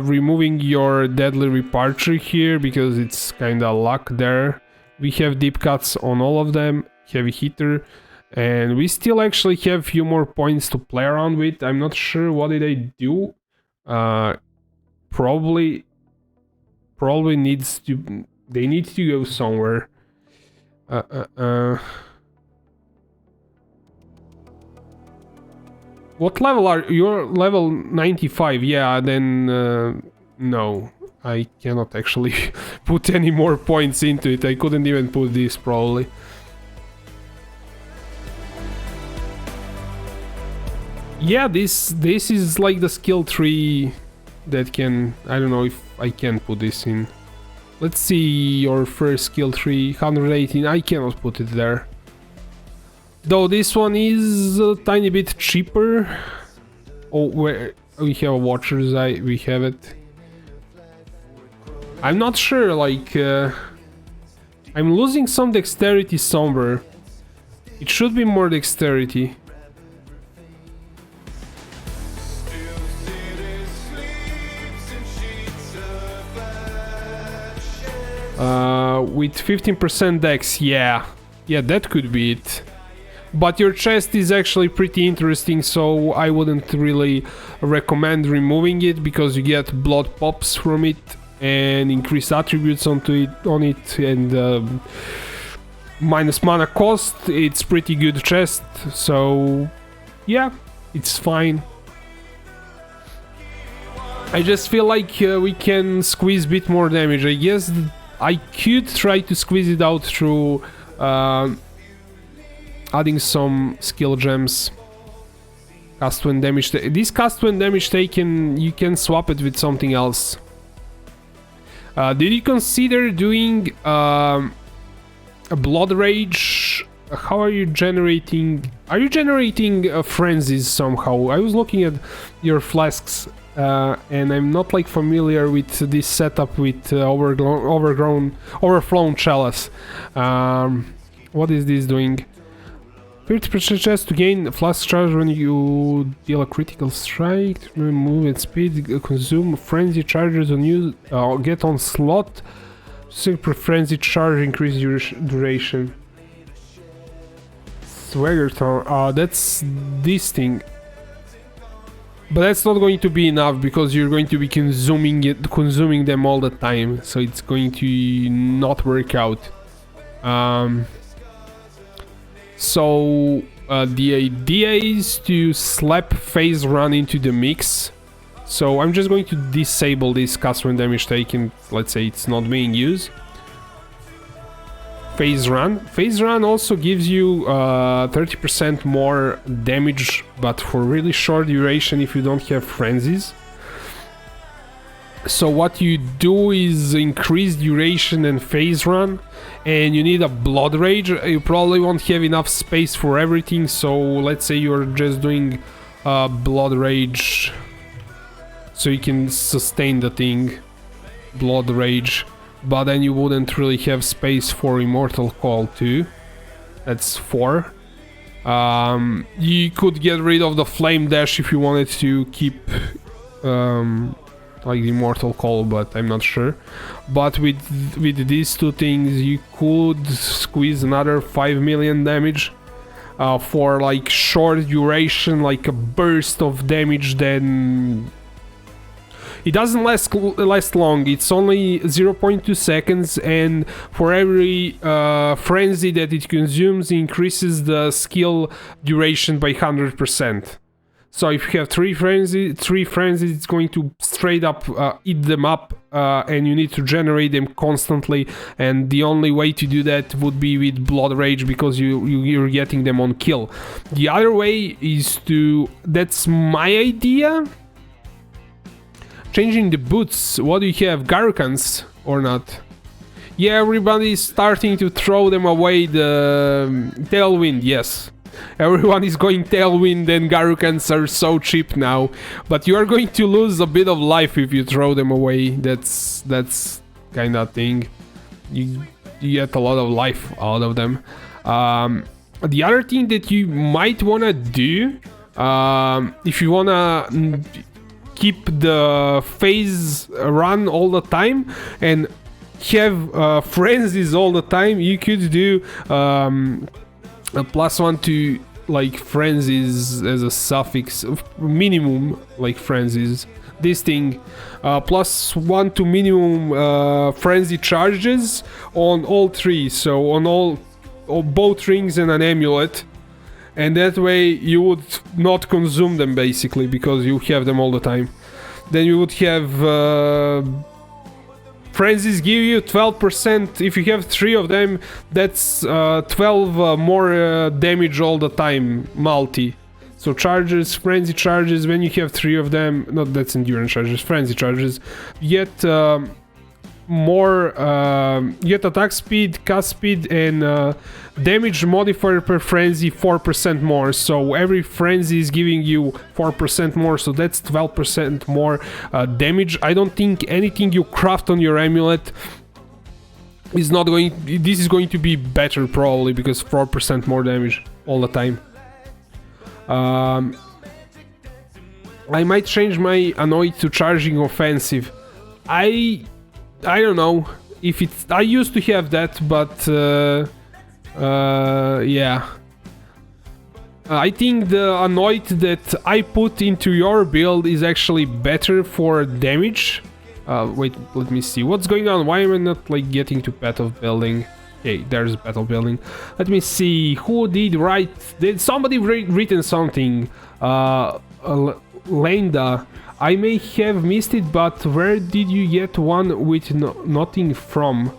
removing your deadly departure here because it's kinda luck there. We have deep cuts on all of them, heavy hitter, and we still actually have a few more points to play around with. I'm not sure what did I do. Probably needs to. They need to go somewhere. What level are you? You're level 95. Yeah, then no, I cannot actually put any more points into it. I couldn't even put this probably. Yeah, this is like the skill tree that can. I don't know if I can put this in. Let's see your first skill tree, 118. I cannot put it there. Though this one is a tiny bit cheaper. Oh, where we have a Watcher's Eye, we have it. I'm not sure, like... I'm losing some dexterity somewhere. It should be more dexterity. With 15% dex, yeah. Yeah, that could be it. But your chest is actually pretty interesting, so I wouldn't really recommend removing it because you get blood pops from it and increased attributes on it and minus mana cost. It's pretty good chest, so yeah, it's fine. I just feel like we can squeeze a bit more damage. I guess I could try to squeeze it out through adding some skill gems. Cast when damage. This cast when damage taken, you can swap it with something else. Did you consider doing a blood rage? How are you generating? Are you generating frenzies somehow? I was looking at your flasks. And I'm not like familiar with this setup with overflown chalice. What is this doing? 50% chance to gain flask charge when you deal a critical strike. Movement speed, consume frenzy charges on you. Get on slot. Super frenzy charge, increase duration. Swaggerton. That's this thing. But that's not going to be enough because you're going to be consuming them all the time, so it's going to not work out. So the idea is to slap phase run into the mix. So I'm just going to disable this cast when damage taken. Let's say it's not being used. Phase run also gives you 30% more damage, but for really short duration if you don't have frenzies. So what you do is increase duration and phase run, and you need a blood rage. You probably won't have enough space for everything, so let's say you're just doing blood rage so you can sustain the thing, blood rage. But then you wouldn't really have space for Immortal Call too. That's 4. You could get rid of the Flame Dash if you wanted to keep like the Immortal Call, but I'm not sure. But with these two things you could squeeze another 5 million damage for like short duration, like a burst of damage. Then it doesn't last long, it's only 0.2 seconds, and for every frenzy that it consumes, it increases the skill duration by 100%. So if you have 3 frenzies, it's going to straight up eat them up, and you need to generate them constantly, and the only way to do that would be with Blood Rage, because you're getting them on kill. The other way is to, that's my idea, changing the boots. What do you have, Garukans or not? Yeah, everybody's starting to throw them away, the Tailwind, yes. Everyone is going Tailwind, and Garukans are so cheap now. But you are going to lose a bit of life if you throw them away. That's kind of thing. You get a lot of life out of them. The other thing that you might want to do, if you want to keep the phase run all the time and have frenzies all the time, you could do a +1 to like frenzies as a suffix, minimum like frenzies. This thing, +1 to minimum frenzy charges on all 3, so on both rings and an amulet. And that way you would not consume them basically, because you have them all the time. Then you would have frenzies give you 12%. If you have 3 of them, that's 12 more damage all the time, multi. So charges, frenzy charges, when you have 3 of them, no, that's endurance charges, frenzy charges, you get more, you get attack speed, cast speed, and damage modifier per frenzy 4% more. So every frenzy is giving you 4% more, so that's 12% more damage. I don't think anything you craft on your amulet is not going, this is going to be better probably, because 4% more damage all the time. I might change my Annoyed to charging offensive. I don't know if it's, I used to have that, but yeah. I think the Annoyed that I put into your build is actually better for damage. Wait, let me see what's going on. Why am I not like getting to battle building? Okay, there's battle building. Let me see who did write. Did somebody written something? Lenda. I may have missed it, but where did you get one with nothing from?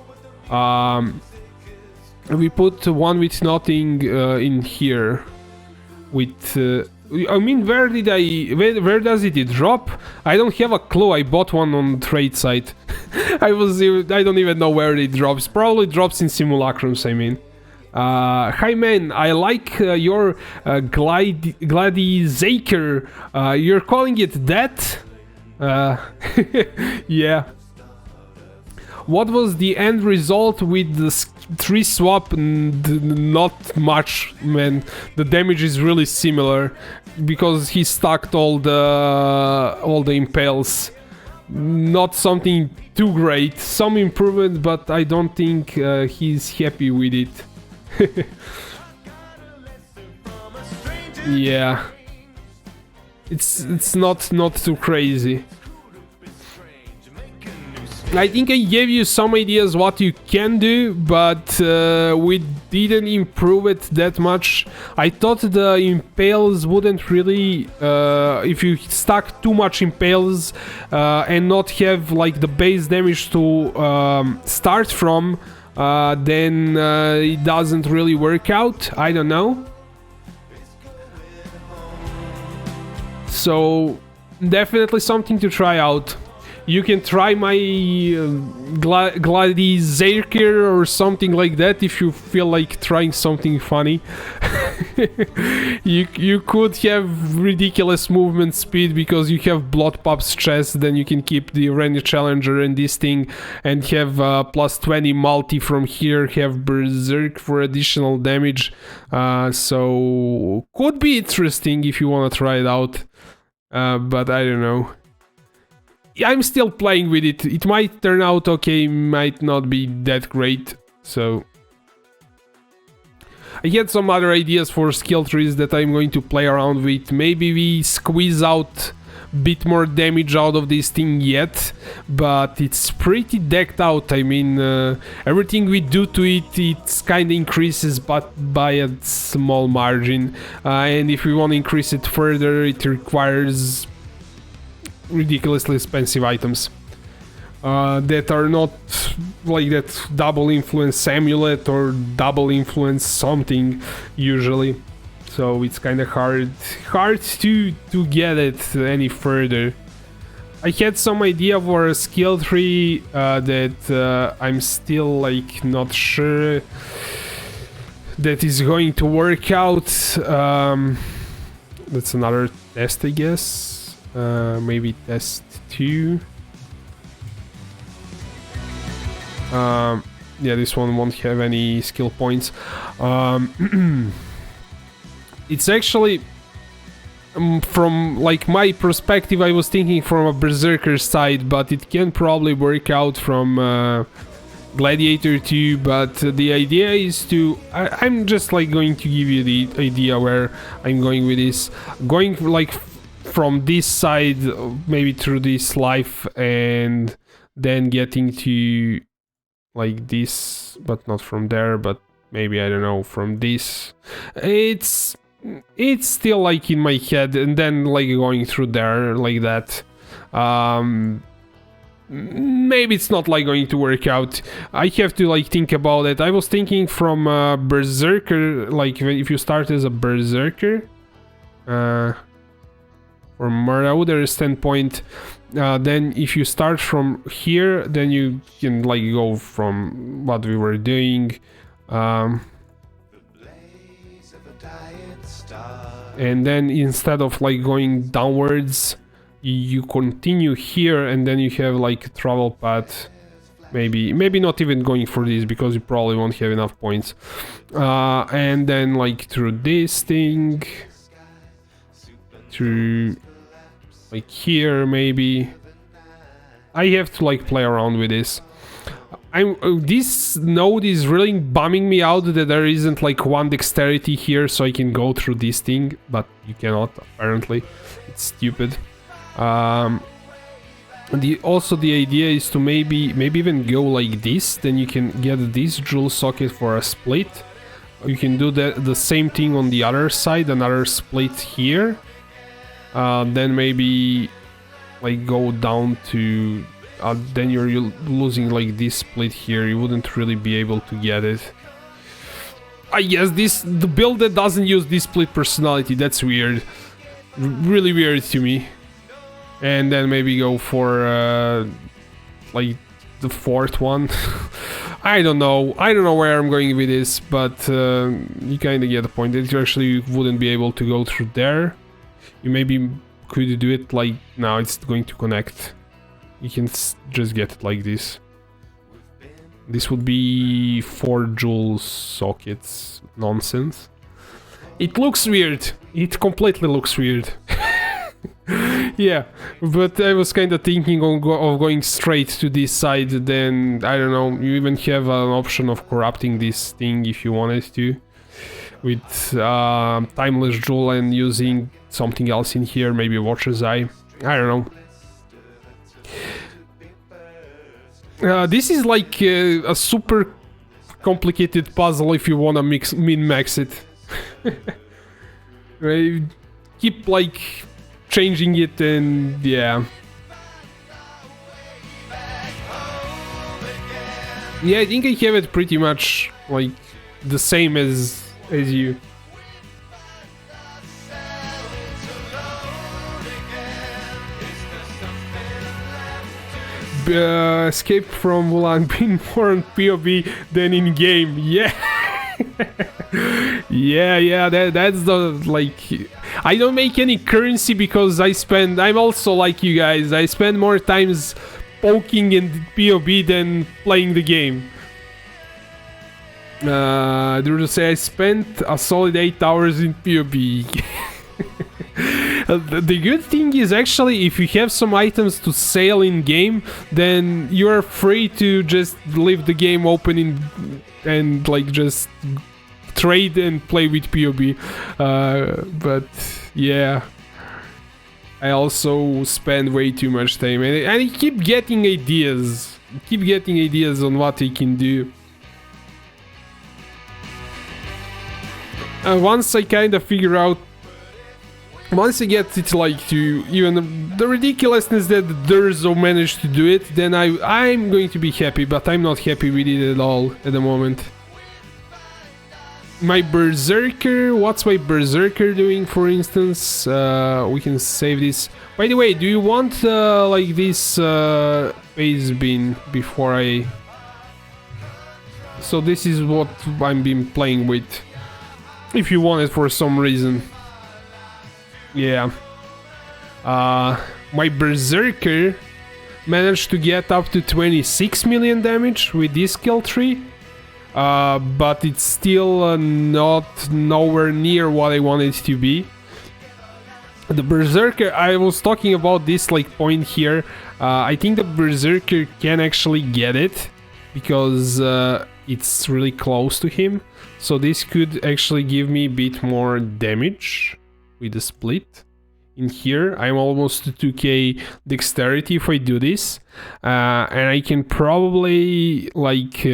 We put one with nothing in here. With I mean, where does it drop? I don't have a clue. I bought one on trade site. I don't even know where it drops. Probably drops in simulacrums, I mean. Hi man, I like your Gladiator. You're calling it that? Yeah. What was the end result with the 3 swap? Not much, man. The damage is really similar because he stacked all the impales. Not something too great. Some improvement, but I don't think he's happy with it. Yeah. It's not too crazy. I think I gave you some ideas what you can do, but we didn't improve it that much. I thought the impales wouldn't really, if you stack too much impales and not have like the base damage to start from, then it doesn't really work out. I don't know. So definitely something to try out. You can try my Gladiator or something like that if you feel like trying something funny. You could have ridiculous movement speed because you have Blood Pop's chest, then you can keep the Range Challenger and this thing and have plus 20 multi from here, have Berserker for additional damage. So could be interesting if you want to try it out, but I don't know. I'm still playing with it. It might turn out okay, might not be that great. So I had some other ideas for skill trees that I'm going to play around with. Maybe we squeeze out a bit more damage out of this thing yet, but it's pretty decked out. I mean, everything we do to it, it's kind of increases, but by a small margin. And if we want to increase it further, it requires ridiculously expensive items that are not like that double influence amulet or double influence something usually, so it's kind of hard to get it any further. I had some idea for a skill tree that I'm still like not sure that is going to work out. That's another test, I guess. Maybe test 2. Yeah, this one won't have any skill points. It's actually from like my perspective, I was thinking from a Berserker side, but it can probably work out from Gladiator 2. But the idea is to I'm just like going to give you the idea where I'm going with this, going like from this side, maybe through this life, and then getting to like this, but not from there, but maybe, I don't know, from this. It's still like in my head, and then like going through there like that. Maybe it's not like going to work out. I have to like think about it. I was thinking from Berserker, like if you start as a Berserker, from Marauder standpoint, then if you start from here, then you can like go from what we were doing, and then instead of like going downwards, you continue here, and then you have like travel path. Maybe not even going for this because you probably won't have enough points, and then like through this thing, through like here maybe. I have to like play around with this. This node is really bumming me out that there isn't like one dexterity here so I can go through this thing, but you cannot apparently. It's stupid. Also the idea is to maybe even go like this, then you can get this jewel socket for a split. You can do the same thing on the other side, another split here. Then maybe like go down to then you're losing like this split here. You wouldn't really be able to get it. I guess the build that doesn't use this split personality, that's weird. Really weird to me. And then maybe go for like the fourth one. I don't know where I'm going with this, but you kind of get the point that you actually wouldn't be able to go through there. You maybe could do it like now. It's going to connect. You can just get it like this. This would be 4 joule sockets. Nonsense. It looks weird. It completely looks weird. Yeah, but I was kind of thinking of going straight to this side. Then I don't know. You even have an option of corrupting this thing if you wanted to, with timeless jewel and using something else in here, maybe Watcher's Eye. I don't know. This is like a super complicated puzzle if you wanna min-max it. Keep like changing it, and yeah. Yeah, I think I have it pretty much like the same as you. Escape from Wuhan being more on POE than in game. Yeah. yeah, that's the like. I don't make any currency because I'm also like you guys. I spend more times poking in POE than playing the game. To say I spent a solid 8 hours in POE. The good thing is actually if you have some items to sell in game, then you are free to just leave the game open and like just trade and play with POE. But yeah, I also spend way too much time, and I keep getting ideas. On what I can do. Once I kind of figure out. Once I get it like to even the ridiculousness that Durzo managed to do it, then I'm going to be happy, but I'm not happy with it at all at the moment. My Berserker, what's my Berserker doing, for instance? We can save this. By the way, do you want like this base bin before I... So this is what I've been playing with. If you want it for some reason. Yeah. My Berserker managed to get up to 26 million damage with this skill tree. But it's still nowhere near what I want it to be. The Berserker, I was talking about this like point here. I think the Berserker can actually get it because it's really close to him. So this could actually give me a bit more damage with the split. In here, I'm almost to 2k dexterity if I do this. And I can probably like...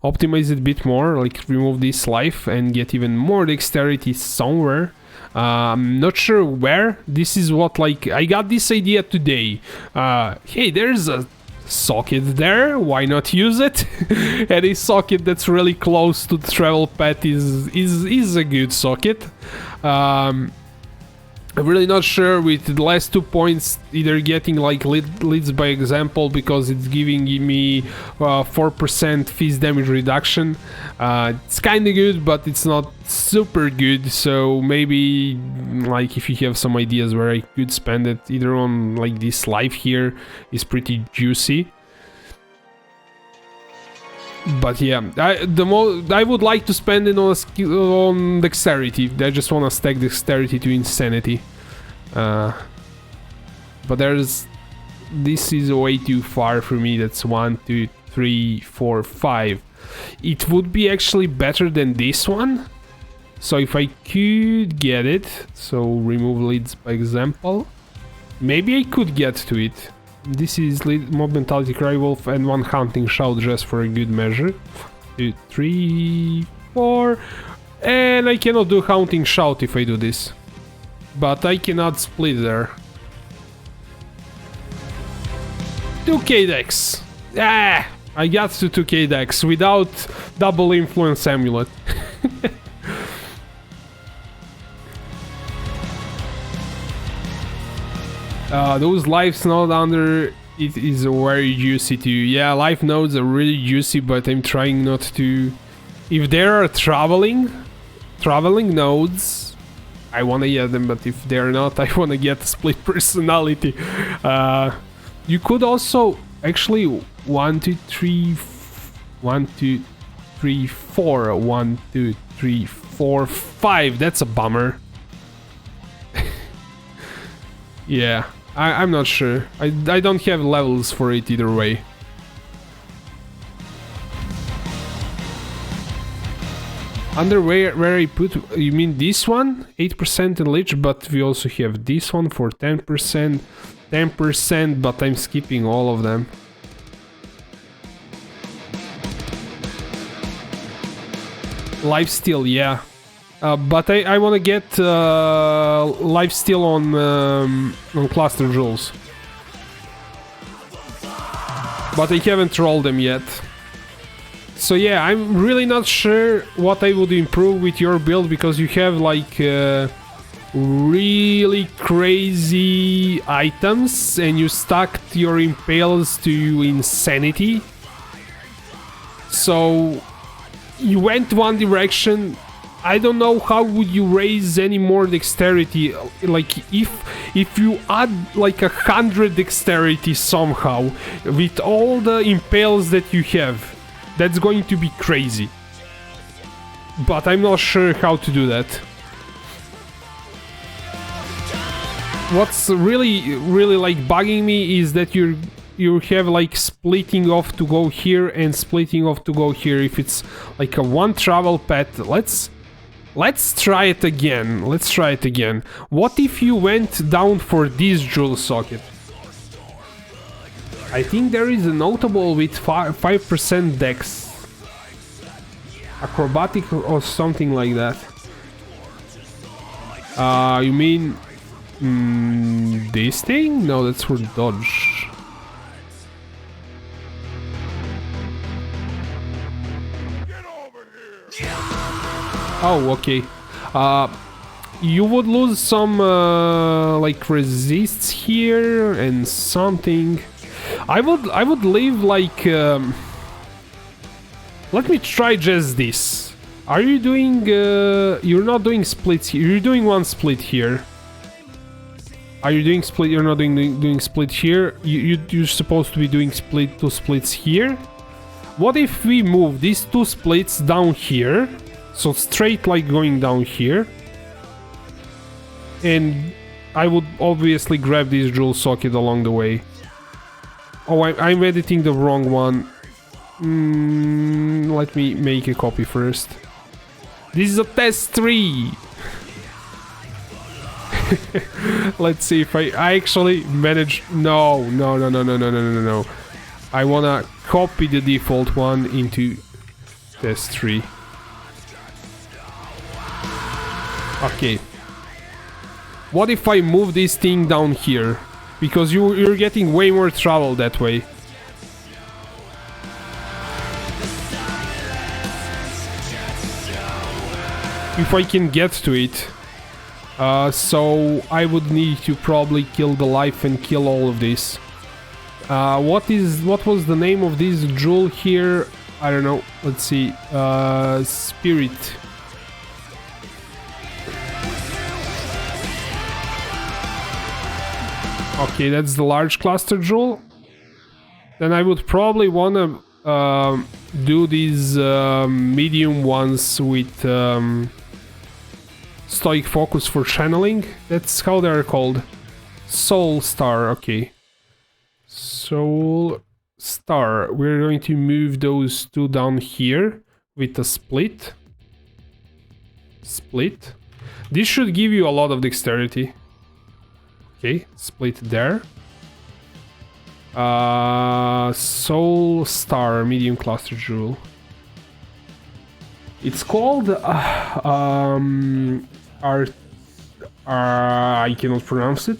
optimize it a bit more, like remove this life and get even more dexterity somewhere. I'm not sure where. This is what, like, I got this idea today. Hey, there's a socket there, why not use it? And a socket that's really close to the travel path is a good socket. I'm really not sure with the last 2 points either getting like leads by example because it's giving me 4% fizz damage reduction. It's kind of good, but it's not super good, so maybe like if you have some ideas where I could spend it either on like this life here is pretty juicy. But yeah, I would like to spend it on on dexterity. I just want to stack dexterity to insanity. But this is way too far for me. That's 1, 2, 3, 4, 5. It would be actually better than this one. So if I could get it, so remove leads by example, maybe I could get to it. This is Mob Mentality, Cry Wolf, and 1 Hunting Shout just for a good measure. 2, 3, 4. And I cannot do Hunting Shout if I do this. But I cannot split there. 2k dex. Ah, I got to 2k dex without double influence amulet. Those lives not under it is very juicy too. Yeah, life nodes are really juicy, but I'm trying not to. If there are traveling nodes, I wanna get them, but if they're not, I wanna get split personality. You could also actually 1, 2, 3, 1, 2, 3, 4, 1, 2, 3, 4, 5. That's a bummer. Yeah, I'm not sure. I don't have levels for it either way. Under where I put, you mean this one? 8% in Lich, but we also have this one for 10%, 10%, but I'm skipping all of them. Lifesteal, yeah. But I want to get lifesteal on cluster jewels. But I haven't rolled them yet. So yeah, I'm really not sure what I would improve with your build, because you have like really crazy items and you stacked your impales to insanity. So you went one direction. I don't know how would you raise any more dexterity. Like if you add like 100 dexterity somehow with all the impales that you have, that's going to be crazy. But I'm not sure how to do that. What's really like bugging me is that you have like splitting off to go here and splitting off to go here. If it's like a one travel path, let's try it again. Let's try it again. What if you went down for this jewel socket? I think there is a notable with 5% dex. Acrobatic or something like that. You mean this thing? No, that's for dodge. Oh, okay. You would lose some like resists here and something. I would leave like. Let me try just this. Are you doing? You're not doing splits here. You're doing one split here. Are you doing split? You're not doing split here. You're supposed to be doing two splits here. What if we move these two splits down here? So straight like going down here. And I would obviously grab this jewel socket along the way. Oh, I'm editing the wrong one. Let me make a copy first. This is a test 3. Let's see if I actually manage. No. I wanna copy the default one into test 3. Okay. What if I move this thing down here? Because you're getting way more travel that way. If I can get to it. So I would need to probably kill the life and kill all of this. What was the name of this jewel here? I don't know. Let's see. Spirit. Okay, that's the large cluster jewel. Then I would probably wanna do these medium ones with stoic focus for channeling. That's how they're called. Soul Star, okay. Soul Star. We're going to move those two down here with a split. Split. This should give you a lot of dexterity. Okay, split there. Soul Star, medium cluster jewel. It's called I cannot pronounce it.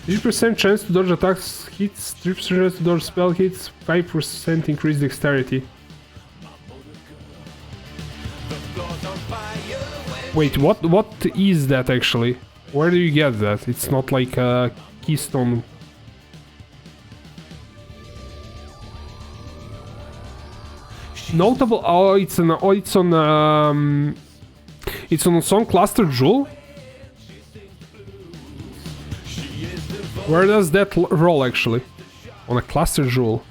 3% chance to dodge attacks hits, 3% chance to dodge spell hits, 5% increased dexterity. Wait, what is that actually? Where do you get that? It's not like a keystone. Notable. Oh, it's on some cluster jewel. Where does that roll actually? On a cluster jewel.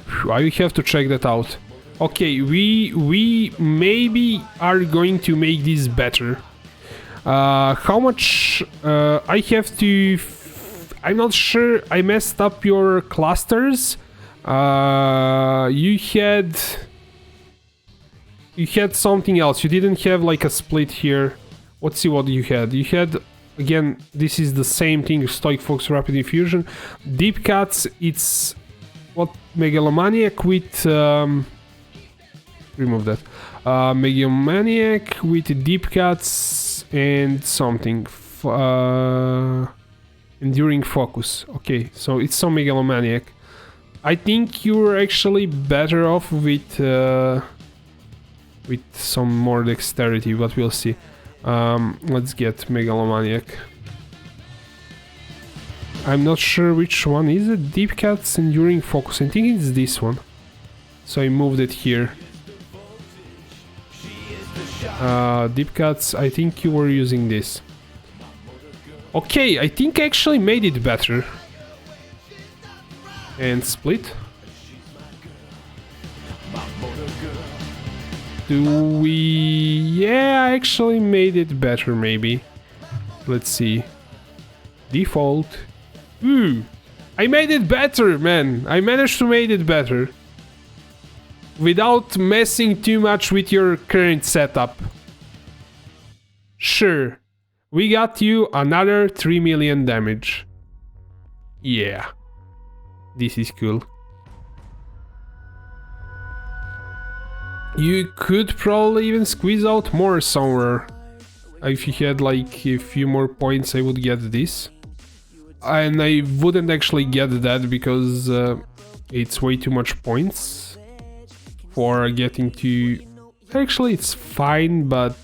Phew, I have to check that out. Okay, we maybe are going to make this better. How much I have to? I'm not sure. I messed up your clusters. You had something else. You didn't have like a split here. Let's see what you had. You had, again, this is the same thing, Stoic Fox Rapid Infusion. Deep Cuts, it's what, Megalomaniac with remove that. Megalomaniac with Deep Cuts and something. Enduring Focus. Okay, so it's some Megalomaniac. I think you're actually better off with some more dexterity, but we'll see. Let's get Megalomaniac. I'm not sure which one is it. Deep Cuts, Enduring Focus. I think it's this one. So I moved it here. Deep Cuts, I think you were using this. Okay, I think I actually made it better. And split. Do we... Yeah, I actually made it better, maybe. Let's see. Default. Ooh! I made it better, man! I managed to make it better. Without messing too much with your current setup. Sure. We got you another 3 million damage. Yeah. This is cool. You could probably even squeeze out more somewhere. If you had like a few more points, I would get this. And I wouldn't actually get that because it's way too much points for getting to... Actually, it's fine, but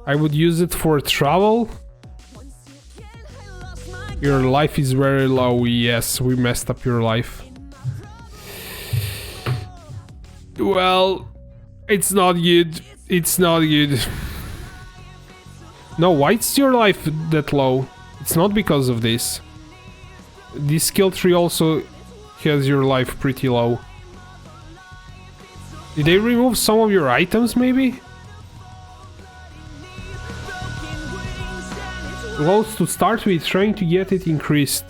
I would use it for travel. Your life is very low. Yes, we messed up your life. Well, it's not good. It's not good. No, why is your life that low? It's not because of this. This skill tree also has your life pretty low. Did they remove some of your items, maybe? Loads to start with, trying to get it increased.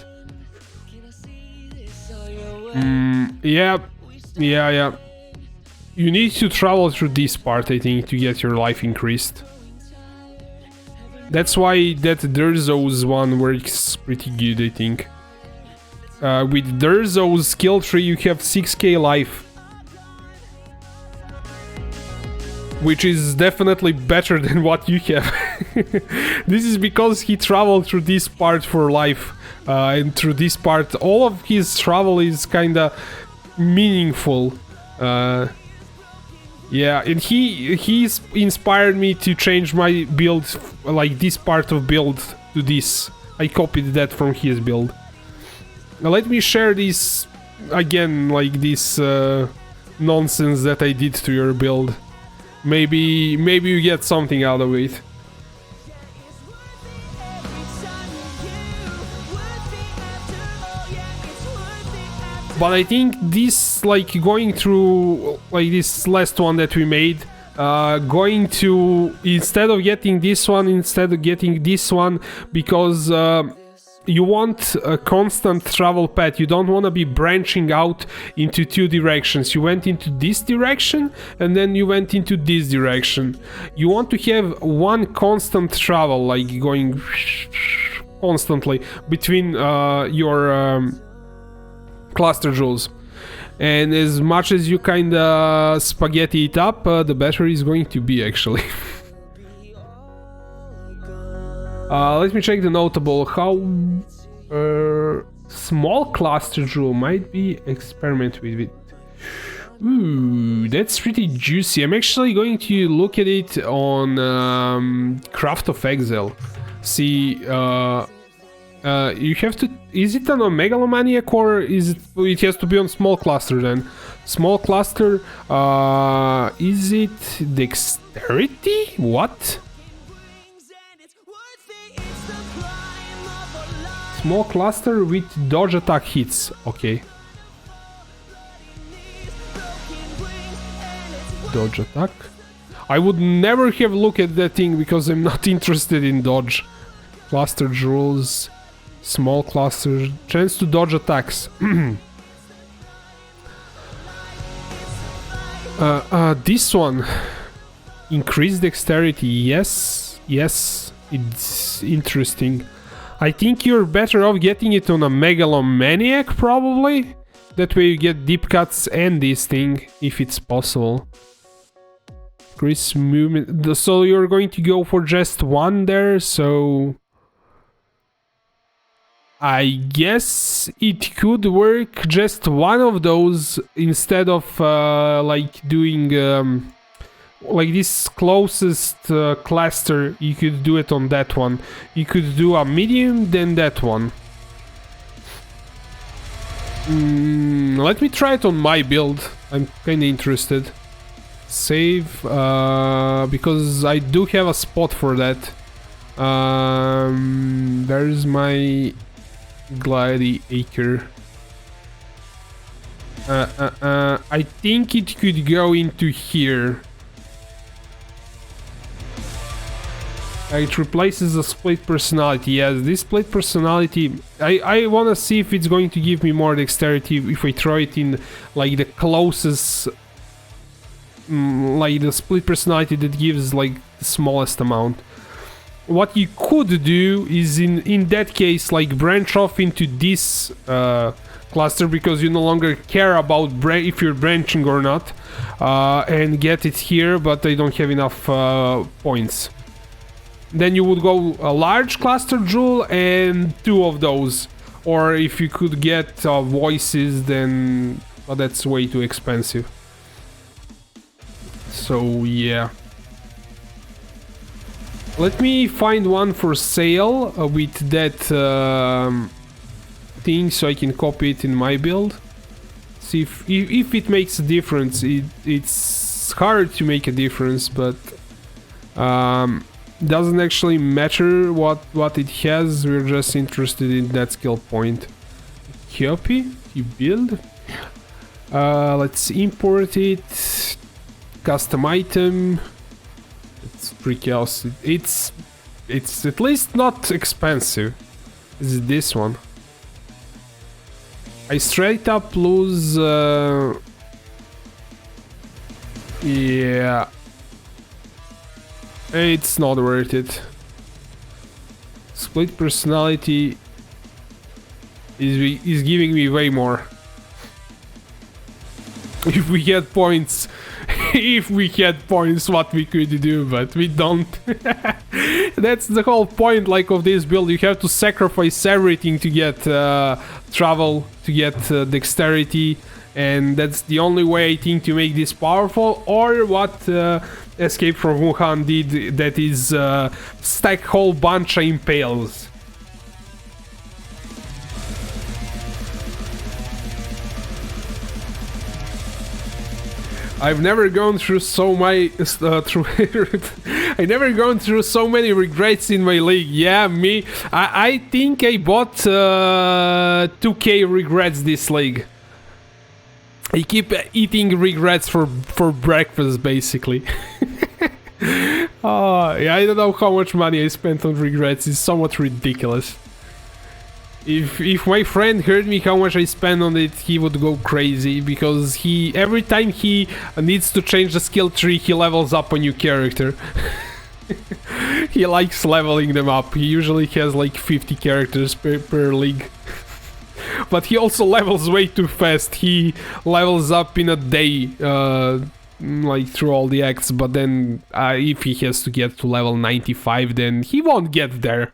Yeah. You need to travel through this part, I think, to get your life increased. That's why that Durzo's one works pretty good, I think. With Durzo's skill tree, you have 6k life. Which is definitely better than what you have. This is because he traveled through this part for life. And through this part, all of his travel is kinda meaningful. Yeah, and he's inspired me to change my build, like this part of build to this. I copied that from his build. Now let me share this again, like this nonsense that I did to your build. Maybe you get something out of it. But I think this, like, going through, like, this last one that we made, going to, instead of getting this one, because you want a constant travel path. You don't want to be branching out into two directions. You went into this direction and then you went into this direction. You want to have one constant travel, like going constantly between your cluster jewels. And as much as you kinda spaghetti it up, the better it's going to be, actually. Let me check the notable. Small cluster jewel might be experiment with it. Ooh, that's pretty juicy. I'm actually going to look at it on Craft of Exile. See, you have to. Is it on a megalomaniac or is it? It has to be on small cluster then. Small cluster. Is it dexterity? What? Small cluster with dodge attack hits. Okay. Dodge attack. I would never have looked at that thing because I'm not interested in dodge. Cluster jewels. Small cluster. Chance to dodge attacks. This one. Increased dexterity. Yes. Yes. It's interesting. I think you're better off getting it on a megalomaniac, probably. That way you get deep cuts and this thing, if it's possible. Increase movement. So you're going to go for just one there, so... I guess it could work just one of those instead of like doing... like this closest cluster, you could do it on that one. You could do a medium, then that one. Let me try it on my build. I'm kinda interested. Save, because I do have a spot for that. There's my Gladiator. I think it could go into here. It replaces the split personality. Yes, this split personality, I want to see if it's going to give me more dexterity if I throw it in like the closest, like the split personality that gives like the smallest amount. What you could do is in that case like branch off into this cluster because you no longer care about if you're branching or not, and get it here, but I don't have enough points. Then you would go a large cluster jewel and two of those. Or if you could get voices, then that's way too expensive. So yeah. Let me find one for sale with that thing so I can copy it in my build. See if it makes a difference. It's hard to make a difference, but... doesn't actually matter what it has, we're just interested in that skill point. Copy, you build. Let's import it. Custom item. It's pretty else. It's at least not expensive. Is it this one? I straight up lose yeah. It's not worth it. Split personality is giving me way more. If we had points, what we could do, but we don't. That's the whole point, like, of this build. You have to sacrifice everything to get travel, to get dexterity, and that's the only way I think to make this powerful. Or what Escape from Wuhan did, that is stack whole bunch of impales. I've never gone through so many I never gone through so many regrets in my league. Yeah, me. I think I bought 2k regrets this league. I keep eating regrets for breakfast, basically. Yeah, I don't know how much money I spent on regrets. It's somewhat ridiculous. If my friend heard me how much I spend on it, he would go crazy, because every time he needs to change the skill tree, he levels up a new character. He likes leveling them up. He usually has like 50 characters per league. But he also levels way too fast. He levels up in a day, like through all the acts, but then if he has to get to level 95, then he won't get there.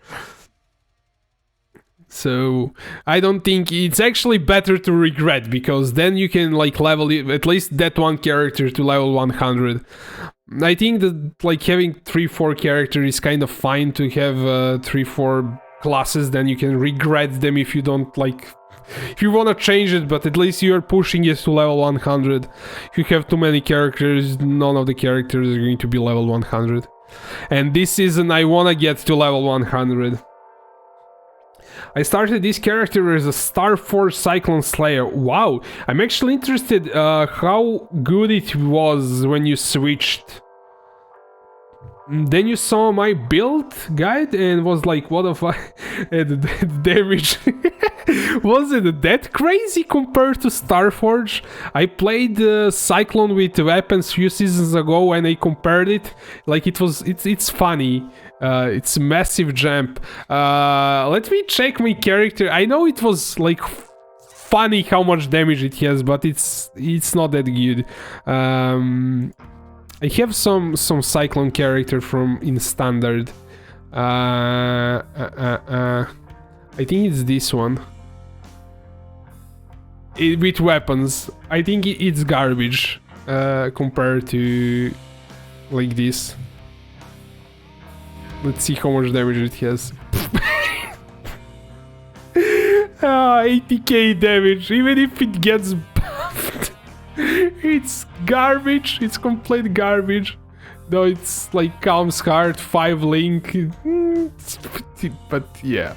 So I don't think it's actually better to regret, because then you can like level at least that one character to level 100. I think that like having 3-4 characters is kind of fine to have 3-4 classes, then you can regret them if you don't like, if you want to change it, but at least you're pushing it to level 100. If you have too many characters, none of the characters are going to be level 100. And this season I want to get to level 100. I started this character as a Star Force Cyclone Slayer. Wow, I'm actually interested how good it was when you switched. Then you saw my build guide and was like, what the fuck? And the damage. Was it that crazy compared to Starforge? I played Cyclone with weapons few seasons ago and I compared it. Like it's funny. It's a massive jump. Let me check my character. I know it was like funny how much damage it has, but it's not that good. I have some Cyclone character from in standard. I think it's this one. With weapons. I think it's garbage compared to like this. Let's see how much damage it has. 80k damage, even if it gets buffed. It's garbage, it's complete garbage. Though it's like Calm's Heart, 5 Link. But yeah.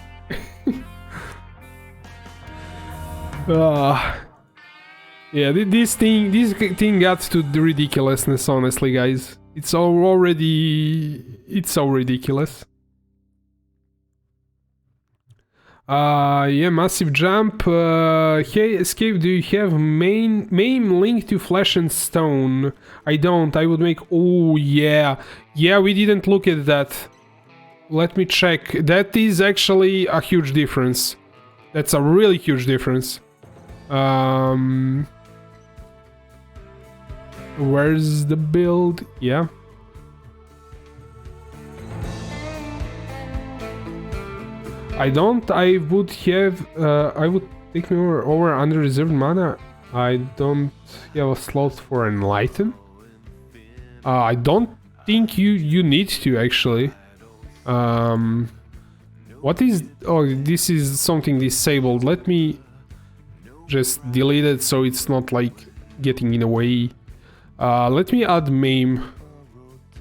Yeah, this thing got to the ridiculousness, honestly, guys. It's so ridiculous. Yeah, massive jump. Hey, Escape, do you have main link to Flesh and Stone? I don't. I would make... Oh, yeah. Yeah, we didn't look at that. Let me check. That is actually a huge difference. That's a really huge difference. Where's the build? Yeah. I would have... I would take me over under reserved mana. I don't have a slot for Enlighten. I don't think you need to, actually. What is... Oh, this is something disabled. Let me just delete it so it's not, like, getting in the way. Let me add Maim.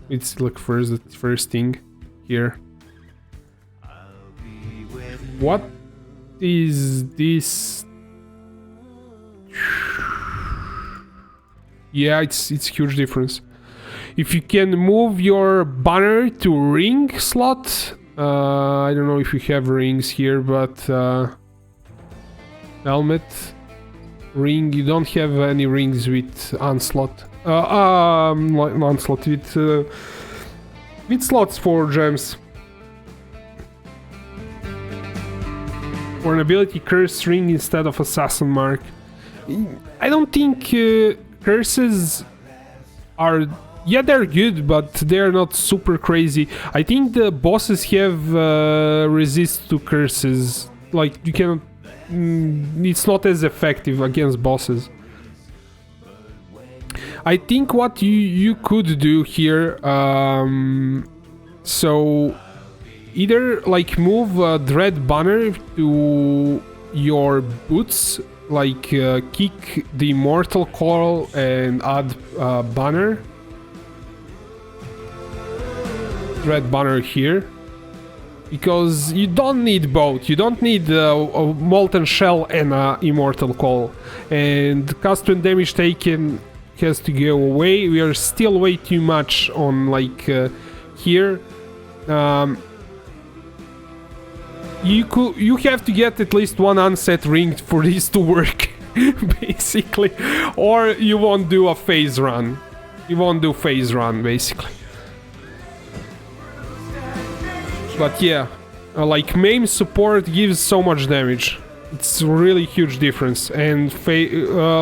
It's, like, the first thing here. What is this? Yeah, it's huge difference. If you can move your banner to ring slot, I don't know if you have rings here, but helmet, ring. You don't have any rings with onslaught. Onslaught with slots for gems. Or an ability curse ring instead of assassin mark. I don't think curses are... Yeah, they're good, but they're not super crazy. I think the bosses have resist to curses. Like, you cannot... it's not as effective against bosses. I think what you could do here... so... Either like move Dread Banner to your boots, like kick the Immortal Coil and add Banner. Dread Banner here. Because you don't need both, you don't need a Molten Shell and a Immortal Coil. And cast when damage taken has to go away. We are still way too much on like here. You have to get at least one unset ring for this to work, basically. Or you won't do a phase run. You won't do phase run, basically. But yeah, like Maim support gives so much damage. It's a really huge difference. And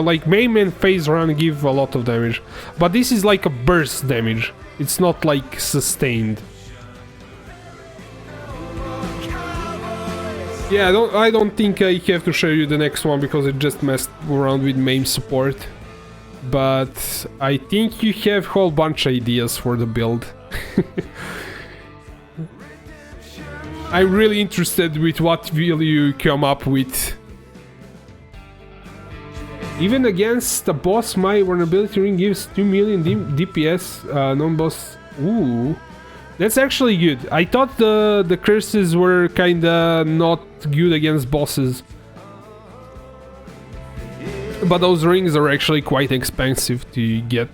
like Maim and phase run give a lot of damage. But this is like a burst damage. It's not like sustained. Yeah, I don't think I have to show you the next one because it just messed around with MAME support. But I think you have whole bunch ideas for the build. I'm really interested with what will you come up with. Even against the boss, my vulnerability ring gives 2 million DPS, non-boss. Ooh, that's actually good. I thought the curses were kinda not good against bosses. But those rings are actually quite expensive to get.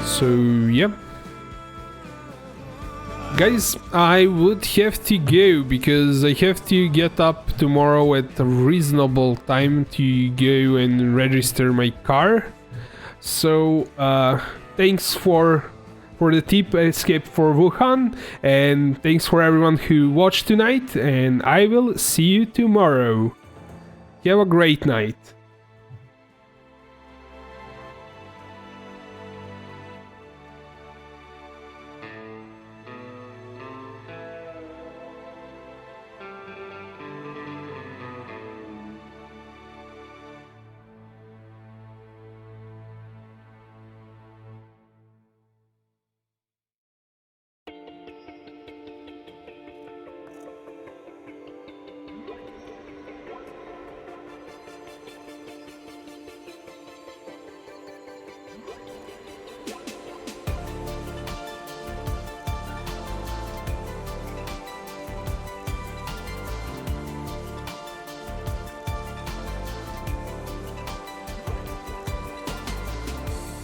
So, yeah. Guys, I would have to go because I have to get up tomorrow at a reasonable time to go and register my car. So, thanks for the tip Escape for Wuhan, and thanks for everyone who watched tonight, and I will see you tomorrow. Have a great night.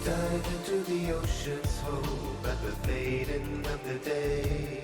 Dive into the ocean's hope at the fading of the day.